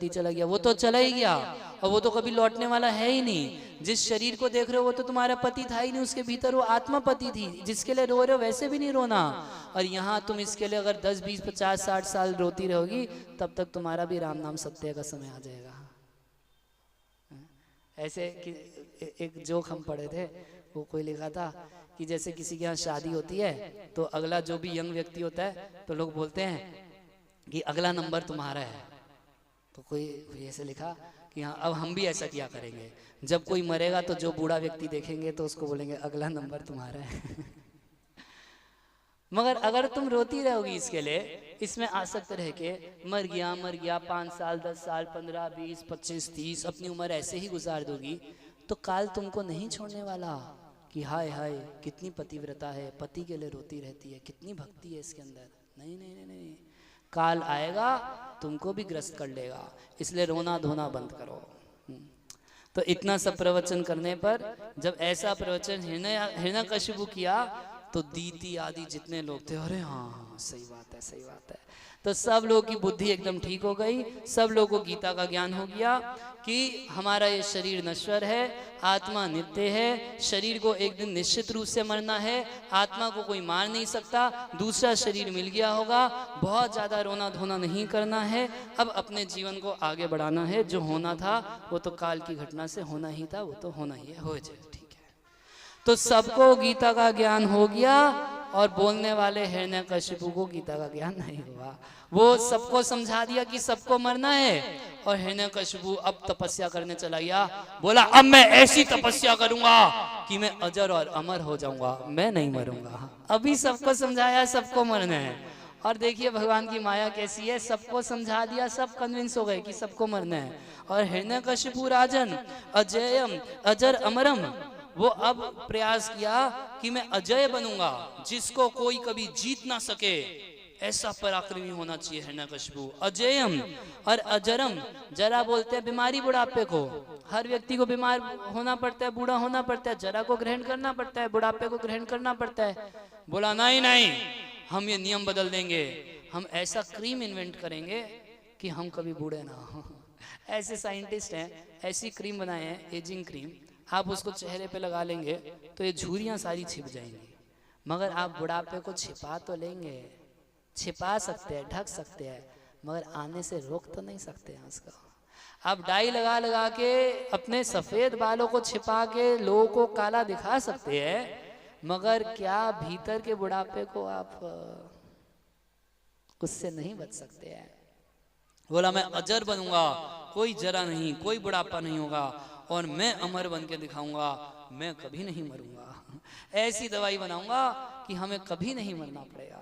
[SPEAKER 1] चला गया, वो तो चला ही गया और वो तो कभी लौटने वाला है ही नहीं। जिस शरीर को देख रहे हो वो तो तुम्हारा पति था ही नहीं, उसके भीतर वो आत्मा पति थी, जिसके लिए रो रहे हो वैसे भी नहीं रोना। और यहाँ तुम इसके लिए अगर 10 20 50 60 साल रोती रहोगी तब तक तुम्हारा भी राम नाम सत्य का समय आ जाएगा। ऐसे एक जोक हम पढ़े थे, वो कोई लिखा था कि जैसे किसी के यहाँ शादी होती है तो अगला जो भी यंग व्यक्ति होता है तो लोग बोलते हैं कि अगला नंबर तुम्हारा है। तो कोई ऐसे लिखा कि हाँ अब हम भी ऐसा किया करेंगे, जब कोई मरेगा तो जो बूढ़ा व्यक्ति देखेंगे तो उसको बोलेंगे अगला नंबर तुम्हारा है। मगर अगर तुम रोती रहोगी इसके लिए, इसमें आसक्त रह के मर गया 5 साल 10 साल 15 20 25 30 अपनी उम्र ऐसे ही गुजार दोगी तो काल तुमको नहीं छोड़ने वाला कि हाय हाय कितनी पतिव्रता है, पति के लिए रोती रहती है, कितनी भक्ति है इसके अंदर। नहीं नहीं नहीं नहीं, काल आएगा तुमको भी ग्रस्त कर लेगा, इसलिए रोना धोना बंद करो। तो इतना सब प्रवचन करने पर जब ऐसा प्रवचन हिरण्यकशिपु किया तो दीति आदि जितने लोग थे, अरे हाँ सही बात है सही बात है, तो सब लोगों की बुद्धि एकदम ठीक हो गई, सब लोगों को गीता का ज्ञान हो गया कि हमारा ये शरीर नश्वर है, आत्मा नित्य है, शरीर को एक दिन निश्चित रूप से मरना है, आत्मा को कोई मार नहीं सकता, दूसरा शरीर मिल गया होगा, बहुत ज़्यादा रोना धोना नहीं करना है, अब अपने जीवन को आगे बढ़ाना है, जो होना था वो तो काल की घटना से होना ही था, वो तो होना ही है, हो जाए ठीक है। तो सबको गीता का ज्ञान हो गया और बोलने वाले हिरण्यकशिपु को गीता का ज्ञान नहीं हुआ। वो सबको समझा दिया कि सबको मरना है और हिरण्यकशिपु अब तपस्या करने चला गया, बोला अब मैं ऐसी तपस्या करूंगा कि मैं अजर और अमर हो जाऊंगा, मैं नहीं मरूंगा। अभी सबको समझाया सबको मरना है और देखिए भगवान की माया कैसी है, सबको समझा दिया, सब कन्विंस हो गए कि सबको मरना है। और हिरण्यकशिपु राजन अजयम अजर अमरम, वो अब प्रयास किया कि मैं अजय बनूंगा, जिसको कोई कभी जीत ना सके, ऐसा पराक्रमी होना चाहिए हिरण्यकशिपु। अजयम और अजरम, जरा बोलते हैं बीमारी बुढ़ापे को, हर व्यक्ति को बीमार होना पड़ता है, बूढ़ा होना पड़ता है, जरा को ग्रहण करना पड़ता है, बुढ़ापे को ग्रहण करना पड़ता है। बोला नहीं नहीं, हम ये नियम बदल देंगे, हम ऐसा क्रीम इन्वेंट करेंगे कि हम कभी बूढ़े ना हो। ऐसे साइंटिस्ट हैं, ऐसी क्रीम बनाए हैं, एजिंग क्रीम, आप उसको चेहरे पे लगा लेंगे तो ये झुर्रियाँ सारी छिप जाएंगी, मगर आप बुढ़ापे को छिपा तो लेंगे, छिपा सकते हैं, ढक सकते हैं, मगर आने से रोक तो नहीं सकते हैं उसको। आप डाई लगा लगा के अपने सफेद बालों को छिपा के लोगों को काला दिखा सकते हैं, मगर क्या भीतर के बुढ़ापे को आप उससे नहीं बच सकते हैं। बोला मैं अजर बनूंगा, कोई जरा नहीं, कोई बुढ़ापा नहीं होगा, और मैं अमर बन के दिखाऊंगा, मैं कभी नहीं मरूंगा, ऐसी दवाई बनाऊंगा कि हमें कभी नहीं मरना पड़ेगा।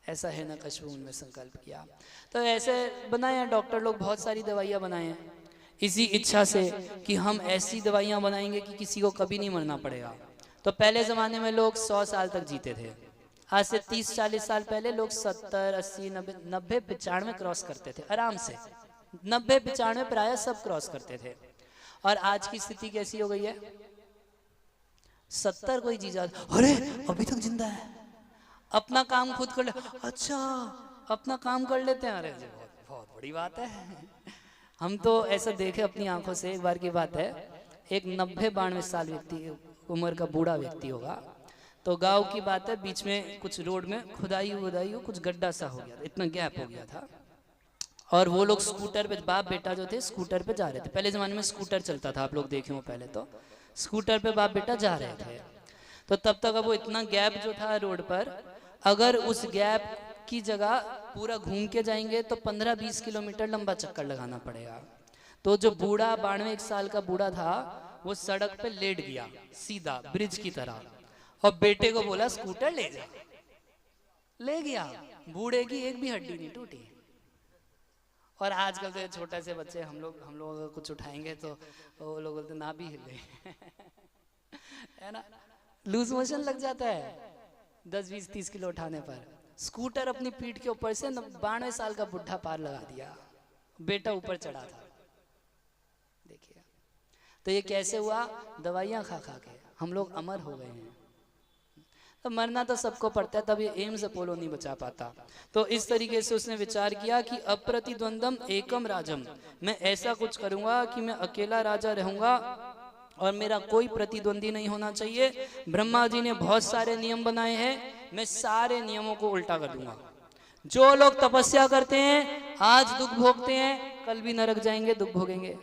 [SPEAKER 1] ऐसा हिरण्यकशिपु ने संकल्प किया। तो ऐसे बनाए हैं डॉक्टर लोग, बहुत सारी दवाइयाँ बनाए हैं इसी इच्छा से कि हम ऐसी दवाइयाँ बनाएंगे कि किसी को कभी नहीं मरना पड़ेगा। तो पहले ज़माने में लोग 100 साल तक जीते थे, आज से 30-40 साल पहले लोग 70 80 90 95 क्रॉस करते थे आराम से, 90 95 प्राय सब क्रॉस करते थे। और आज की स्थिति कैसी हो गई है, 70 कोई जी जाता, अरे अभी तक जिंदा है, अपना काम खुद कर ले, अच्छा अपना काम कर लेते हैं, अरे बहुत बड़ी बात है। हम तो ऐसा देखे अपनी आंखों से, एक बार की बात है, एक 90-92 साल व्यक्ति उम्र का बूढ़ा व्यक्ति होगा, तो गांव की बात है, बीच में कुछ रोड में खुदाई कुछ गड्ढा सा हो गया, इतना गैप हो गया था, और वो लोग स्कूटर पे, बाप बेटा जो थे स्कूटर पे जा रहे थे। पहले ज़माने में स्कूटर चलता था, आप लोग देखे हो पहले, तो स्कूटर पे बाप बेटा जा रहे थे। तो तब तक अब वो इतना गैप जो था रोड पर, अगर उस गैप की जगह पूरा घूम के जाएंगे तो 15-20 किलोमीटर लंबा चक्कर लगाना पड़ेगा। तो जो बूढ़ा 92 साल का बूढ़ा था वो सड़क पे लेट गया सीधा ब्रिज की तरह, और बेटे को बोला स्कूटर ले जा। ले गया, बूढ़े की एक भी हड्डी नहीं टूटी। और आजकल तो छोटे से बच्चे, हम लोग अगर कुछ उठाएंगे तो वो लोग बोलते ना भी हिले है ना, लूज मोशन लग जाता है 10-20-30 किलो उठाने पर। स्कूटर अपनी पीठ के ऊपर से 92 साल का बुढ़ा पार लगा दिया, बेटा ऊपर चढ़ा था। देखिए तो ये कैसे हुआ, दवाइयां खा खा के हम लोग अमर हो गए हैं। तो मरना तो सबको पड़ता है, तब ये एम्स अपोलो नहीं बचा पाता। तो इस तरीके से उसने विचार किया कि अप्रतिद्वंदम एकम राजम, मैं ऐसा कुछ करूंगा कि मैं अकेला राजा रहूंगा और मेरा कोई प्रतिद्वंदी नहीं होना चाहिए। ब्रह्मा जी ने बहुत सारे नियम बनाए हैं, मैं सारे नियमों को उल्टा कर दूंगा। जो लोग तपस्या करते हैं आज दुख भोगते हैं, कल भी नरक जाएंगे, दुख भोगेंगे।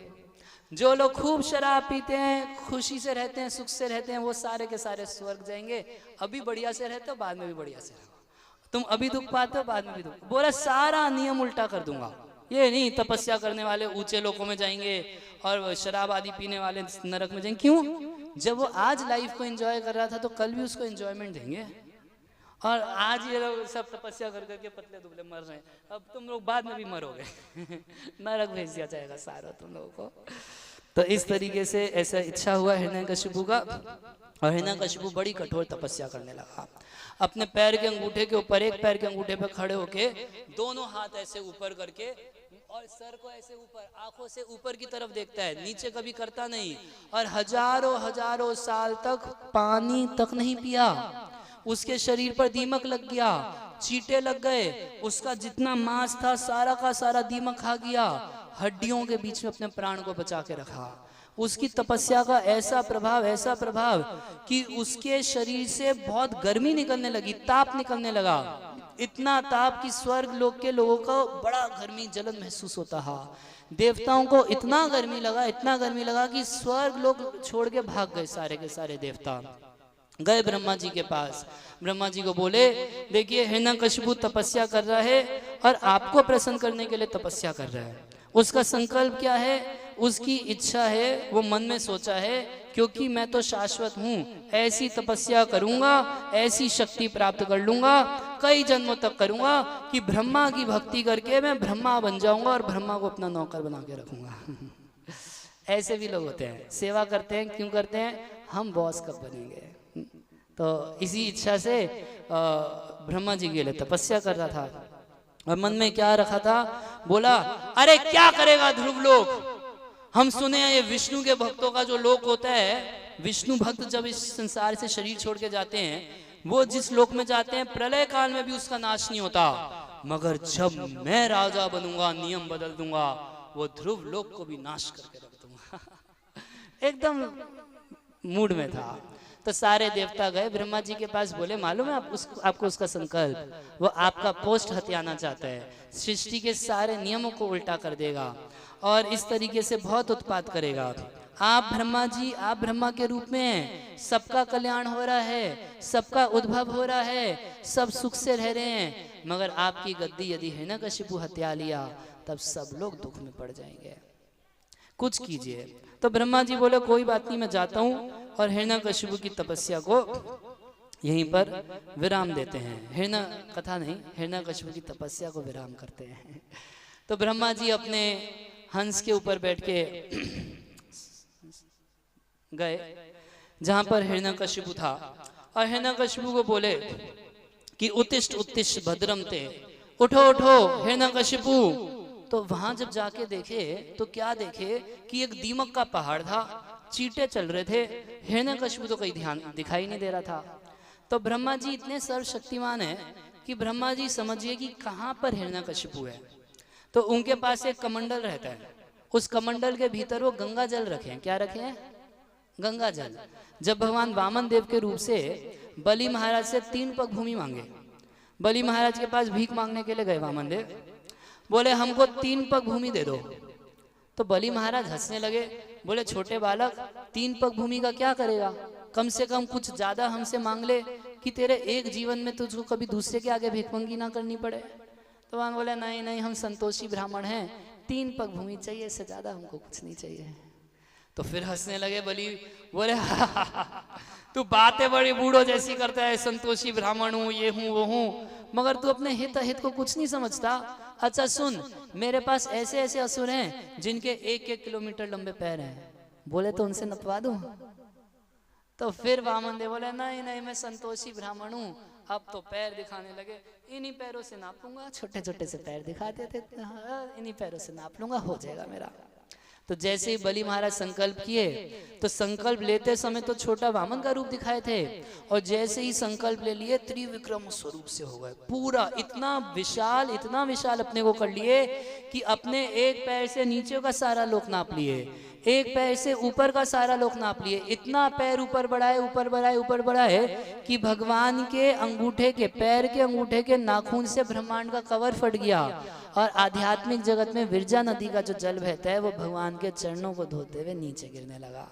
[SPEAKER 1] जो लोग खूब शराब पीते हैं, खुशी से रहते हैं, सुख से रहते हैं, वो सारे के सारे स्वर्ग जाएंगे। अभी बढ़िया से रहते हो, बाद में भी बढ़िया से रहो। तुम अभी दुख पाते हो, बाद में भी दुख। बोला सारा नियम उल्टा कर दूंगा। ये नहीं तपस्या करने वाले ऊंचे लोकों में जाएंगे और शराब आदि पीने वाले नरक में जाएंगे। क्यों? जब वो आज लाइफ को एंजॉय कर रहा था तो कल भी उसको एंजॉयमेंट देंगे। और आज ये लोग सब तपस्या कर करके पतले दुबले मर रहे हैं, अब तुम लोग बाद में भी मरोगे नरक भेज दिया जाएगा सारा तुम लोगों को। तो इस तरीके से ऐसा इच्छा हुआ हिरण्यकशिपु का, और हिरण्यकशिपु बड़ी कठोर तपस्या करने लगा। अपने पैर के अंगूठे के ऊपर, एक पैर के अंगूठे पर खड़े होके दोनों हाथ ऐसे ऊपर करके और सर को ऐसे ऊपर, आंखों से ऊपर की तरफ देखता है, नीचे कभी करता नहीं। और हजारों साल तक पानी तक नहीं पिया। उसके शरीर पर दीमक लग गया, चींटे लग गए, उसका जितना मांस था सारा का सारा दीमक खा गया। हड्डियों के बीच में अपने प्राण को बचा के रखा। उसकी तपस्या का ऐसा प्रभाव कि उसके शरीर से बहुत गर्मी निकलने लगी, ताप निकलने लगा। इतना ताप कि स्वर्ग लोक के लोगों को बड़ा गर्मी जलन महसूस होता है। देवताओं को इतना गर्मी लगा कि स्वर्ग लोग छोड़ के भाग गए। सारे के सारे देवता गए ब्रह्मा जी के पास। ब्रह्मा जी को बोले, देखिए हिरण्यकशिपु तपस्या कर रहा है और आपको प्रसन्न करने के लिए तपस्या कर रहा है। उसका संकल्प क्या है, उसकी इच्छा है, वो मन में सोचा है क्योंकि मैं तो शाश्वत हूँ, ऐसी तपस्या करूंगा, ऐसी शक्ति प्राप्त कर लूंगा, कई जन्मों तक करूंगा कि ब्रह्मा की भक्ति करके मैं ब्रह्मा बन जाऊंगा और ब्रह्मा को अपना नौकर बना के रखूंगा। ऐसे भी लोग होते हैं, सेवा करते हैं, क्यों करते हैं, हम बॉस कब बनेंगे। तो इसी इच्छा से ब्रह्मा जी के लिए तपस्या कर रहा था। और मन में क्या रखा था, बोला अरे क्या करेगा ध्रुव लोक। हम सुने हैं ये विष्णु के भक्तों का जो लोक होता है, विष्णु भक्त जब इस संसार से शरीर छोड़ के जाते हैं, वो जिस लोक में जाते हैं प्रलय काल में भी उसका नाश नहीं होता। मगर जब मैं राजा बनूंगा, नियम बदल दूंगा, वो ध्रुव लोक को भी नाश करके रख दूंगा। एकदम मूड में था। तो सारे देवता गए ब्रह्मा जी के पास, बोले मालूम है आपको उसका संकल्प, वो आपका पोस्ट हथियाना चाहता है, सृष्टि के सारे नियमों को उल्टा कर देगा और इस तरीके से बहुत उत्पात करेगा। आप ब्रह्मा जी, आप ब्रह्मा के रूप में हैं, सबका कल्याण हो रहा है, सबका उद्भव हो रहा है, सब सुख से रह रहे हैं, मगर आपकी गद्दी यदि हिरण्यकशिपु हत्या लिया तब सब लोग दुख में पड़ जाएंगे, कुछ कीजिए। तो ब्रह्मा जी बोले कोई बात नहीं, मैं जाता हूँ, और हिरण्यकशिपु की तपस्या को यहीं पर विराम देते हैं। हिरण्यकशिपु की तपस्या को विराम करते हैं। तो ब्रह्मा जी अपने हंस के ऊपर बैठ के गए जहां पर हिरण्यकशिपु था, और हिरण्यकशिपु को बोले कि उत्तिष्ठ उत्तिष्ठ भद्रम ते, उठो उठो हिरण्यकशिपु। तो वहां जब जाके देखे तो क्या देखे कि एक दीमक का पहाड़ था, चींटे चल रहे थे, हिरण्यकशिपु तो कहीं ध्यान दिखाई नहीं दे रहा था। तो ब्रह्मा जी इतने सर्वशक्तिमान है कि ब्रह्मा जी समझिए कि कहाँ पर हिरण्यकशिपु है। तो उनके पास एक कमंडल रहता है, उस कमंडल के भीतर वो गंगा जल रखे हैं। क्या रखे हैं? गंगा जल। जब भगवान वामन देव के रूप से बलि महाराज से 3 पग भूमि मांगे, बलि महाराज के पास भीख मांगने के लिए गए वामन देव, बोले हमको 3 पग भूमि दे दो। तो बलि महाराज हंसने लगे, बोले छोटे बालक 3 पग भूमि का क्या करेगा, कम से कम कुछ ज्यादा हमसे मांग ले कि तेरे एक जीवन में तुझको कभी दूसरे के आगे भिखमंगी ना करनी पड़े। तो वहां बोले नहीं नहीं, हम संतोषी ब्राह्मण हैं, 3 पग भूमि चाहिए, इससे ज्यादा हमको कुछ नहीं चाहिए। तो फिर हंसने लगे बलि, बोले तू बातें बड़ी बूढ़ो जैसी करता है, संतोषी ब्राह्मण हूँ, ये हूँ वो हूँ, मगर तू अपने हित अहित को कुछ नहीं समझता। अच्छा सुन, मेरे पास ऐसे ऐसे असुर हैं जिनके 1-1 किलोमीटर लंबे पैर हैं, बोले तो उनसे नपवा दूं। तो फिर वामन देव बोले नहीं नहीं, मैं संतोषी ब्राह्मण हूँ। अब तो पैर दिखाने लगे, इन्हीं पैरों से नापूंगा, छोटे छोटे से पैर दिखाते थे, इन्हीं पैरों से नाप लूंगा, हो जाएगा मेरा। तो जैसे ही बलि महाराज संकल्प किए, तो संकल्प लेते समय तो छोटा वामन का रूप दिखाए थे, और जैसे ही संकल्प ले लिए त्रिविक्रम स्वरूप से हो गए, पूरा इतना विशाल अपने को कर लिए कि अपने एक पैर से नीचे का सारा लोक नाप लिए, एक पैर से ऊपर का सारा लोक नाप लिए, इतना पैर ऊपर बढ़ाए कि भगवान के अंगूठे के, पैर के अंगूठे के नाखून से ब्रह्मांड का कवर फट गया, और आध्यात्मिक जगत में विरजा नदी का जो जल बहता है वो भगवान के चरणों को धोते हुए नीचे गिरने लगा।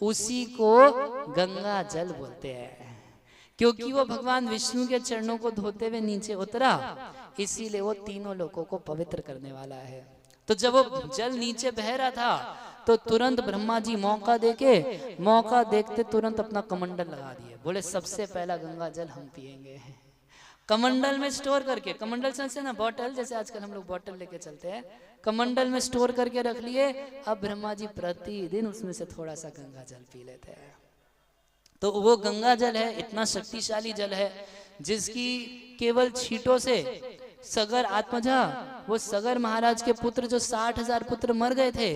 [SPEAKER 1] उसी को गंगा जल बोलते हैं, क्योंकि वो भगवान विष्णु के चरणों को धोते हुए नीचे उतरा, इसीलिए वो तीनों लोगों को पवित्र करने वाला है। तो जब वो जल नीचे बह रहा था, तो तुरंत ब्रह्मा जी मौका देखते तुरंत अपना कमंडल लगा दिए, बोले सबसे पहला गंगा जल हम पिएंगे। कमंडल में स्टोर करके, कमंडल से ना बॉटल, जैसे आजकल हम लोग बॉटल लेके चलते हैं, कमंडल में स्टोर करके रख लिए। अब ब्रह्मा जी प्रतिदिन उसमें से थोड़ा सा गंगा जल पी लेते हैं। तो वो गंगा जल है, इतना शक्तिशाली जल है, जिसकी केवल छींटों से सगर आत्मजा, वो सगर महाराज के पुत्र जो 60,000 पुत्र मर गए थे,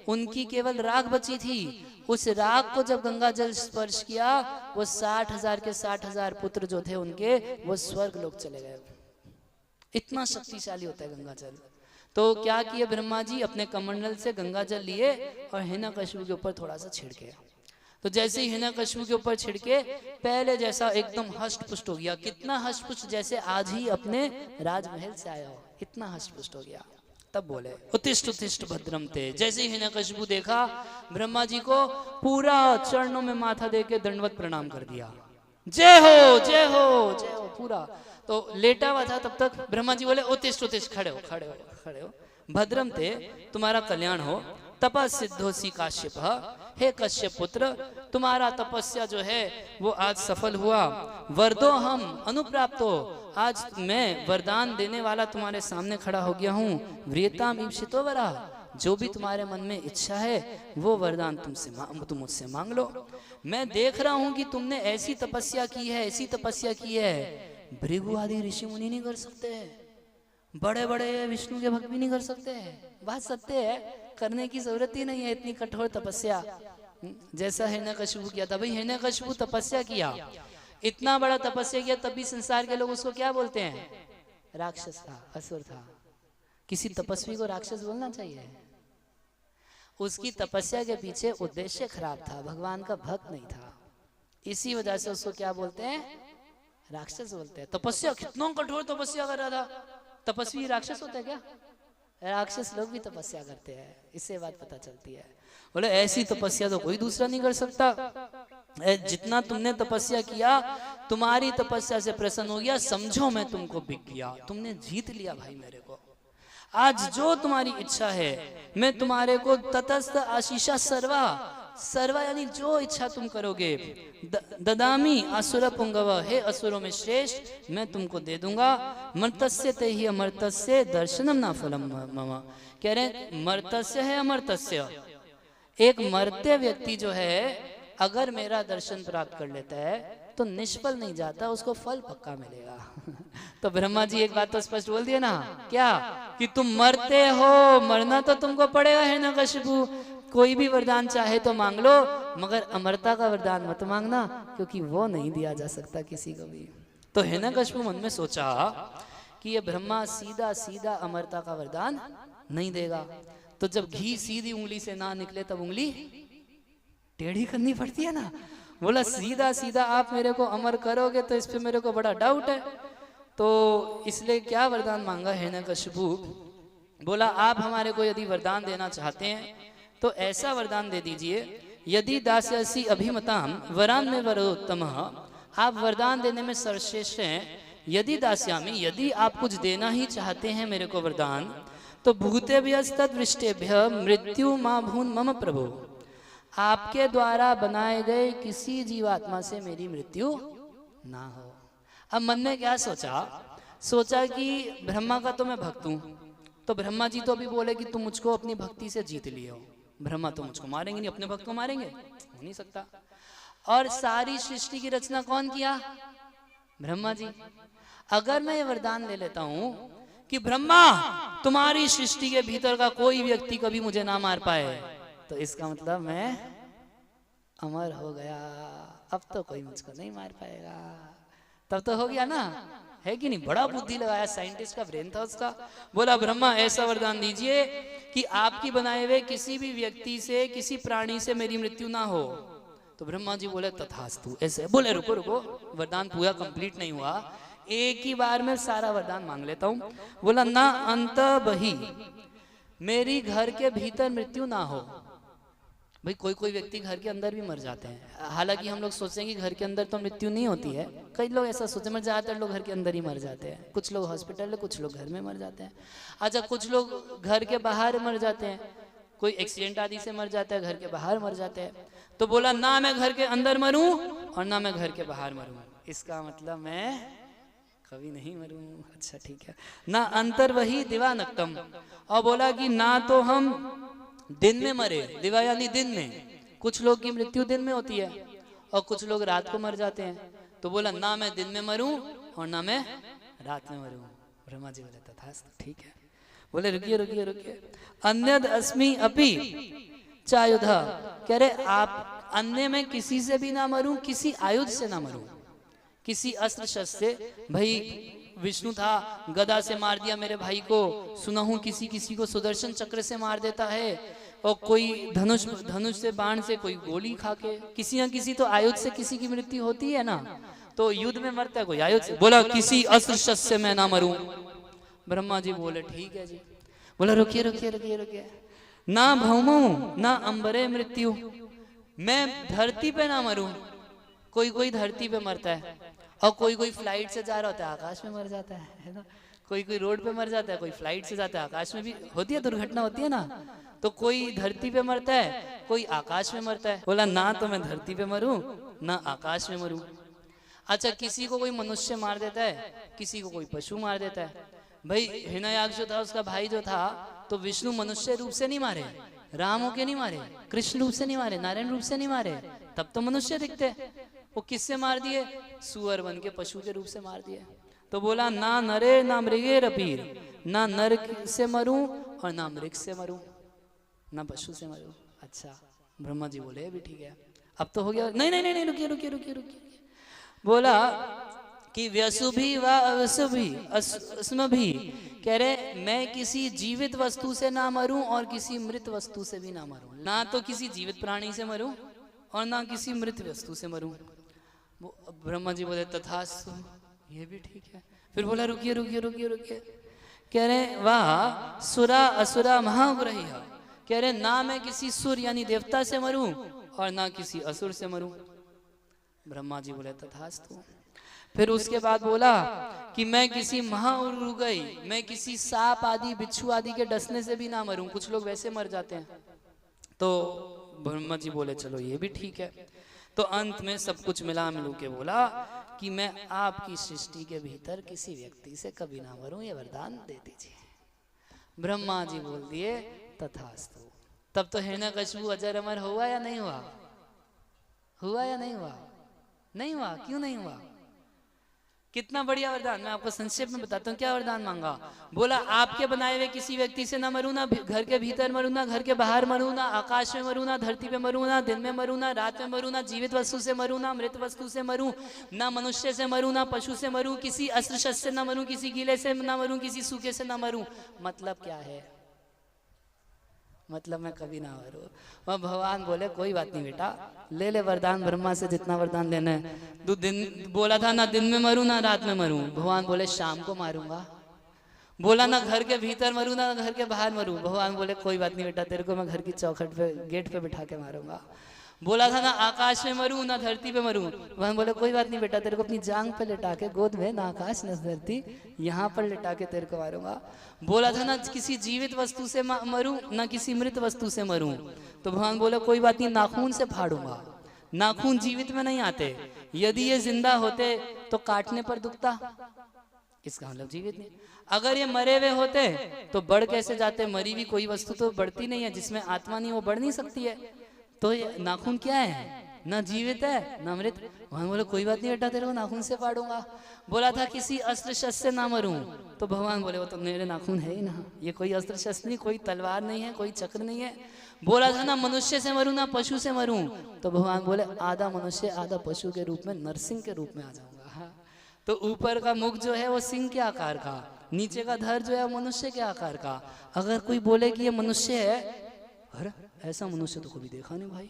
[SPEAKER 1] उनकी केवल राख बची थी। उस राख को जब गंगा जल स्पर्श किया, वो 60,000 के 60,000 पुत्र जो थे उनके, वो स्वर्ग लोक चले गए। इतना शक्तिशाली होता है गंगा जल। तो क्या किए ब्रह्मा जी, अपने कमंडल से गंगा जल लिए और हिरण्यकशिपु के ऊपर थोड़ा सा छिड़के। तो जैसे ही हिरण्यकशिपु के ऊपर छिड़के, पहले जैसा एकदम हष्ट पुष्ट हो गया। कितना हष्ट पुष्ट, जैसे आज ही अपने राजमहल से आया हो, इतना हष्ट पुष्ट हो गया। तब बोले उत्तिष्ठ उत्तिष्ठ भद्रम ते। जैसे ही हिरण्यकशिपु देखा, ब्रह्मा जी को पूरा चरणों में माथा देके दंडवत प्रणाम कर दिया, जय हो जय हो जय हो पूरा। तो लेटा हुआ था, तब तक ब्रह्मा जी बोले उत्तिष्ठ उत्तिष्ठ, खड़े हो खड़े हो खड़े हो, भद्रम ते, तुम्हारा कल्याण हो। तपस सिद्धोसी काश्यप, हे कश्यप पुत्र, तुम्हारा तपस्या जो है वो आज सफल हुआ। वरदो हम अनुप्राप्तो, आज मैं वरदान देने वाला तुम्हारे सामने खड़ा हो गया हूँ। व्रियताम ईप्सितो वरा, जो भी तुम्हारे मन में इच्छा है वो वरदान तुम मुझसे मांग लो। मैं देख रहा हूँ कि तुमने ऐसी तपस्या की है, भृगु आदि ऋषि मुनि नहीं कर सकते, बड़े बड़े विष्णु के भक्त भी नहीं कर सकते। बात सत्य है, करने की जरूरत ही नहीं है इतनी कठोर तपस्या, जैसा हिरण्यकशिपु किया था। भाई हिरण्यकशिपु तपस्या किया, इतना बड़ा तपस्या किया, तब भी संसार के लोग उसको क्या बोलते हैं, राक्षस था, असुर था। किसी तपस्वी को राक्षस बोलना चाहिए? उसकी तपस्या के पीछे उद्देश्य खराब था, भगवान का भक्त नहीं था, इसी वजह से उसको क्या बोलते हैं, राक्षस बोलते हैं। तपस्या, कितना कठोर तपस्या कर रहा था। तपस्वी राक्षस होता है क्या? राक्षस लोग भी तपस्या करते हैं, इससे बात पता चलती है। बोले ऐसी तपस्या तो कोई दूसरा नहीं कर सकता, जितना तुमने तपस्या किया, तुम्हारी तपस्या से प्रसन्न हो गया, समझो मैं तुमको बिक गया, तुमने जीत लिया भाई मेरे को। आज जो तुम्हारी इच्छा है मैं तुम्हारे को ततस्थ आशीषा सर्वा यानी जो इच्छा तुम करोगे, ददामी असुर पुंगव, हे असुरों में श्रेष्ठ मैं तुमको दे दूंगा। मर्तस्य ते ही अमर्तस्य दर्शनम ना फलम मम, कह रहे मर्तस्य है अमर्तस्य, एक मर्त्य व्यक्ति जो है अगर मेरा दर्शन प्राप्त कर लेता है तो निष्फल नहीं जाता, उसको फल पक्का मिलेगा। तो ब्रह्मा जी एक बात तो स्पष्ट बोल दिया ना, क्या कि तुम मरते हो, मरना तो तुमको पड़ेगा हिरण्यकशिपु, कोई भी वरदान चाहे तो मांग लो, मगर अमरता का वरदान मत मांगना, क्योंकि वो नहीं दिया जा सकता किसी को भी। तो हिरण्यकशिपु मन में सोचा कि ये ब्रह्मा सीधा सीधा अमरता का वरदान नहीं देगा। तो जब घी सीधी उंगली से ना निकले तब उंगली टेढ़ी करनी पड़ती है ना। बोला सीधा सीधा आप मेरे को अमर करोगे तो इस पे मेरे को बड़ा डाउट है। तो इसलिए क्या वरदान मांगा हिरण्यकशिपु बोला आप हमारे को यदि वरदान देना चाहते हैं तो ऐसा वरदान दे दीजिए, यदि दास्यसि अभिमताम वरान में वरोत्तमः, आप वरदान देने में सर्वश्रेष्ठ हैं। यदि दास्यामि, यदि आप कुछ देना ही चाहते हैं मेरे को वरदान, तो भूतेभ्यस्तद्वृष्टेभ्य मृत्यु मा भून मम प्रभु, आपके द्वारा बनाए गए किसी जीवात्मा से मेरी मृत्यु ना हो। अब मन में क्या सोचा कि ब्रह्मा का तो मैं भक्त हूं, तो ब्रह्मा जी तो अभी बोले कि तुम मुझको अपनी भक्ति से जीत लिए हो, ब्रह्मा तो मुझको मारेंगे नहीं, अपने भक्त को मारेंगे, हो नहीं सकता। और सारी सृष्टि की रचना कौन किया? ब्रह्मा जी। अगर मैं ये वरदान ले लेता हूं कि ब्रह्मा तुम्हारी सृष्टि के भीतर का कोई व्यक्ति कभी मुझे ना मार पाए, तो इसका मतलब मैं अमर हो गया, अब तो कोई मुझको नहीं मार पाएगा। तब तो हो गया ना, है कि नहीं? बड़ा बुद्धि लगाया, साइंटिस्ट का ब्रेन था उसका। बोला ब्रह्मा ऐसा वरदान दीजिए कि आपकी बनाए हुए किसी भी व्यक्ति से, किसी प्राणी से मेरी मृत्यु ना हो। तो ब्रह्मा जी बोले तथास्तु। ऐसे बोले रुको रुको, वरदान पूरा कंप्लीट नहीं हुआ, एक ही बार में सारा वरदान मांग लेता हूं। बोला ना अंत बही, मेरी घर के भीतर मृत्यु ना हो। भाई कोई कोई व्यक्ति घर के अंदर भी मर जाते हैं, हालांकि हम लोग सोचेंगे घर के अंदर तो मृत्यु नहीं होती है, कई लोग ऐसा सोचते हैं, ज्यादातर लोग घर के अंदर ही मर जाते हैं। कुछ लोग हॉस्पिटल है, कुछ लोग घर में मर जाते हैं। अच्छा, कुछ लोग घर के बाहर मर जाते हैं, कोई एक्सीडेंट आदि से मर जाता है, घर के बाहर मर जाते हैं। तो बोला ना मैं घर के अंदर मरूं और ना मैं घर के बाहर मरूं, इसका मतलब मैं कभी नहीं मरूं। अच्छा ठीक है। ना अंतर वही दिवानक्तम, और बोला कि ना तो हम दिन में मरे, दिवा यानी दिन में, कुछ लोग की मृत्यु दिन में होती है और कुछ लोग रात को मर जाते हैं। तो बोला ना मैं दिन में मरूं और ना मैं रात में मरूं। ब्रह्मा जी बोले तथास्तु, ठीक है। बोले रुकिए रुकिए रुकिए, अन्यद अस्मि अपि चायुधा, कह रहे आप अन्य में किसी से भी ना मरूं, किसी आयुध से ना मरूं, किसी अस्त्र शस्त्र से। भाई विष्णु था, गदा से मार दिया मेरे भाई को, सुना हूं किसी किसी को सुदर्शन चक्र से मार देता है, और कोई धनुष से, बाण से, कोई गोली खा के, किसी न किसी तो आयुध से किसी की मृत्यु होती है ना। तो युद्ध में मरता है कोई आयुध से। बोला किसी अस्त्र शस्त्र से मैं ना मरूं। ब्रह्मा जी बोले ठीक है जी। बोला रुकिए रुकिए रुकिए रुकिए, ना भौमो ना अंबरे मृत्यु, मैं धरती पे ना मरूं। कोई कोई धरती पे मरता है, और कोई कोई फ्लाइट से जा रहा होता है आकाश में मर जाता है ना। कोई कोई रोड पे मर जाता है, कोई फ्लाइट से जाता है, आकाश में भी होती है, दुर्घटना होती है ना। तो कोई धरती पे मरता है, कोई आकाश में मरता है। बोला ना तो मैं धरती पे मरूं ना आकाश में मरूं। अच्छा, किसी को कोई मनुष्य मार देता है, किसी को कोई पशु मार देता है। भाई हिरण्याक्ष जो था, उसका भाई जो था, तो विष्णु मनुष्य रूप से नहीं मारे, राम होके नहीं मारे, कृष्ण रूप से नहीं मारे, नारायण रूप से नहीं मारे, तब तो मनुष्य दिखते। वो किससे मार दिए? सुअर बन के पशु के रूप से मार दिए। तो बोला ना नरे ना मृगे रपीर, ना नर से मरूं और ना मृग से मरूं, ना पशु से मरूं। अच्छा, ब्रह्मा जी बोले भी ठीक है, अब तो हो गया। नहीं नहीं नहीं, रुकिए रुकिए रुकिए रुकिए। बोला कि व्यसुभी व अवसुभी अस्मभी, कह रहे मैं किसी जीवित वस्तु से ना मरूं और किसी मृत वस्तु से भी ना मरूं। ना तो किसी जीवित प्राणी से मरूं और ना किसी मृत वस्तु से मरूं। ब्रह्मा जी बोले तथास्तु, ये भी ठीक है। फिर बोला रुकिए रुकिए रुकिए रुकिए, कह रहे वाह सुरा असुरा महाग्रही, कह रहे ना मैं किसी सुर यानी देवता से मरूं और ना किसी असुर से मरूं। ब्रह्मा जी बोले तथास्तु। फिर उसके बाद बोला कि मैं किसी महाउरुगई, मैं किसी सांप आदि बिच्छू आदि के डसने से भी ना मरूं। कुछ लोग वैसे मर जाते हैं। तो ब्रह्मा जी बोले चलो ये भी ठीक है। तो अंत में सब कुछ मिला मिलू के बोला कि मैं आपकी सृष्टि के भीतर किसी व्यक्ति से कभी ना मरूं, ये वरदान दे दीजिए। ब्रह्मा जी बोल दिए तथास्तु। तब तो हिरण्यकशिपु अजर अमर हुआ या नहीं हुआ? हुआ या नहीं हुआ? नहीं हुआ। क्यों नहीं हुआ? कितना बढ़िया वरदान। मैं आपको संक्षेप में बताता हूँ क्या वरदान मांगा। बोला आपके बनाए हुए किसी व्यक्ति से ना मरूं, ना घर के भीतर मरूं, ना घर के बाहर मरूं, ना आकाश में मरूं, ना धरती पे मरूं, ना दिन में मरूं, ना रात में मरूं, ना जीवित वस्तु से मरूं, ना मृत वस्तु से मरूं, ना मनुष्य से मरूं, ना पशु से मरूं, किसी अस्त्र शस्त्र से ना मरूं, किसी गीले से ना मरूं, किसी सूखे से ना मरूं। मतलब क्या है? मतलब मैं कभी ना मरूं। वह भगवान बोले कोई बात नहीं बेटा, ले ले वरदान, ब्रह्मा से जितना वरदान लेना है। तू दिन बोला था ना दिन में मरूं ना रात में मरूं, भगवान बोले शाम को मारूंगा। बोला ना घर के भीतर मरूं ना घर के बाहर मरूं। भगवान बोले कोई बात नहीं बेटा, तेरे को मैं घर की चौखट पे गेट पे बिठा के मारूंगा। बोला था ना आकाश में मरूं ना धरती पे मरूं। भगवान बोले कोई बात नहीं बेटा, तेरे को अपनी जांग पे लिटा के गोद में, ना आकाश ना धरती, यहाँ पर लिटा के तेरे को मारूंगा। बोला था ना किसी जीवित वस्तु से मरूं ना किसी मृत वस्तु से मरूं। तो भगवान बोले कोई बात नहीं, नाखून से फाड़ूंगा। नाखून जीवित में नहीं आते, यदि ये जिंदा होते तो काटने पर दुखता, इसका मतलब जीवित नहीं। अगर ये मरे हुए होते तो बढ़ कैसे जाते? मरी हुई कोई वस्तु तो बढ़ती नहीं है, जिसमें आत्मा नहीं वो बढ़ नहीं सकती है। तो ये नाखून क्या है? ना जीवित है ना मृत। भगवान बोले कोई बात नहीं बेटा, तेरे को नाखून से फाड़ूंगा। बोला था किसी अस्त्र शस्त्र से ना मरूं। तो भगवान बोले वो तो मेरे नाखून है ही ना, ये कोई अस्त्र शस्त्र नहीं, कोई तलवार नहीं है, कोई चक्र नहीं है। बोला था ना मनुष्य से मरूं ना पशु से मरूं। तो भगवान बोले आधा मनुष्य आधा पशु के रूप में, नरसिंह के रूप में आ जाऊंगा। तो ऊपर का मुख जो है वो सिंह के आकार का, नीचे का धड़ जो है मनुष्य के आकार का। अगर कोई बोले कि ये मनुष्य है, अरे ऐसा मनुष्य तो कभी देखा नहीं भाई,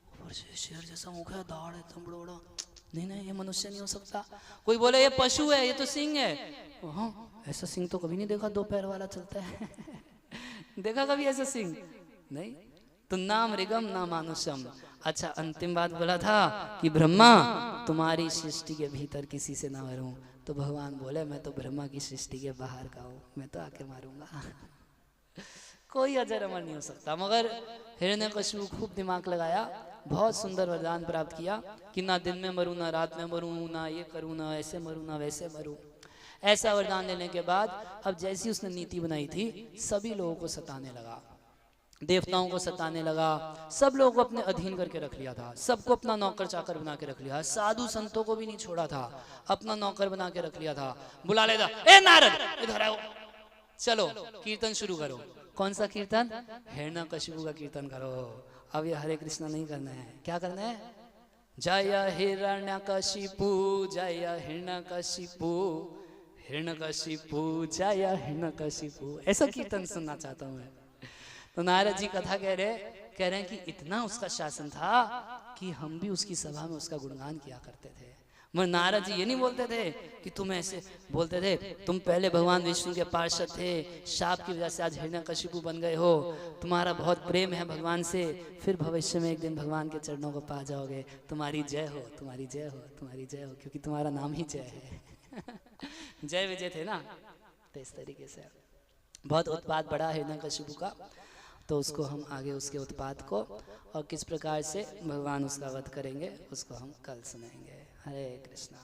[SPEAKER 1] ऊपर से शेर जैसा मुख है, दाढ़ एकदम बड़ा, नहीं नहीं ये मनुष्य नहीं हो सकता। कोई बोले ये पशु है, ये तो सिंह है, हाँ ऐसा सिंह तो कभी नहीं देखा, दो पैर वाला चलता है देखा कभी ऐसा सिंह? नहीं। तो ना मृगम ना मानुषम। अच्छा अंतिम बात बोला था कि ब्रह्मा तुम्हारी सृष्टि के भीतर किसी से ना मरूं। तो भगवान बोले मैं तो ब्रह्मा की सृष्टि के बाहर का हूँ, मैं तो आके मारूंगा कोई अजर अमर नहीं हो सकता। मगर हिरण्यकशिपु खूब दिमाग लगाया, बहुत सुंदर वरदान प्राप्त किया कि ना दिन में मरूं ना रात में मरूं, ना ये करूं ना ऐसे मरूं ना वैसे मरूं। ऐसा वरदान लेने के बाद अब जैसी उसने नीति बनाई थी, सभी लोगों को सताने लगा, देवताओं को सताने लगा, सब लोगों को अपने अधीन करके रख लिया था, सबको अपना नौकर चाकर बना के रख लिया, साधु संतों को भी नहीं छोड़ा था, अपना नौकर बना के रख लिया था। बुला लेता, ए नारद इधर आओ, चलो कीर्तन शुरू करो। कौन सा कीर्तन? हिरण्यकशिपु का कीर्तन करो। अब ये हरे कृष्णा नहीं करना है, क्या करना है? जय हिरण्यकशिपु जय हिरण्यकशिपु, हिरण्यकशिपु जय हिरण्यकशिपु, ऐसा कीर्तन सुनना चाहता हूँ मैं। तो नारद जी कथा कह रहे हैं कि इतना उसका शासन था कि हम भी उसकी सभा में उसका गुणगान किया करते थे। मगर नारद जी ये नहीं बोलते थे कि तुम ऐसे, बोलते थे तुम पहले भगवान विष्णु के पार्षद थे, शाप की वजह से आज हिरण्यकशिपु बन गए हो, तुम्हारा बहुत प्रेम है भगवान से, फिर भविष्य में एक दिन भगवान के चरणों को पा जाओगे, तुम्हारी जय हो तुम्हारी जय हो तुम्हारी जय हो, क्योंकि तुम्हारा नाम ही जय है जय विजय थे ना। तो इस तरीके से बहुत उत्पात बढ़ा हिरण्यकशिपु का। तो उसको हम आगे उसके उत्पात को और किस प्रकार से भगवान उसका वध करेंगे उसको हम कल सुनेंगे। हरे कृष्णा।